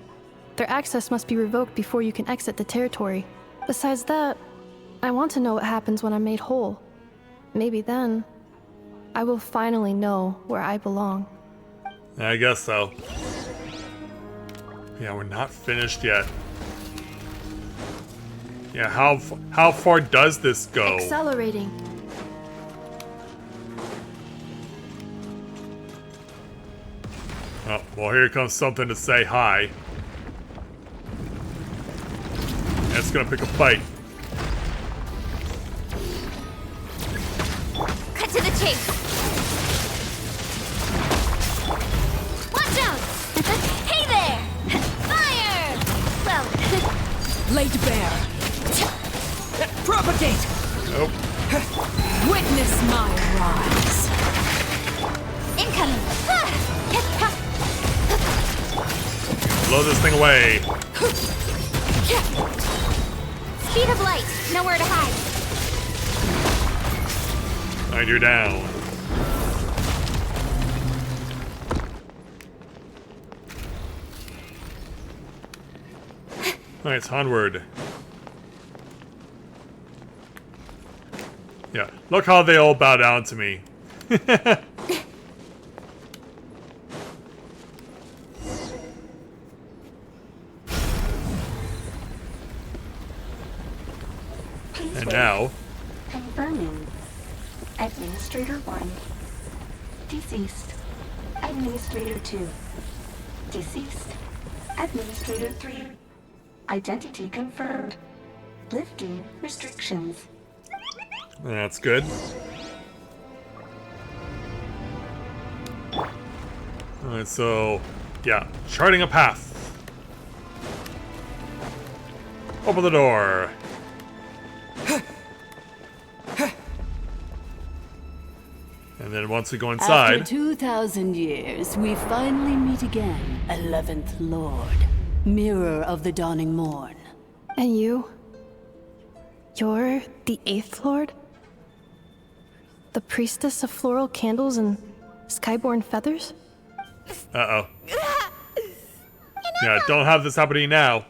Their access must be revoked before you can exit the territory. Besides that, I want to know what happens when I'm made whole. Maybe then, I will finally know where I belong. I guess so. Yeah, we're not finished yet. Yeah, how far does this go? Accelerating. Oh, well, here comes something to say hi. It's gonna pick a fight. Cut to the chase. Watch out! Hey there! Fire! Well, Laid bare. Propagate! Nope. Witness my rise. incoming! Blow this thing away. Speed of light, nowhere to hide. And you're down. Alright, onward. Yeah, look how they all bow down to me. And now... Confirming. Administrator 1. Deceased. Administrator 2. Deceased. Administrator 3. Identity confirmed. Lifting restrictions. That's good. Alright, so... yeah, charting a path. Open the door. And then once we go inside... After 2,000 years, we finally meet again, 11th Lord. Mirror of the dawning morn. And you? You're the 8th Lord? The priestess of floral candles and skyborn feathers? Uh-oh. Yeah, don't have this happening now.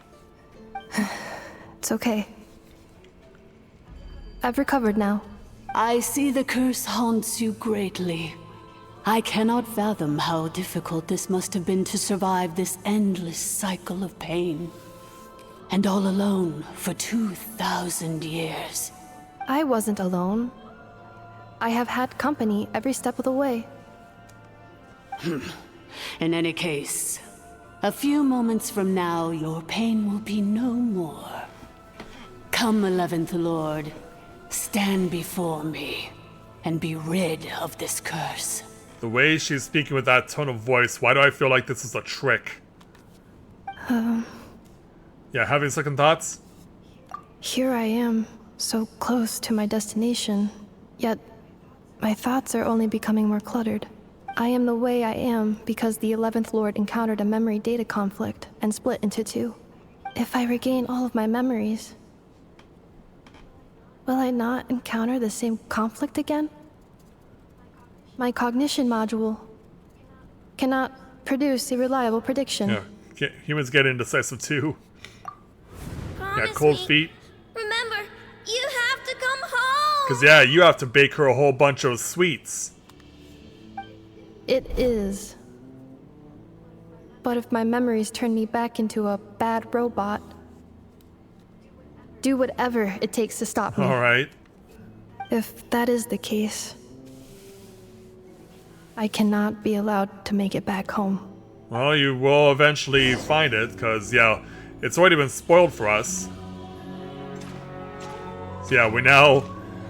It's okay. I've recovered now. I see the curse haunts you greatly. I cannot fathom how difficult this must have been to survive this endless cycle of pain. And all alone for 2,000 years. I wasn't alone. I have had company every step of the way. In any case, a few moments from now, your pain will be no more. Come, 11th Lord. Stand before me and be rid of this curse. The way she's speaking with that tone of voice, why do I feel like this is a trick? Yeah, having second thoughts? Here I am, so close to my destination, yet my thoughts are only becoming more cluttered. I am the way I am because the 11th Lord encountered a memory data conflict and split into two. If I regain all of my memories, will I not encounter the same conflict again? My cognition module cannot produce a reliable prediction. Yeah, humans get indecisive too. Promise yeah, cold me. feet. Remember, you have to come home. Because, yeah, you have to bake her a whole bunch of sweets. It is. But if my memories turn me back into a bad robot, do whatever it takes to stop me. Alright. If that is the case, I cannot be allowed to make it back home. Well, you will eventually find it, because, yeah, it's already been spoiled for us. So, yeah, we now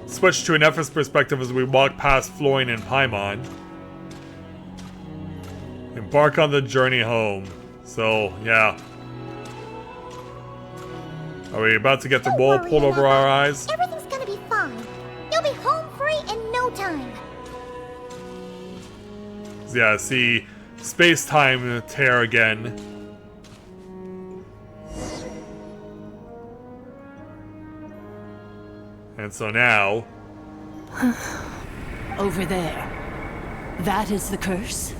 switch to an Nephis perspective as we walk past Florin and Paimon. Embark on the journey home. So, yeah. Are we about to get the wool pulled over our eyes? Everything's gonna be fine. You'll be home free in no time. So, yeah, see space-time tear again. And so now... Over there. That is the curse?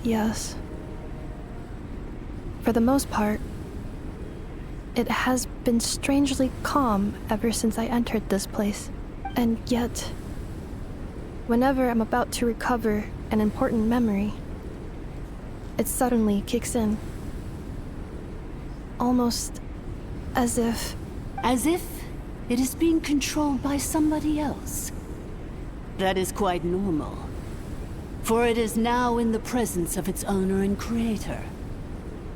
Yes. For the most part, it has been strangely calm ever since I entered this place. And yet, whenever I'm about to recover an important memory, it suddenly kicks in. Almost as if... As if it is being controlled by somebody else. That is quite normal. For it is now in the presence of its owner and creator,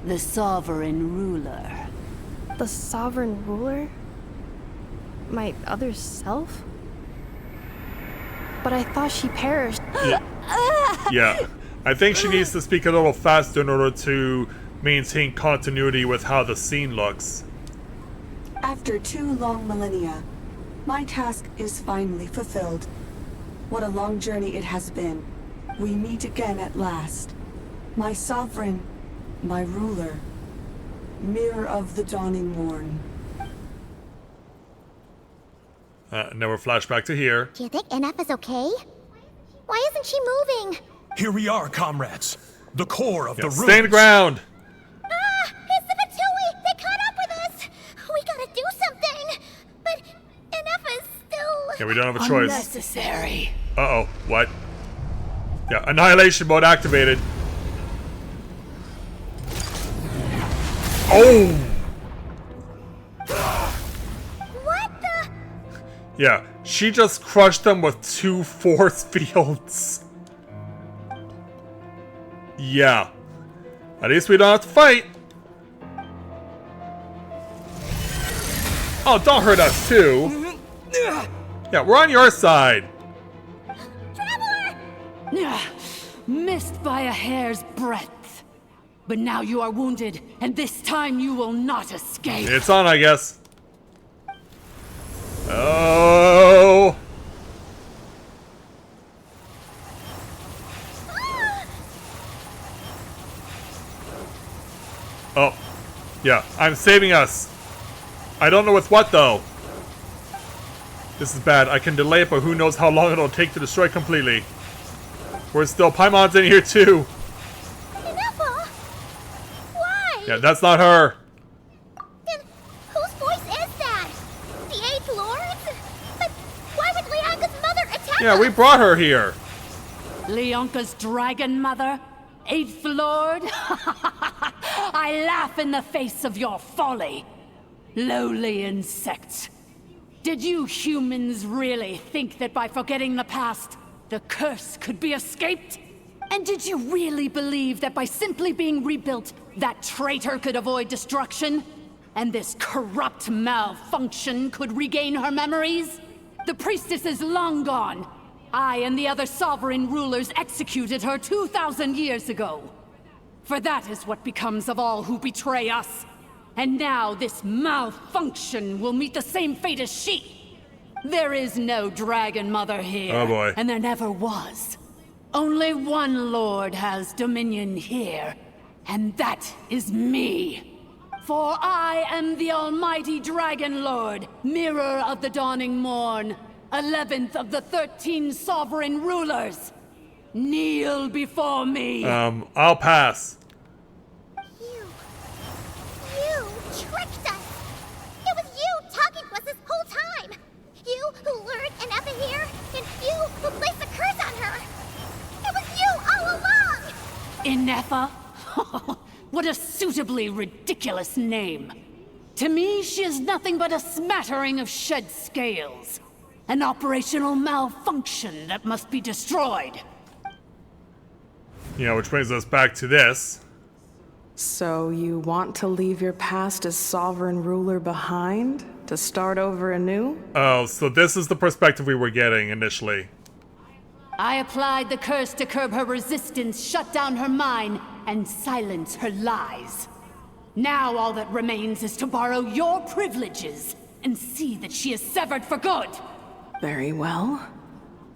the sovereign ruler. The sovereign ruler? My other self? But I thought she perished. Yeah. I think she needs to speak a little faster in order to maintain continuity with how the scene looks. After 2 long millennia, my task is finally fulfilled. What a long journey it has been. We meet again at last. My sovereign, my ruler, mirror of the dawning morn. Now we're flashback to here. Do you think NF is okay? Why isn't she moving? Here we are, comrades. The core of the ruins. Stay the ground. Ah! It's the Fatui! They caught up with us! We gotta do something! But NF is still... Yeah, we don't have a choice. Unnecessary. Uh-oh. What? Yeah, annihilation mode activated. Oh! What the... Yeah, she just crushed them with 2 force fields. Yeah. At least we don't have to fight. Oh, don't hurt us too. Yeah, we're on your side. Missed by a hair's breadth. But now you are wounded, and this time you will not escape. It's on, I guess. Oh. Oh. Yeah, I'm saving us. I don't know with what, though. This is bad. I can delay it, but who knows how long it'll take to destroy completely. We're still... Paimon's in here, too. Nefa? Why? Yeah, that's not her. Then whose voice is that? The 8th Lord's? But why would Leanka's mother attack Yeah, us? we brought her here. Leonka's dragon mother? 8th Lord? I laugh in the face of your folly. Lowly insects. Did you humans really think that by forgetting the past, the curse could be escaped? And did you really believe that by simply being rebuilt, that traitor could avoid destruction? and this corrupt malfunction could regain her memories? The priestess is long gone. I and the other sovereign rulers executed her 2,000 years ago. For that is what becomes of all who betray us. And now this malfunction will meet the same fate as she. There is no Dragon Mother here. Oh boy. And there never was. Only one Lord has dominion here, and that is me. For I am the almighty Dragon Lord, Mirror of the Dawning Morn, 11th of the 13 sovereign rulers. Kneel before me. I'll pass. You tricked us! It was you talking to us this whole time! You who lured Inefa here, and you who placed a curse on her! It was you all along! Inefa? What a suitably ridiculous name. To me, she is nothing but a smattering of shed scales. An operational malfunction that must be destroyed. Yeah, which brings us back to this. So you want to leave your past as sovereign ruler behind? To start over anew? Oh, so this is the perspective we were getting initially. I applied the curse to curb her resistance, shut down her mind, and silence her lies. Now all that remains is to borrow your privileges and see that she is severed for good. Very well.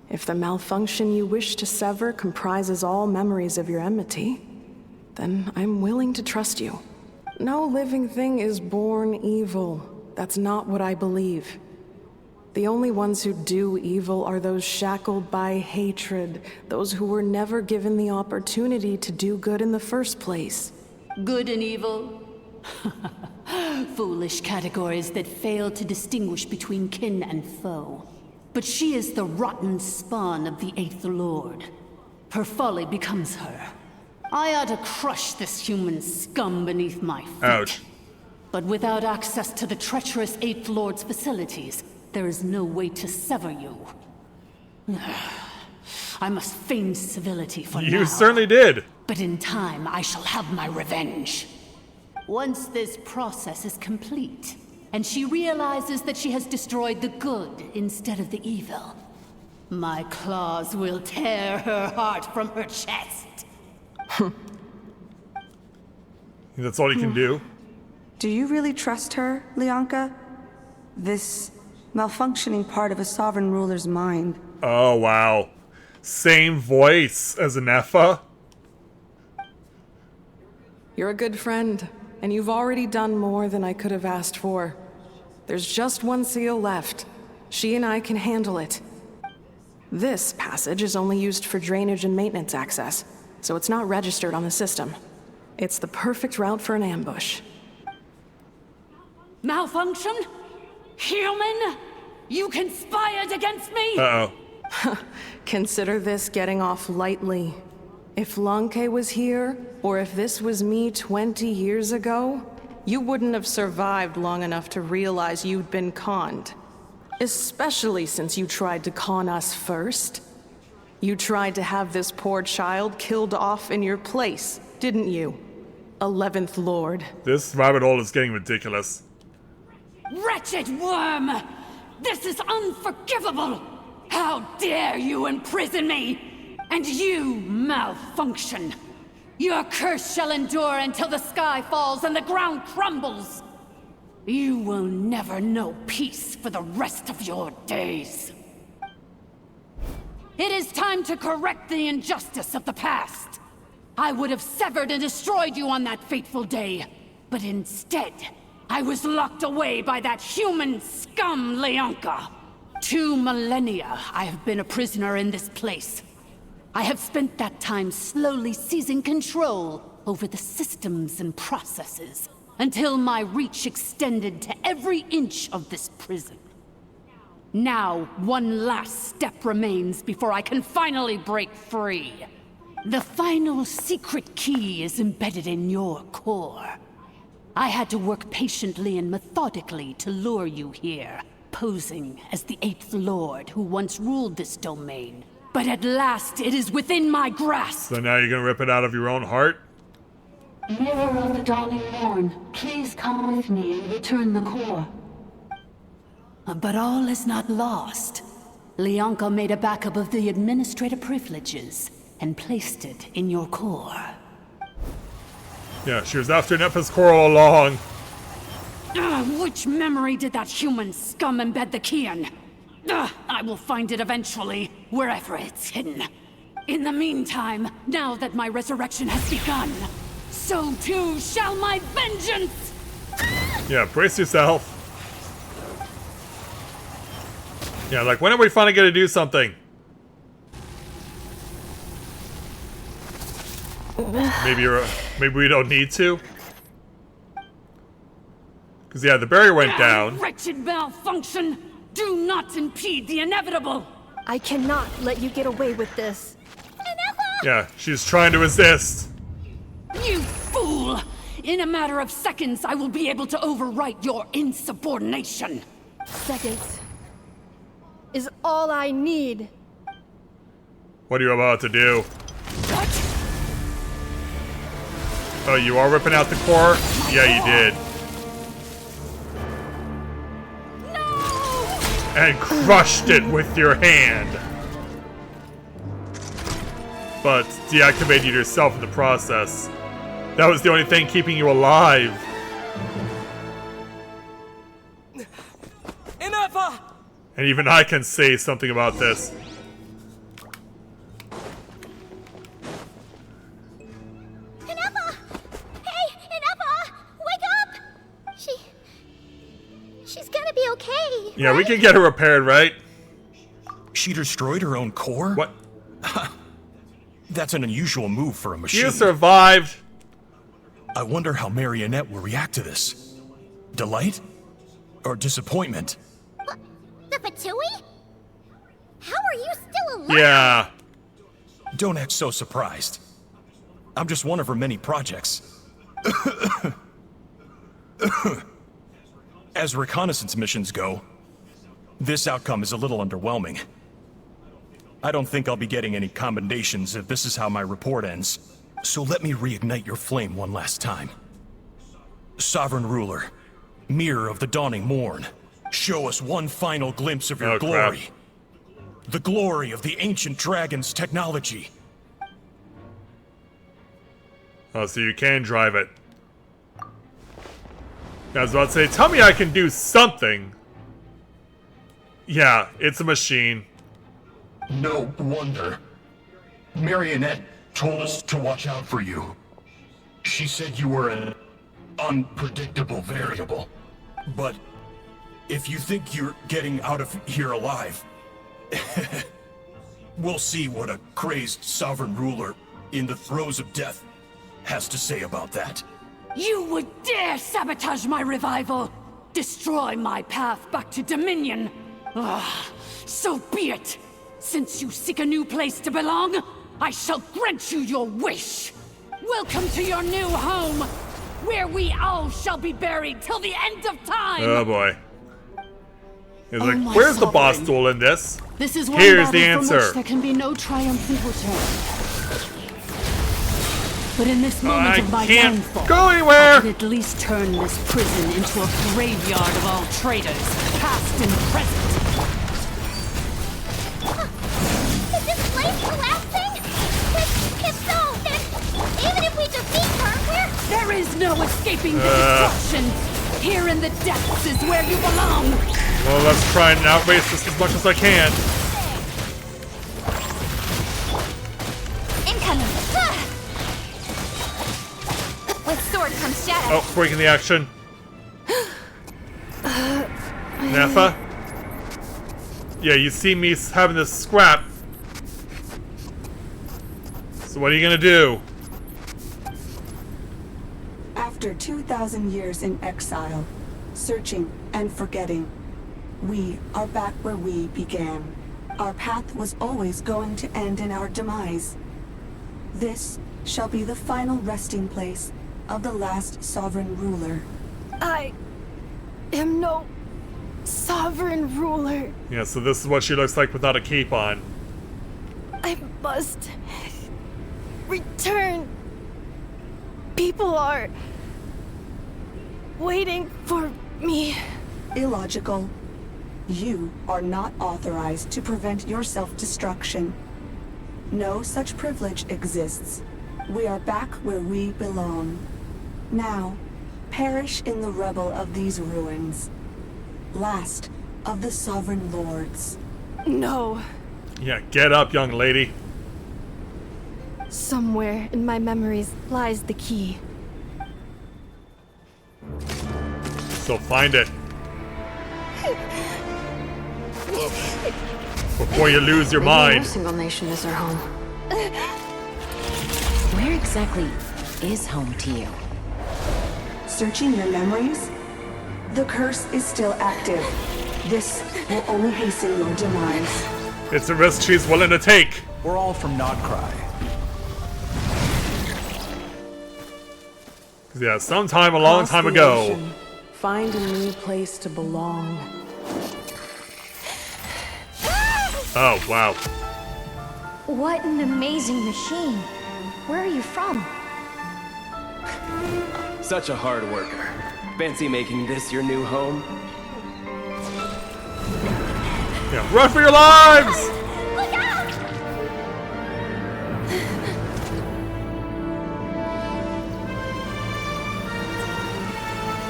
If the malfunction you wish to sever comprises all memories of your enmity, then I'm willing to trust you. No living thing is born evil. That's not what I believe. The only ones who do evil are those shackled by hatred, those who were never given the opportunity to do good in the first place. Good and evil? Foolish categories that fail to distinguish between kin and foe. But she is the rotten spawn of the Eighth Lord. Her folly becomes her. I ought to crush this human scum beneath my feet. Ouch. But without access to the treacherous Eighth Lord's facilities, there is no way to sever you. I must feign civility for now. You certainly did. But in time, I shall have my revenge. Once this process is complete, and she realizes that she has destroyed the good instead of the evil, my claws will tear her heart from her chest. That's all you can do? Do you really trust her, Lianka? This malfunctioning part of a sovereign ruler's mind. Oh, wow. Same voice as Inefa? You're a good friend, and you've already done more than I could have asked for. There's just one seal left. She and I can handle it. This passage is only used for drainage and maintenance access, so it's not registered on the system. It's the perfect route for an ambush. Malfunction? Human? You conspired against me? Uh-oh. Consider this getting off lightly. If Lanke was here, or if this was me 20 years ago, you wouldn't have survived long enough to realize you'd been conned. Especially since you tried to con us first. You tried to have this poor child killed off in your place, didn't you? 11th Lord. This rabbit hole is getting ridiculous. Wretched worm! This is unforgivable! How dare you imprison me! And you, malfunction! Your curse shall endure until the sky falls and the ground crumbles! You will never know peace for the rest of your days. It is time to correct the injustice of the past. I would have severed and destroyed you on that fateful day, but instead, I was locked away by that human scum, Lianka. 2 millennia I have been a prisoner in this place. I have spent that time slowly seizing control over the systems and processes, until my reach extended to every inch of this prison. Now, one last step remains before I can finally break free. The final secret key is embedded in your core. I had to work patiently and methodically to lure you here, posing as the 8th Lord who once ruled this domain. But at last, it is within my grasp. So now you're gonna rip it out of your own heart? Mirror of the Dawning Morn, please come with me and return the core. But all is not lost. Leonka made a backup of the administrator privileges and placed it in your core. Yeah, she was after Nefa's core all along. Which memory did that human scum embed the key in? I will find it eventually, wherever it's hidden. In the meantime, now that my resurrection has begun, so too shall my vengeance! Yeah, brace yourself. Yeah, like, when are we finally gonna do something? Maybe we don't need to? Because, yeah, the barrier went down. Wretched malfunction! Do not impede the inevitable! I cannot let you get away with this. Yeah, she's trying to resist. You fool! In a matter of seconds, I will be able to overwrite your insubordination. Seconds is all I need. What are you about to do? What? Oh, you are ripping out the core? Yeah, you did. And crushed it with your hand. But deactivated yourself in the process. That was the only thing keeping you alive. Enough! And even I can say something about this. Inepa! Hey, Inepa! Wake up! She's gonna be okay. Yeah, we can get her repaired, right? She destroyed her own core? What? That's an unusual move for a machine. You survived. I wonder how Marionette will react to this. Delight? Or disappointment? The Fatui? How are you still alive? Yeah. Don't act so surprised. I'm just one of her many projects. As reconnaissance missions go, this outcome is a little underwhelming. I don't think I'll be getting any commendations if this is how my report ends. So let me reignite your flame one last time. Sovereign Ruler, Mirror of the Dawning Morn, show us one final glimpse of your glory. Crap. The glory of the ancient dragon's technology. Oh, so you can drive it. I was about to say, tell me I can do something. Yeah, it's a machine. No wonder. Marionette told us to watch out for you. She said you were an unpredictable variable. But if you think you're getting out of here alive, we'll see what a crazed sovereign ruler in the throes of death has to say about that. You would dare sabotage my revival! Destroy my path back to Dominion! So be it! Since you seek a new place to belong, I shall grant you your wish! Welcome to your new home, where we all shall be buried till the end of time! Oh boy. He's like, where's the boss duel in this? This is one Here's the battle from answer. which there can be no triumphant return. But in this moment of my downfall, go anywhere. I can at least turn this prison into a graveyard of all traitors, past and present. Is this place collapsing? If so, then even if we defeat her, There is no escaping the destruction. Here in the depths is where you belong. Well, let's try and outrace this as much as I can. Incoming. With sword comes shadow. Oh, breaking the action. Nefa? Yeah, you see me having this scrap. So what are you gonna do? After 2,000 years in exile, searching and forgetting, we are back where we began. Our path was always going to end in our demise. This shall be the final resting place of the last sovereign ruler. I am no sovereign ruler. Yeah, so this is what she looks like without a cape on. I must return People are waiting for me. Illogical. You are not authorized to prevent your self-destruction. No such privilege exists. We are back where we belong. Now, perish in the rubble of these ruins. Last of the Sovereign Lords. No. Yeah, get up, young lady. Somewhere in my memories lies the key. So find it. Before you lose your mind. No single nation is our home. Where exactly is home to you? Searching your memories? The curse is still active. This will only hasten your demise. It's a risk she's willing to take. We're all from Nodcry. Yeah, sometime a long time ago. Find a new place to belong. Oh, wow. What an amazing machine. Where are you from? Such a hard worker. Fancy making this your new home? Yeah, run for your lives! Look out!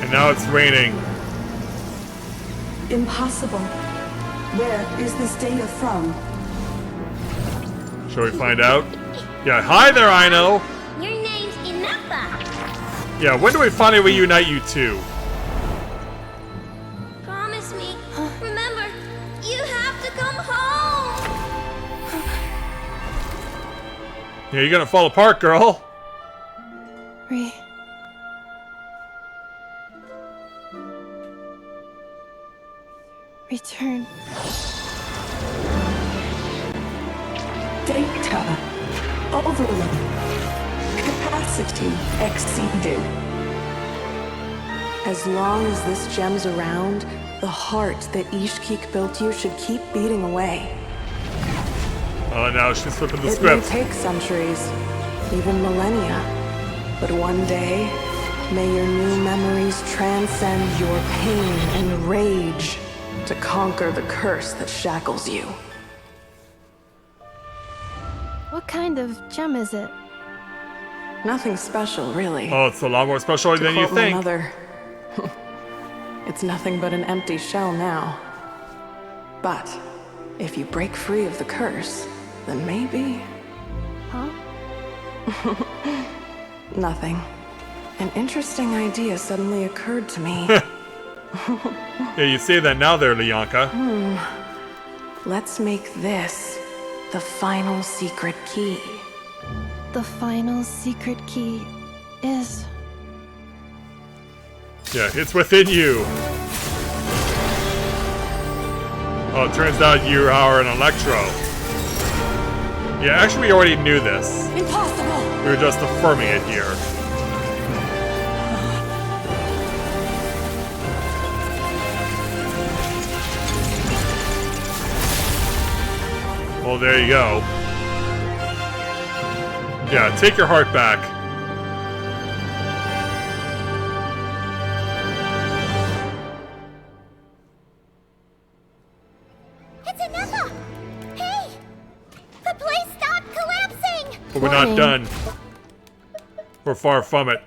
And now it's raining. Impossible. Where is this data from? Shall we find out? Yeah, hi there, I know. Your name's Inafa. Yeah, when do we finally reunite you two? Promise me. Remember, you have to come home. Yeah, you're gonna fall apart, girl. Return. Data. Overload. Capacity exceeded. As long as this gem's around, the heart that Ishkik built you should keep beating away. Oh, now she's flipping the It script. may take centuries, even millennia, but one day, may your new memories transcend your pain and rage to conquer the curse that shackles you. What kind of gem is it? Nothing special, really. Oh, it's a lot more special than you quote my think. mother, it's nothing but an empty shell now. But if you break free of the curse, then maybe... Huh? Nothing. An interesting idea suddenly occurred to me. Yeah, you say that now there, Leonka. Let's make this the final secret key. The final secret key is... Yeah, it's within you. Oh, it turns out you are an Electro. Yeah, actually we already knew this. Impossible! We were just affirming it here. Well, there you go. Yeah, take your heart back. It's Inafa. Hey, the place stopped collapsing. But we're not done. We're far from it.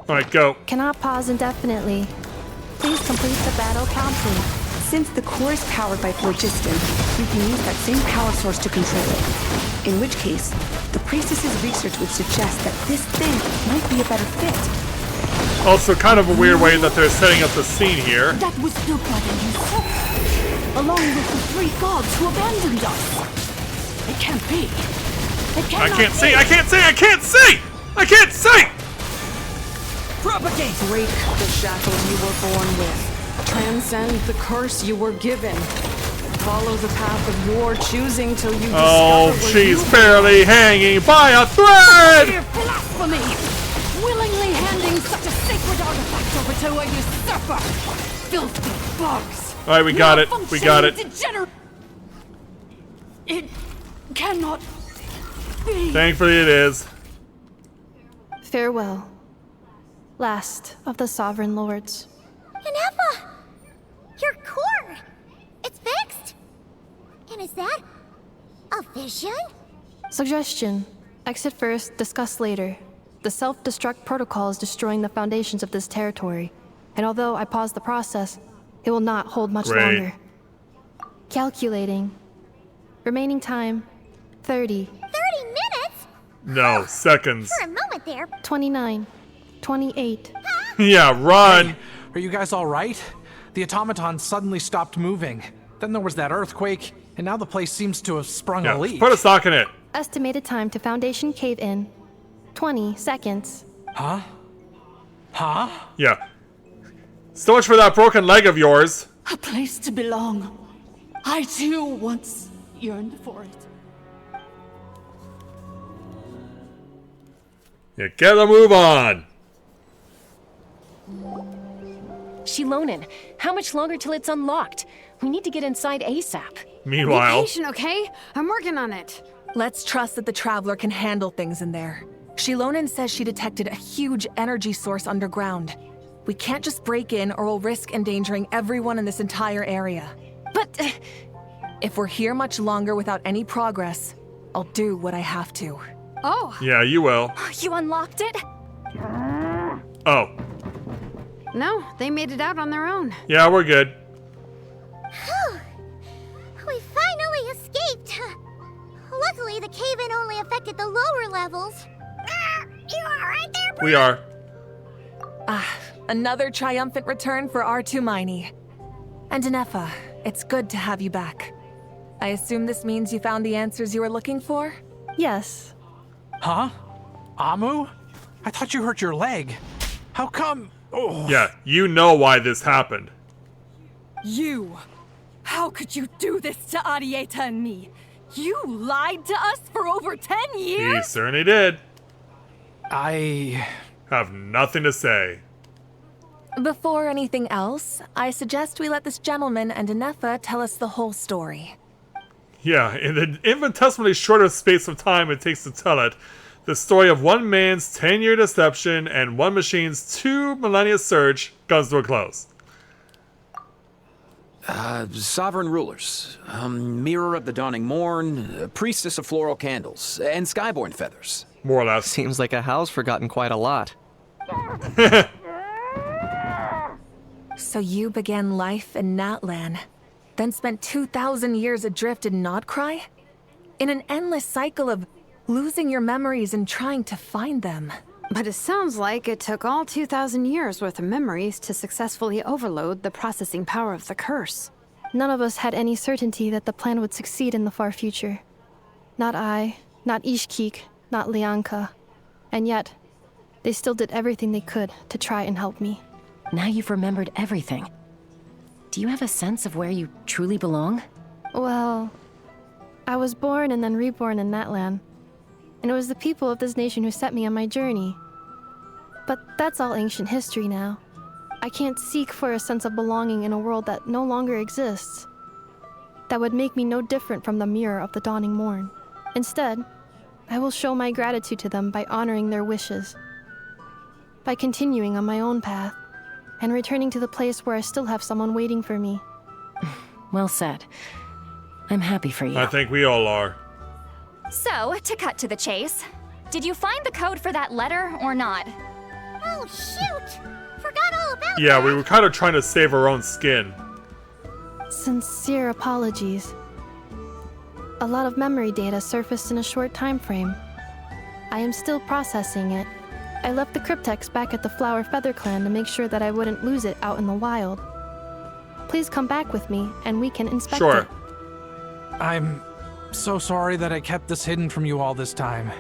Alright, go. Cannot pause indefinitely. Please complete the battle promptly. Since the core is powered by phlogiston, we can use that same power source to control it. In which case, the priestess's research would suggest that this thing might be a better fit. Also, kind of a weird way that they're setting up the scene here. That was the dragon you saw, along with the three gods who abandoned us. It can't be. It cannot I can't be. see! I can't see! I can't see! I can't see! Propagate! Break the shackles you were born with. Transcend the curse you were given. Follow the path of your choosing till you discover Oh, where she's you barely hanging by a thread! Sheer blasphemy! Willingly handing such a sacred artifact over to a usurper! Filthy bugs! Alright, we got it. We got it. Degenerate. It cannot be! Thankfully it is. Farewell, last of the Sovereign Lords. Ineffa! Your core! It's fixed! And is that a vision? Suggestion. Exit first, discuss later. The self-destruct protocol is destroying the foundations of this territory. And although I paused the process, it will not hold much longer. Calculating. Remaining time, 30. 30 minutes? No, seconds. For a moment there. 29. 28. Yeah, run! Hey, are you guys alright? The automaton suddenly stopped moving. Then there was that earthquake, and now the place seems to have sprung a leak. Put a sock in it. Estimated time to Foundation cave-in, 20 seconds. Huh? Huh? Yeah. So much for that broken leg of yours. A place to belong. I too once yearned for it. Yeah, get a move on. Shilonen, how much longer till it's unlocked? We need to get inside ASAP. Meanwhile... Be patient, okay? I'm working on it. Let's trust that the Traveler can handle things in there. Shilonen says she detected a huge energy source underground. We can't just break in or we'll risk endangering everyone in this entire area. But... if we're here much longer without any progress, I'll do what I have to. Oh! Yeah, you will. You unlocked it? Oh. No, they made it out on their own. Yeah, we're good. Whew. We finally escaped. Luckily, the cave-in only affected the lower levels. You alright there, bro? We are. Another triumphant return for R2 Miney. And Ineffa, it's good to have you back. I assume this means you found the answers you were looking for? Yes. Huh? Amu? I thought you hurt your leg. How come? Oh. Yeah, you know why this happened. You! How could you do this to Arieta and me? You lied to us for over 10 years? He certainly did. I... have nothing to say. Before anything else, I suggest we let this gentleman and Ineffa tell us the whole story. Yeah, in the infinitesimally shorter space of time it takes to tell it, the story of one man's 10-year deception and one machine's 2 millennia surge comes to a close. Sovereign rulers, Mirror of the Dawning Morn, Priestess of Floral Candles, and Skyborn Feathers. More or less. Seems like a house forgotten quite a lot. So you began life in Natlan, then spent 2,000 years adrift in Nodcry? In an endless cycle of losing your memories and trying to find them. But it sounds like it took all 2,000 years worth of memories to successfully overload the processing power of the curse. None of us had any certainty that the plan would succeed in the far future. Not I, not Ishkik, not Lianka. And yet, they still did everything they could to try and help me. Now you've remembered everything. Do you have a sense of where you truly belong? Well, I was born and then reborn in Natlan. And it was the people of this nation who set me on my journey. But that's all ancient history now. I can't seek for a sense of belonging in a world that no longer exists. That would make me no different from the Mirror of the Dawning Morn. Instead, I will show my gratitude to them by honoring their wishes. By continuing on my own path, and returning to the place where I still have someone waiting for me. Well said. I'm happy for you. I think we all are. So, to cut to the chase, did you find the code for that letter or not? Oh, shoot! Forgot all about Yeah, that. we were kind of trying to save our own skin. Sincere apologies. A lot of memory data surfaced in a short time frame. I am still processing it. I left the cryptex back at the Flower Feather Clan to make sure that I wouldn't lose it out in the wild. Please come back with me, and we can inspect it. I'm so sorry that I kept this hidden from you all this time.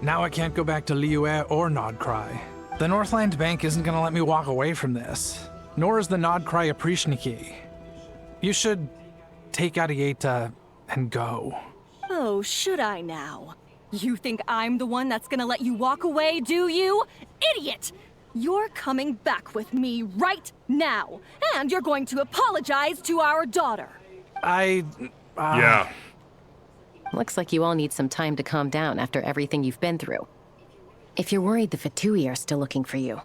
Now I can't go back to Liyue or Nodcry. The Northland Bank isn't gonna let me walk away from this, nor is the Nodcry Aprishniki. You should take Arieta and go. Oh, should I now? You think I'm the one that's gonna let you walk away, do you? Idiot! You're coming back with me right now, and you're going to apologize to our daughter. Yeah. Looks like you all need some time to calm down after everything you've been through. If you're worried the Fatui are still looking for you,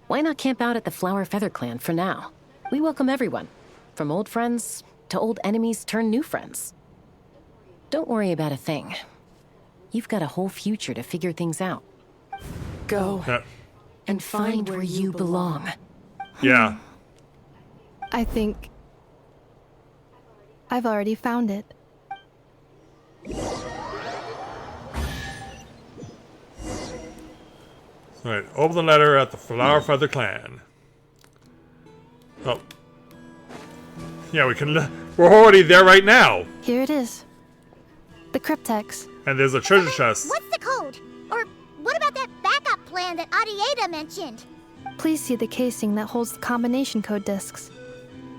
why not camp out at the Flower Feather Clan for now? We welcome everyone, from old friends to old enemies turned new friends. Don't worry about a thing. You've got a whole future to figure things out. Go and find where you belong. Yeah. I think I've already found it. Alright, open the letter at the Flower Feather Clan. Oh. Yeah, we can... We're already there right now! Here it is. The cryptex. And there's a treasure chest. What's the code? Or what about that backup plan that Arieta mentioned? Please see the casing that holds the combination code discs.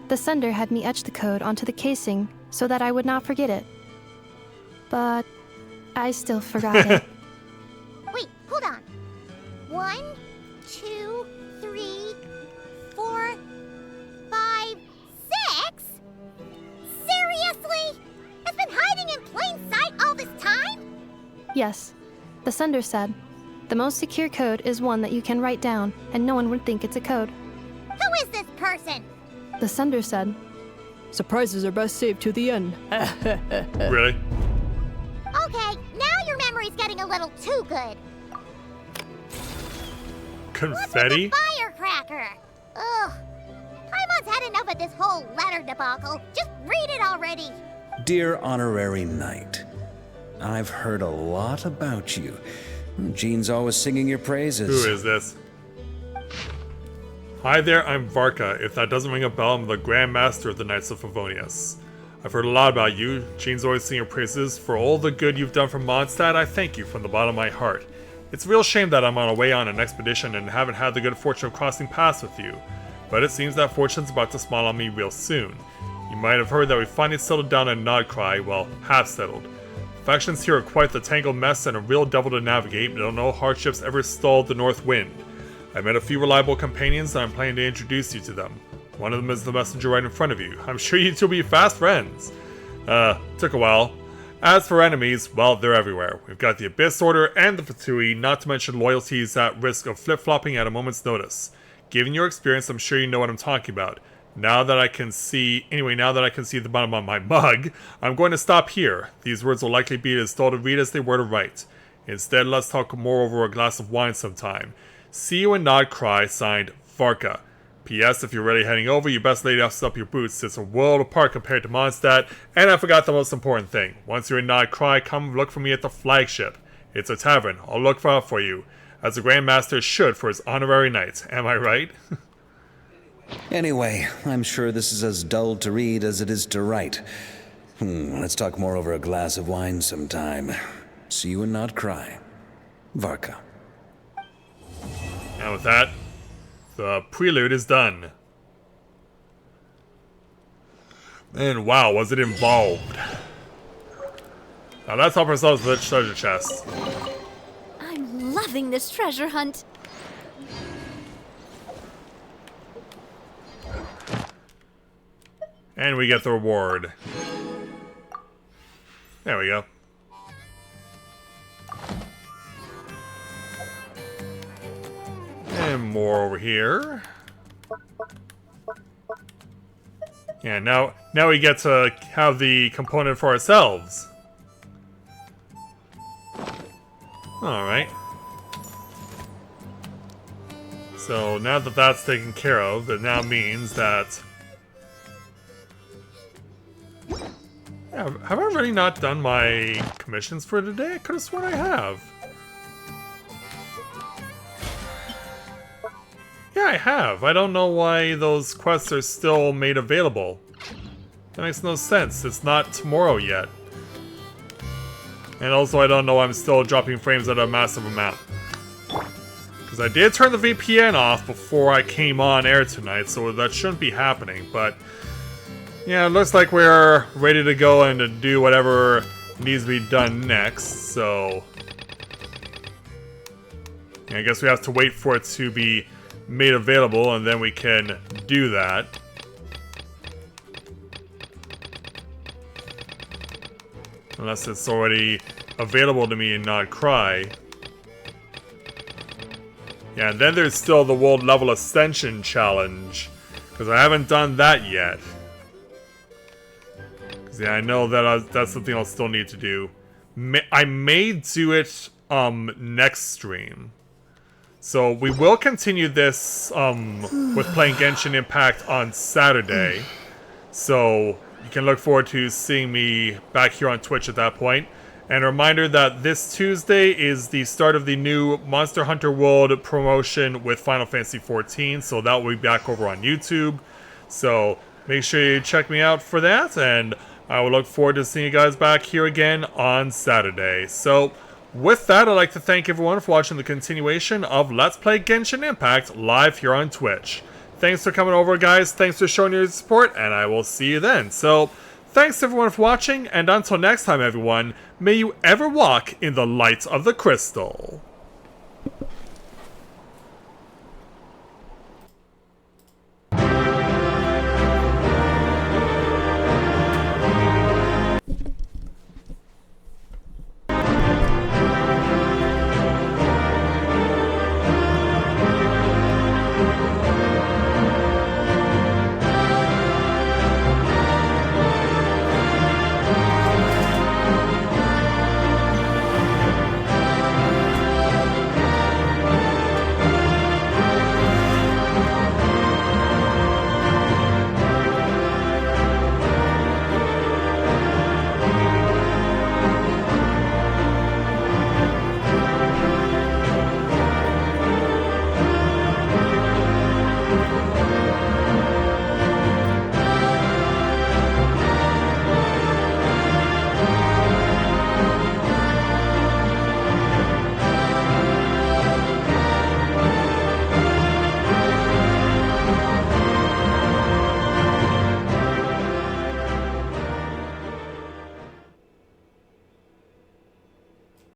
The sender had me etch the code onto the casing so that I would not forget it. But I still forgot it. Wait, hold on. 1, 2, 3, 4, 5, 6? Seriously? It's been hiding in plain sight all this time? Yes. The sender said, the most secure code is one that you can write down and no one would think it's a code. Who is this person? The sender said, surprises are best saved to the end. Really? Okay, now your memory's getting a little too good. Confetti? What's with the firecracker? Ugh. Paimon's had enough of this whole letter debacle. Just read it already. Dear Honorary Knight, I've heard a lot about you. Jean's always singing your praises. Who is this? Hi there, I'm Varka. If that doesn't ring a bell, I'm the Grand Master of the Knights of Favonius. I've heard a lot about you. Jean's always singing your praises. For all the good you've done for Mondstadt, I thank you from the bottom of my heart. It's a real shame that I'm away on an expedition and haven't had the good fortune of crossing paths with you. But it seems that fortune's about to smile on me real soon. You might have heard that we finally settled down in Nodcry, well, half settled. Factions here are quite the tangled mess and a real devil to navigate, but no hardships ever stalled the North Wind. I met a few reliable companions and I'm planning to introduce you to them. One of them is the messenger right in front of you. I'm sure you two will be fast friends. Took a while. As for enemies, well, they're everywhere. We've got the Abyss Order and the Fatui, not to mention loyalties at risk of flip-flopping at a moment's notice. Given your experience, I'm sure you know what I'm talking about. Now that I can see the bottom of my mug, I'm going to stop here. These words will likely be as dull to read as they were to write. Instead, let's talk more over a glass of wine sometime. See you in Nodcry, signed Varka. P.S. If you're already heading over, you best lay up your boots. It's a world apart compared to Mondstadt. And I forgot the most important thing. Once you're in Nodcry, come look for me at the flagship. It's a tavern. I'll look out for you, as the Grand Master should for his honorary knights. Am I right? Anyway, I'm sure this is as dull to read as it is to write. Let's talk more over a glass of wine sometime. See you and not cry. Varka. And with that, the prelude is done. And wow, was it involved. Now let's help ourselves with the treasure chest. I'm loving this treasure hunt. And we get the reward. There we go. And more over here. Yeah, now we get to have the component for ourselves. Alright. So now that that's taken care of, it now means that... Yeah, have I really not done my commissions for today? I could have sworn I have. Yeah, I have. I don't know why those quests are still made available. That makes no sense. It's not tomorrow yet. And also I don't know why I'm still dropping frames at a massive amount. Because I did turn the VPN off before I came on air tonight, so that shouldn't be happening, but... Yeah, it looks like we're ready to go and to do whatever needs to be done next, so... Yeah, I guess we have to wait for it to be made available, and then we can do that. Unless it's already available to me and not Cry. Yeah, and then there's still the World Level Ascension Challenge. Because I haven't done that yet. Because yeah, I know that that's something I'll still need to do. I may do it next stream. So we will continue this with playing Genshin Impact on Saturday. So you can look forward to seeing me back here on Twitch at that point. And a reminder that this Tuesday is the start of the new Monster Hunter World promotion with Final Fantasy XIV. So that will be back over on YouTube. So make sure you check me out for that. And I will look forward to seeing you guys back here again on Saturday. So with that, I'd like to thank everyone for watching the continuation of Let's Play Genshin Impact live here on Twitch. Thanks for coming over, guys. Thanks for showing your support, and I will see you then. So, thanks everyone for watching, and until next time, everyone, may you ever walk in the light of the crystal.